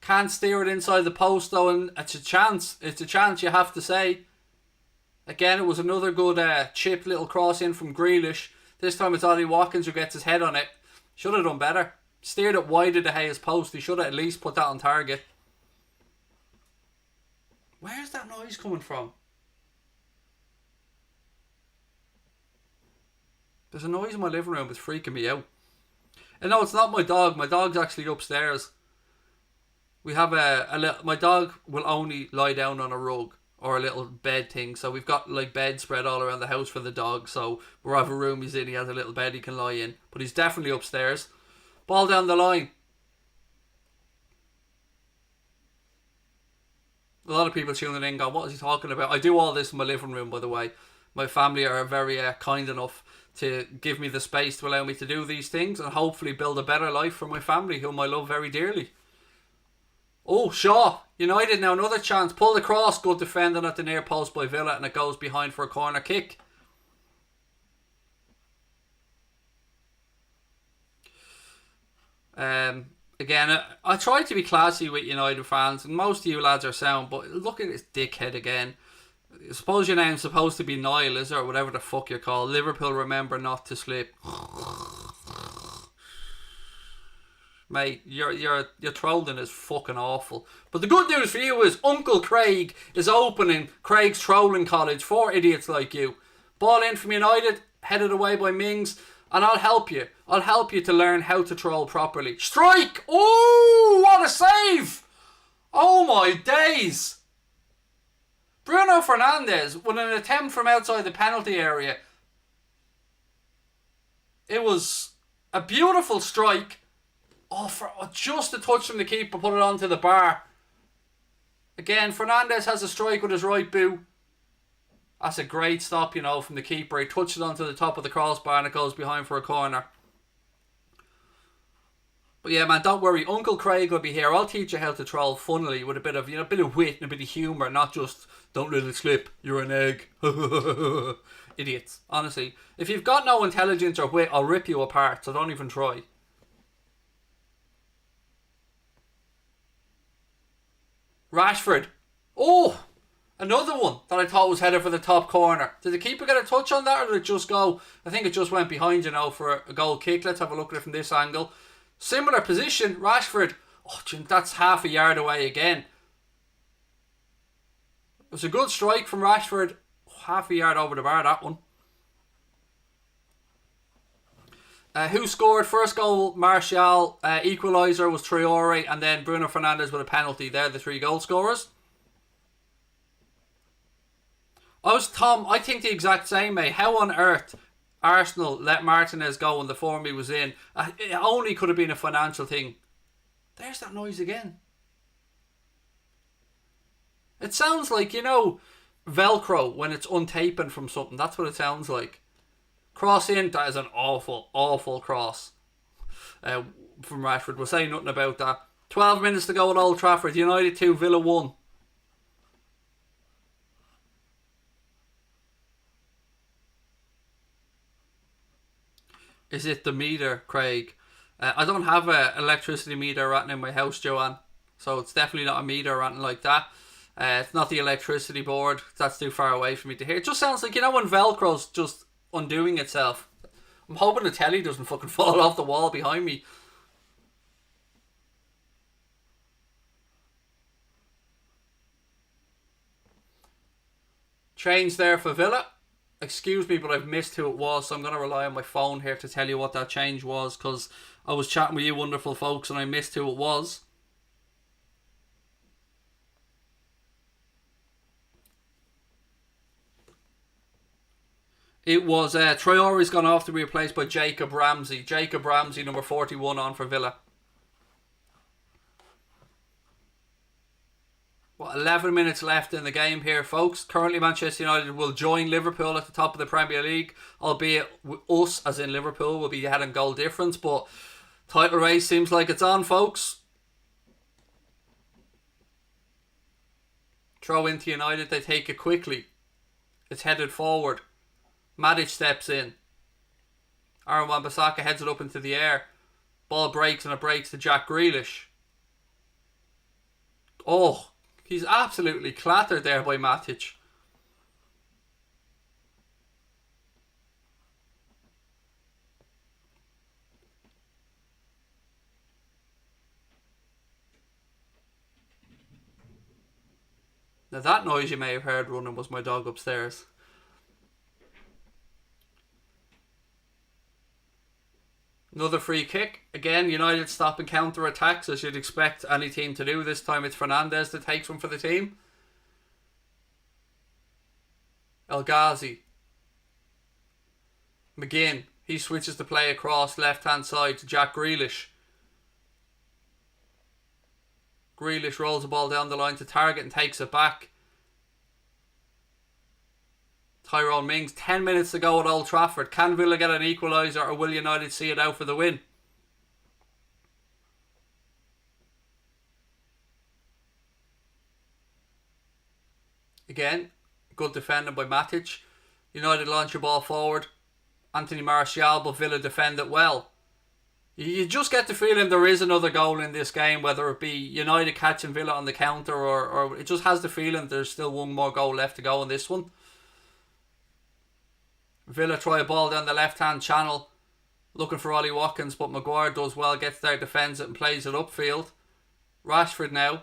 Can't steer it inside the post though, and it's a chance. It's a chance, you have to say. Again, it was another good chip little cross in from Grealish. This time it's Ollie Watkins who gets his head on it. Should have done better. Steered it wide of De Gea's post. He should have at least put that on target. Where's that noise coming from? There's a noise in my living room. It's freaking me out. And no, it's not my dog. My dog's actually upstairs. We have my dog will only lie down on a rug or a little bed thing. So we've got like bed spread all around the house for the dog. So wherever room he's in, he has a little bed he can lie in. But he's definitely upstairs. Ball down the line. A lot of people tuning in going, what is he talking about? I do all this in my living room, by the way. My family are very kind enough to give me the space to allow me to do these things and hopefully build a better life for my family, whom I love very dearly. Oh, Shaw. United now another chance. Pull the cross. Good defending at the near post by Villa, and it goes behind for a corner kick. Again, I try to be classy with United fans, and most of you lads are sound, but look at this dickhead again. I suppose your name's supposed to be Niall, is it? Or whatever the fuck you're called. Liverpool, remember not to slip. Mate, your trolling is fucking awful. But the good news for you is Uncle Craig is opening Craig's Trolling College for idiots like you. Ball in from United, headed away by Mings, and I'll help you. I'll help you to learn how to troll properly. Strike! Oh, what a save! Oh my days! Bruno Fernandes, with an attempt from outside the penalty area. It was a beautiful strike. Oh, for just a touch from the keeper, put it onto the bar. Again, Fernandes has a strike with his right boot. That's a great stop, from the keeper. He touches it onto the top of the crossbar and it goes behind for a corner. But yeah, man, don't worry. Uncle Craig will be here. I'll teach you how to troll funnily with a bit of, a bit of wit and a bit of humour, not just don't let it slip. You're an egg. Idiots. Honestly, if you've got no intelligence or wit, I'll rip you apart. So don't even try. Rashford. Oh, another one that I thought was headed for the top corner. Did the keeper get a touch on that, or did it just go? I think it just went behind, for a goal kick. Let's have a look at it from this angle. Similar position, Rashford. Oh, that's half a yard away again. It was a good strike from Rashford. Half a yard over the bar, that one. Who scored? First goal, Martial. Equaliser was Traore, and then Bruno Fernandes with a penalty. They're the three goal scorers. I think the exact same, mate. How on earth Arsenal let Martinez go in the form he was in? It only could have been a financial thing. There's that noise again. It sounds like, Velcro when it's untaping from something. That's what it sounds like. Cross in, that is an awful, awful cross from Rashford. We'll say nothing about that. 12 minutes to go at Old Trafford. United 2, Villa 1. Is it the meter, Craig? I don't have a electricity meter running in my house, Joanne. So it's definitely not a meter or anything like that. It's not the electricity board. That's too far away for me to hear. It just sounds like, when Velcro's just undoing itself. I'm hoping the telly doesn't fucking fall off the wall behind me. Change there for Villa. Excuse me, but I've missed who it was, so I'm going to rely on my phone here to tell you what that change was, because I was chatting with you wonderful folks and I missed who it was. It was Traore's gone off to be replaced by Jacob Ramsey. Jacob Ramsey, number 41, on for Villa. 11 minutes left in the game here, folks. Currently, Manchester United will join Liverpool at the top of the Premier League, albeit us, as in Liverpool, will be ahead in goal difference, but title race seems like it's on, folks. Throw into United, they take it quickly. It's headed forward. Matic steps in. Aaron Wan-Bissaka heads it up into the air. Ball breaks and it breaks to Jack Grealish. Oh, he's absolutely clattered there by Matic. Now that noise you may have heard running was my dog upstairs. Another free kick. Again, United stopping counter-attacks as you'd expect any team to do. This time it's Fernandes that takes one for the team. El Ghazi. McGinn. He switches the play across left-hand side to Jack Grealish. Grealish rolls the ball down the line to target and takes it back. Tyrone Mings, 10 minutes to go at Old Trafford. Can Villa get an equaliser, or will United see it out for the win? Again, good defending by Matic. United launch your ball forward. Anthony Martial, but Villa defend it well. You just get the feeling there is another goal in this game, whether it be United catching Villa on the counter or it just has the feeling there's still one more goal left to go in this one. Villa try a ball down the left-hand channel, looking for Ollie Watkins, but Maguire does well, gets there, defends it and plays it upfield. Rashford now,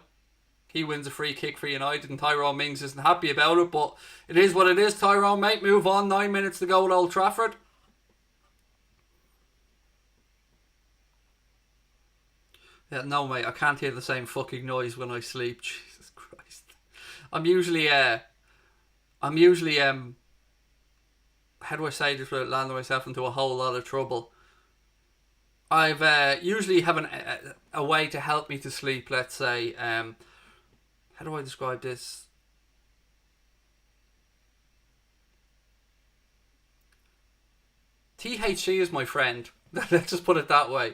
he wins a free kick for United and Tyrone Mings isn't happy about it, but it is what it is. Tyrone, mate, move on. 9 minutes to go at Old Trafford. Yeah, no, mate, I can't hear the same fucking noise when I sleep. Jesus Christ. I'm usually how do I say this without landing myself into a whole lot of trouble? I've usually have a way to help me to sleep, let's say. How do I describe this? THC is my friend. Let's just put it that way.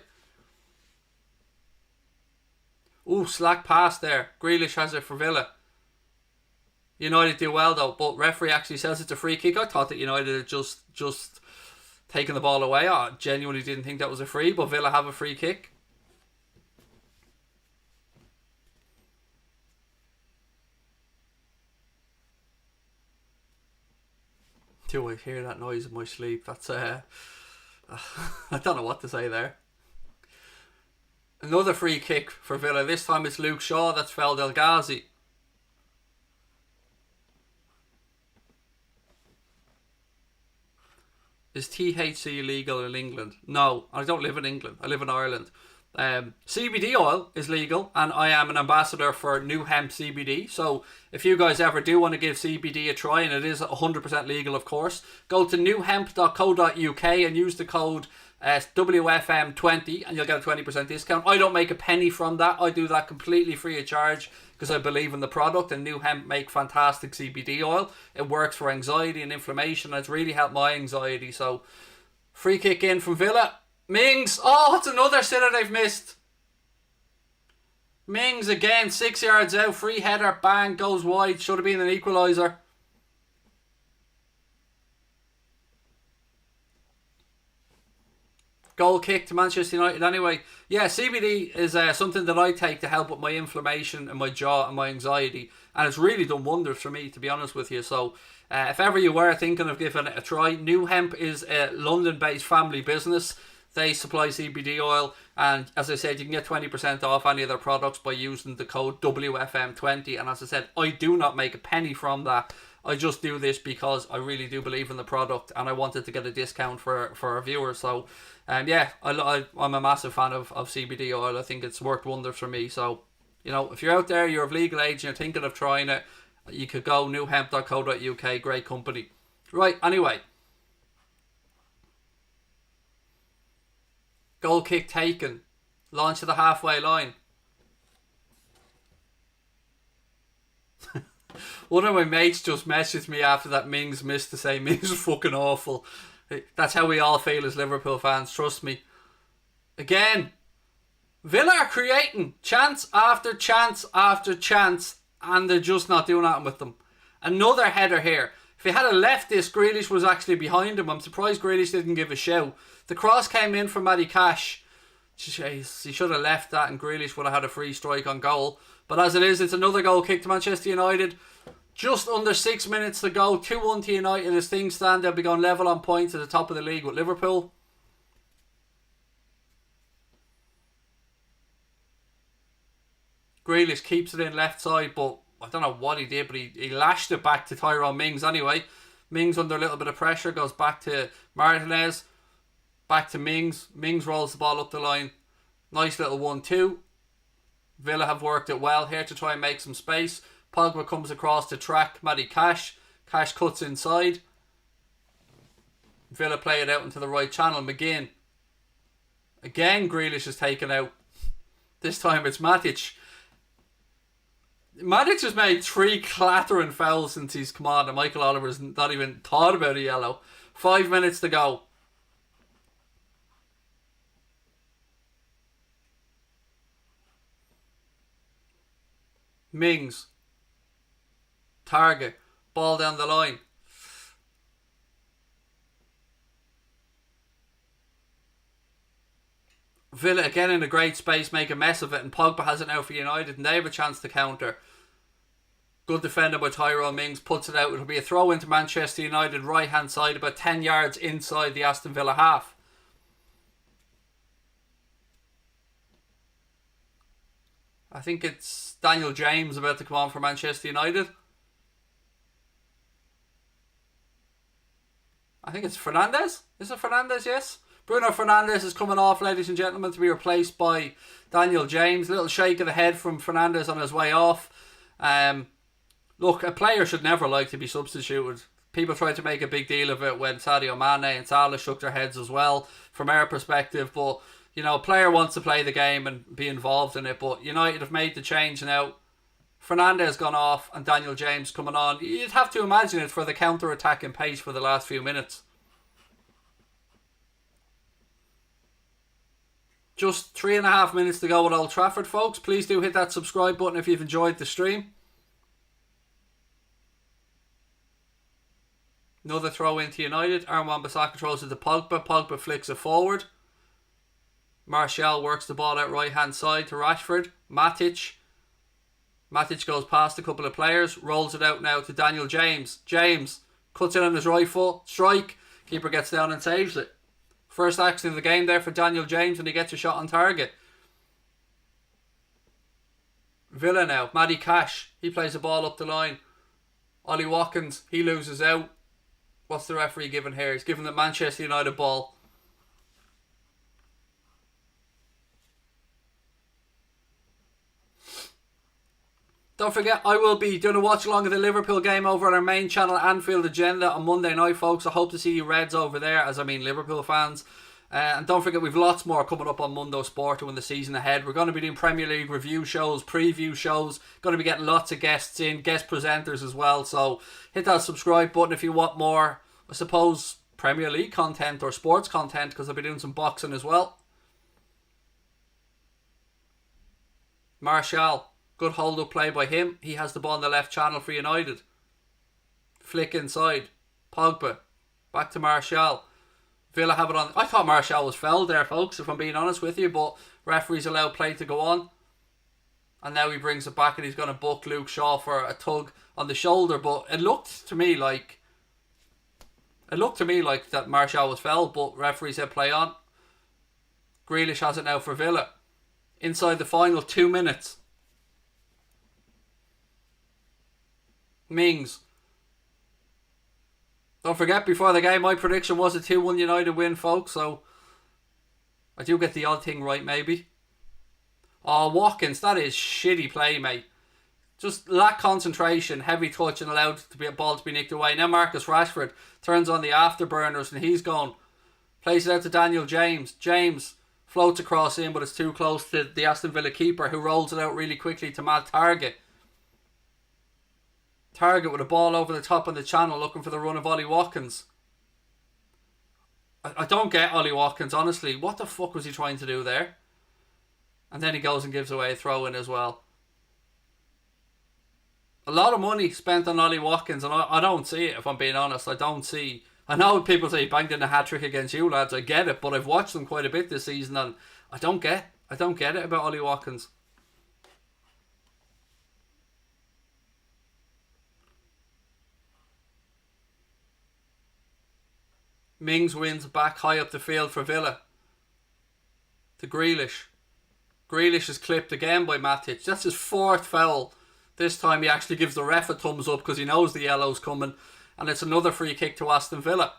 Ooh, slack pass there. Grealish has it for Villa. United do well though, but referee actually says it's a free kick. I thought that United had just taken the ball away. I genuinely didn't think that was a free, but Villa have a free kick. Do I hear that noise in my sleep? That's I don't know what to say there. Another free kick for Villa. This time it's Luke Shaw that's fouled El Ghazi. Is THC legal in England? No, I don't live in England. I live in Ireland. CBD oil is legal, and I am an ambassador for New Hemp CBD. So if you guys ever do want to give CBD a try, and it is 100% legal, of course, go to newhemp.co.uk and use the code WFM20 and you'll get a 20% discount. I don't make a penny from that. I do that completely free of charge because I believe in the product, and New Hemp make fantastic CBD oil. It works for anxiety and inflammation, and it's really helped my anxiety. So free kick in from Villa. Mings, oh, it's another sitter they've missed. Mings again, 6 yards out, free header, bang, goes wide. Should have been an equaliser. Goal kick to Manchester United anyway. Yeah, CBD is something that I take to help with my inflammation and my jaw and my anxiety, and it's really done wonders for me, to be honest with you. So if ever you were thinking of giving it a try, New Hemp is a London-based family business. They supply CBD oil, and as I said, you can get 20% off any of their products by using the code WFM20. And as I said, I do not make a penny from that. I just do this because I really do believe in the product, and I wanted to get a discount for our viewers. So yeah, I'm a massive fan of CBD oil. I think it's worked wonders for me. So, you know, if you're out there, you're of legal age and you're thinking of trying it, you could go newhemp.co.uk. Great company. Right, anyway. Goal kick taken. Launch to the halfway line. One of my mates just messaged me after that Mings missed to say Mings was fucking awful. That's how we all feel as Liverpool fans, trust me. Again, Villa are creating chance after chance after chance, and they're just not doing that with them. Another header here. If he had left this, Grealish was actually behind him. I'm surprised Grealish didn't give a shout. The cross came in from Matty Cash. Jeez, he should have left that and Grealish would have had a free strike on goal. But as it is, it's another goal kick to Manchester United. Just under 6 minutes to go. 2-1 to United as things stand. They'll be going level on points at the top of the league with Liverpool. Grealish keeps it in left side, but I don't know what he did, but he lashed it back to Tyrone Mings anyway. Mings under a little bit of pressure, goes back to Martinez. Back to Mings. Mings rolls the ball up the line. Nice little 1-2. Villa have worked it well here to try and make some space. Pogba comes across to track Matty Cash. Cash cuts inside. Villa play it out into the right channel. McGinn. Again, Grealish is taken out. This time it's Matic. Matic has made 3 clattering fouls since he's come on, and Michael Oliver's not even thought about a yellow. 5 minutes to go. Mings. Target. Ball down the line. Villa again in a great space, make a mess of it, and Pogba has it now for United, and they have a chance to counter. Good defender by Tyrone Mings, puts it out. It'll be a throw into Manchester United right hand side, about 10 yards inside the Aston Villa half. I think it's Daniel James about to come on for Manchester United. I think it's Fernandes. Is it Fernandes? Yes. Bruno Fernandes is coming off, ladies and gentlemen, to be replaced by Daniel James. Little shake of the head from Fernandes on his way off. Look, a player should never like to be substituted. People tried to make a big deal of it when Sadio Mane and Salah shook their heads as well, from our perspective. But, you know, a player wants to play the game and be involved in it. But United have made the change now. Fernandes gone off and Daniel James coming on. You'd have to imagine it for the counter-attacking pace for the last few minutes. Just 3.5 minutes to go at Old Trafford, folks. Please do hit that subscribe button if you've enjoyed the stream. Another throw into United. Armand Bissaka throws it to Pogba. Pogba flicks it forward. Martial works the ball out right hand side to Rashford. Matic goes past a couple of players. Rolls it out now to Daniel James. James cuts in on his right foot. Strike. Keeper gets down and saves it. First action of the game there for Daniel James when he gets a shot on target. Villa now. Matty Cash. He plays the ball up the line. Ollie Watkins. He loses out. What's the referee giving here? He's giving the Manchester United ball. Don't forget, I will be doing a watch along of the Liverpool game over on our main channel, Anfield Agenda, on Monday night, folks. I hope to see you Reds over there, as I mean Liverpool fans. And don't forget, we've lots more coming up on Mundo Sport in the season ahead. We're going to be doing Premier League review shows, preview shows. Going to be getting lots of guests in, guest presenters as well. So hit that subscribe button if you want more, I suppose, Premier League content or sports content, because I'll be doing some boxing as well. Martial. Good hold-up play by him. He has the ball on the left channel for United. Flick inside. Pogba. Back to Martial. Villa have it on. I thought Martial was fouled there, folks, if I'm being honest with you, but referees allow play to go on. And now he brings it back and he's going to book Luke Shaw for a tug on the shoulder. But it looked to me like that Martial was fouled, but referee said play on. Grealish has it now for Villa. Inside the final 2 minutes. Mings. Don't forget, before the game, my prediction was a 2-1 United win, folks, so I do get the odd thing right, maybe. Oh, Watkins, that is shitty play, mate. Just lack concentration, heavy touch, and allowed to be a ball to be nicked away. Now Marcus Rashford turns on the afterburners, and he's gone. Plays it out to Daniel James. James floats across in, but it's too close to the Aston Villa keeper, who rolls it out really quickly to Matt Target. Target with a ball over the top of the channel, looking for the run of Ollie Watkins. I don't get Ollie Watkins, honestly. What the fuck was he trying to do there? And then he goes and gives away a throw in as well. A lot of money spent on Ollie Watkins, and I don't see it, if I'm being honest. I don't see. I know people say he banged in a hat-trick against you lads, I get it, but I've watched them quite a bit this season and I don't get it about Ollie Watkins. Mings wins back high up the field for Villa. To Grealish. Grealish is clipped again by Matic. That's his fourth foul. This time he actually gives the ref a thumbs up because he knows the yellow's coming. And it's another free kick to Aston Villa.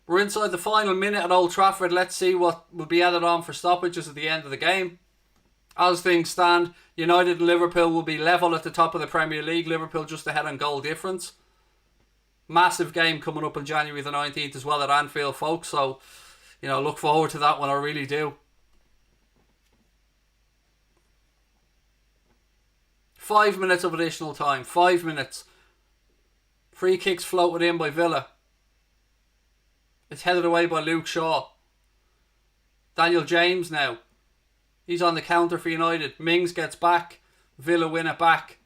We're inside the final minute at Old Trafford. Let's see what will be added on for stoppages at the end of the game. As things stand, United and Liverpool will be level at the top of the Premier League. Liverpool just ahead on goal difference. Massive game coming up on January the 19th as well at Anfield, folks. So, you know, look forward to that one. I really do. 5 minutes of additional time. 5 minutes. Free kicks floated in by Villa. It's headed away by Luke Shaw. Daniel James now. He's on the counter for United. Mings gets back. Villa win it back.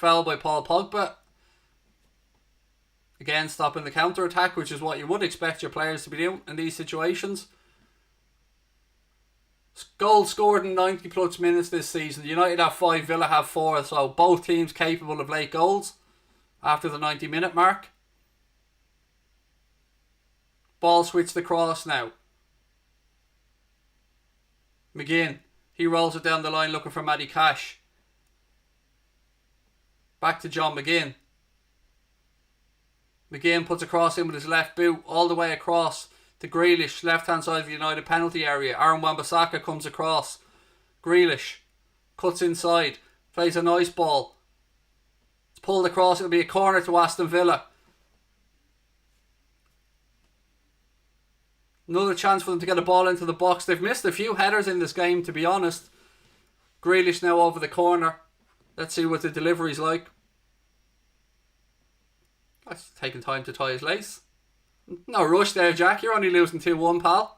Foul by Paul Pogba. Again, stopping the counter-attack, which is what you would expect your players to be doing in these situations. Goals scored in 90 plus minutes this season. United have 5, Villa have 4, so both teams capable of late goals after the 90-minute mark. Ball switched across now. McGinn, he rolls it down the line looking for Matty Cash. Back to John McGinn. McGinn puts a cross in with his left boot all the way across to Grealish, left hand side of the United penalty area. Aaron Wan-Bissaka comes across. Grealish cuts inside, plays a nice ball. It's pulled across, it'll be a corner to Aston Villa. Another chance for them to get a ball into the box. They've missed a few headers in this game, to be honest. Grealish now over the corner. Let's see what the delivery's like. That's taking time to tie his lace. No rush there, Jack. You're only losing 2-1, pal.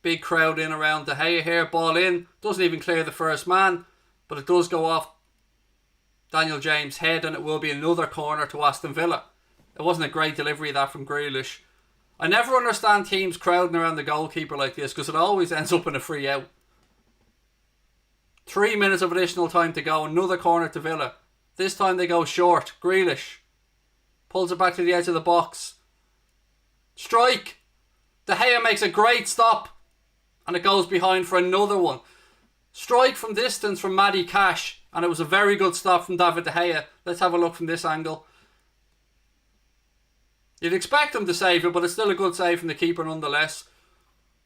Big crowd in around De Gea here. Ball in. Doesn't even clear the first man. But it does go off Daniel James' head, and it will be another corner to Aston Villa. It wasn't a great delivery of that from Grealish. I never understand teams crowding around the goalkeeper like this, because it always ends up in a free out. 3 minutes of additional time to go. Another corner to Villa. This time they go short. Grealish pulls it back to the edge of the box. Strike. De Gea makes a great stop, and it goes behind for another one. Strike from distance from Matty Cash, and it was a very good stop from David De Gea. Let's have a look from this angle. You'd expect him to save it, but it's still a good save from the keeper nonetheless.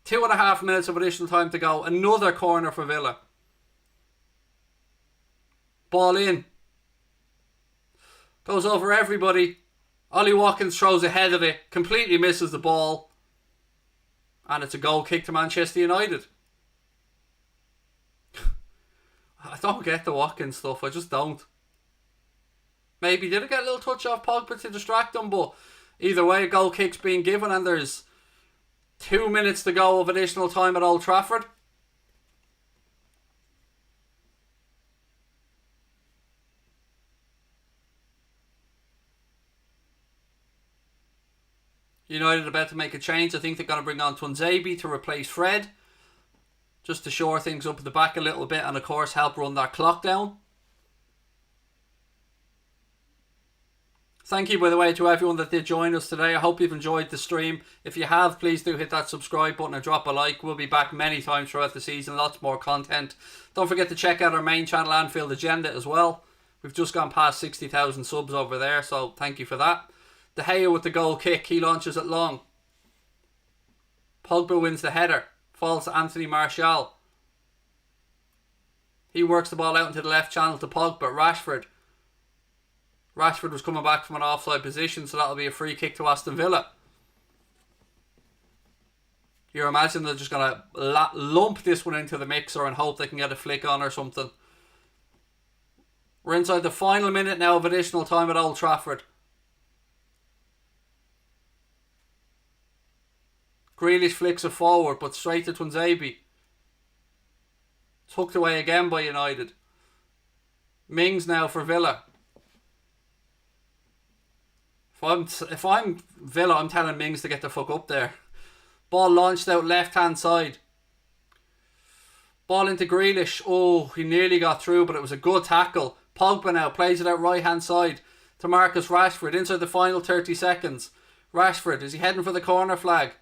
2.5 minutes of additional time to go. Another corner for Villa. Ball in. Goes over everybody. Ollie Watkins throws ahead of it. Completely misses the ball. And it's a goal kick to Manchester United. I don't get the Watkins stuff. I just don't. Maybe did it get a little touch off Pogba to distract him, but either way, a goal kick's being given, and there's 2 minutes to go of additional time at Old Trafford. United are about to make a change. I think they're going to bring on Tuanzebe to replace Fred, just to shore things up at the back a little bit, and of course help run that clock down. Thank you, by the way, to everyone that did join us today. I hope you've enjoyed the stream. If you have, please do hit that subscribe button and drop a like. We'll be back many times throughout the season. Lots more content. Don't forget to check out our main channel, Anfield Agenda, as well. We've just gone past 60,000 subs over there, so thank you for that. De Gea with the goal kick. He launches it long. Pogba wins the header. Falls to Anthony Martial. He works the ball out into the left channel to Pogba. Rashford was coming back from an offside position, so that'll be a free kick to Aston Villa. You imagine they're just going to lump this one into the mixer and hope they can get a flick on or something. We're inside the final minute now of additional time at Old Trafford. Grealish flicks it forward, but straight to Tuanzebe. Tucked away again by United. Mings now for Villa. If I'm Villa, I'm telling Mings to get the fuck up there. Ball launched out left hand side. Ball into Grealish. Oh, he nearly got through, but it was a good tackle. Pogba now plays it out right hand side to Marcus Rashford inside the final 30 seconds. Rashford, is he heading for the corner flag?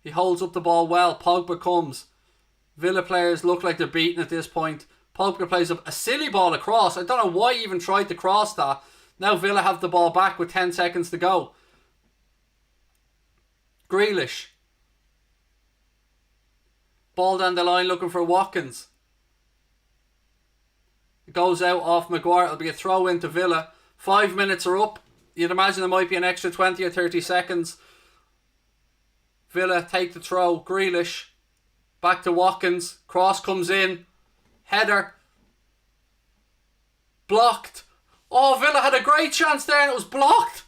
He holds up the ball well. Pogba comes. Villa players look like they're beaten at this point. Pogba plays a silly ball across. I don't know why he even tried to cross that. Now Villa have the ball back with 10 seconds to go. Grealish. Ball down the line looking for Watkins. It goes out off Maguire. It'll be a throw into Villa. 5 minutes are up. You'd imagine there might be an extra 20 or 30 seconds. Villa take the throw. Grealish. Back to Watkins. Cross comes in. Header. Blocked. Oh, Villa had a great chance there and it was blocked.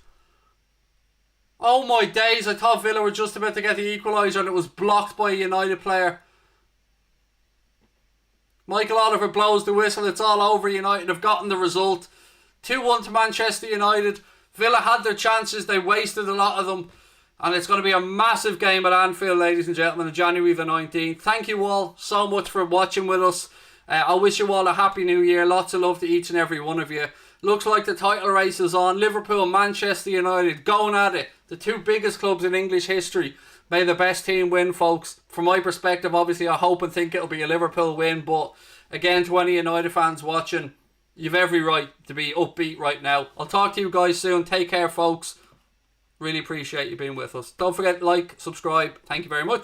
Oh my days, I thought Villa were just about to get the equaliser and it was blocked by a United player. Michael Oliver blows the whistle, it's all over. United have gotten the result. 2-1 to Manchester United. Villa had their chances, they wasted a lot of them. And it's going to be a massive game at Anfield, ladies and gentlemen, on January the 19th. Thank you all so much for watching with us. I wish you all a happy new year. Lots of love to each and every one of you. Looks like the title race is on. Liverpool and Manchester United going at it. The two biggest clubs in English history. May the best team win, folks. From my perspective, obviously, I hope and think it'll be a Liverpool win. But again, to any United fans watching, you've every right to be upbeat right now. I'll talk to you guys soon. Take care, folks. Really appreciate you being with us. Don't forget to like, subscribe. Thank you very much.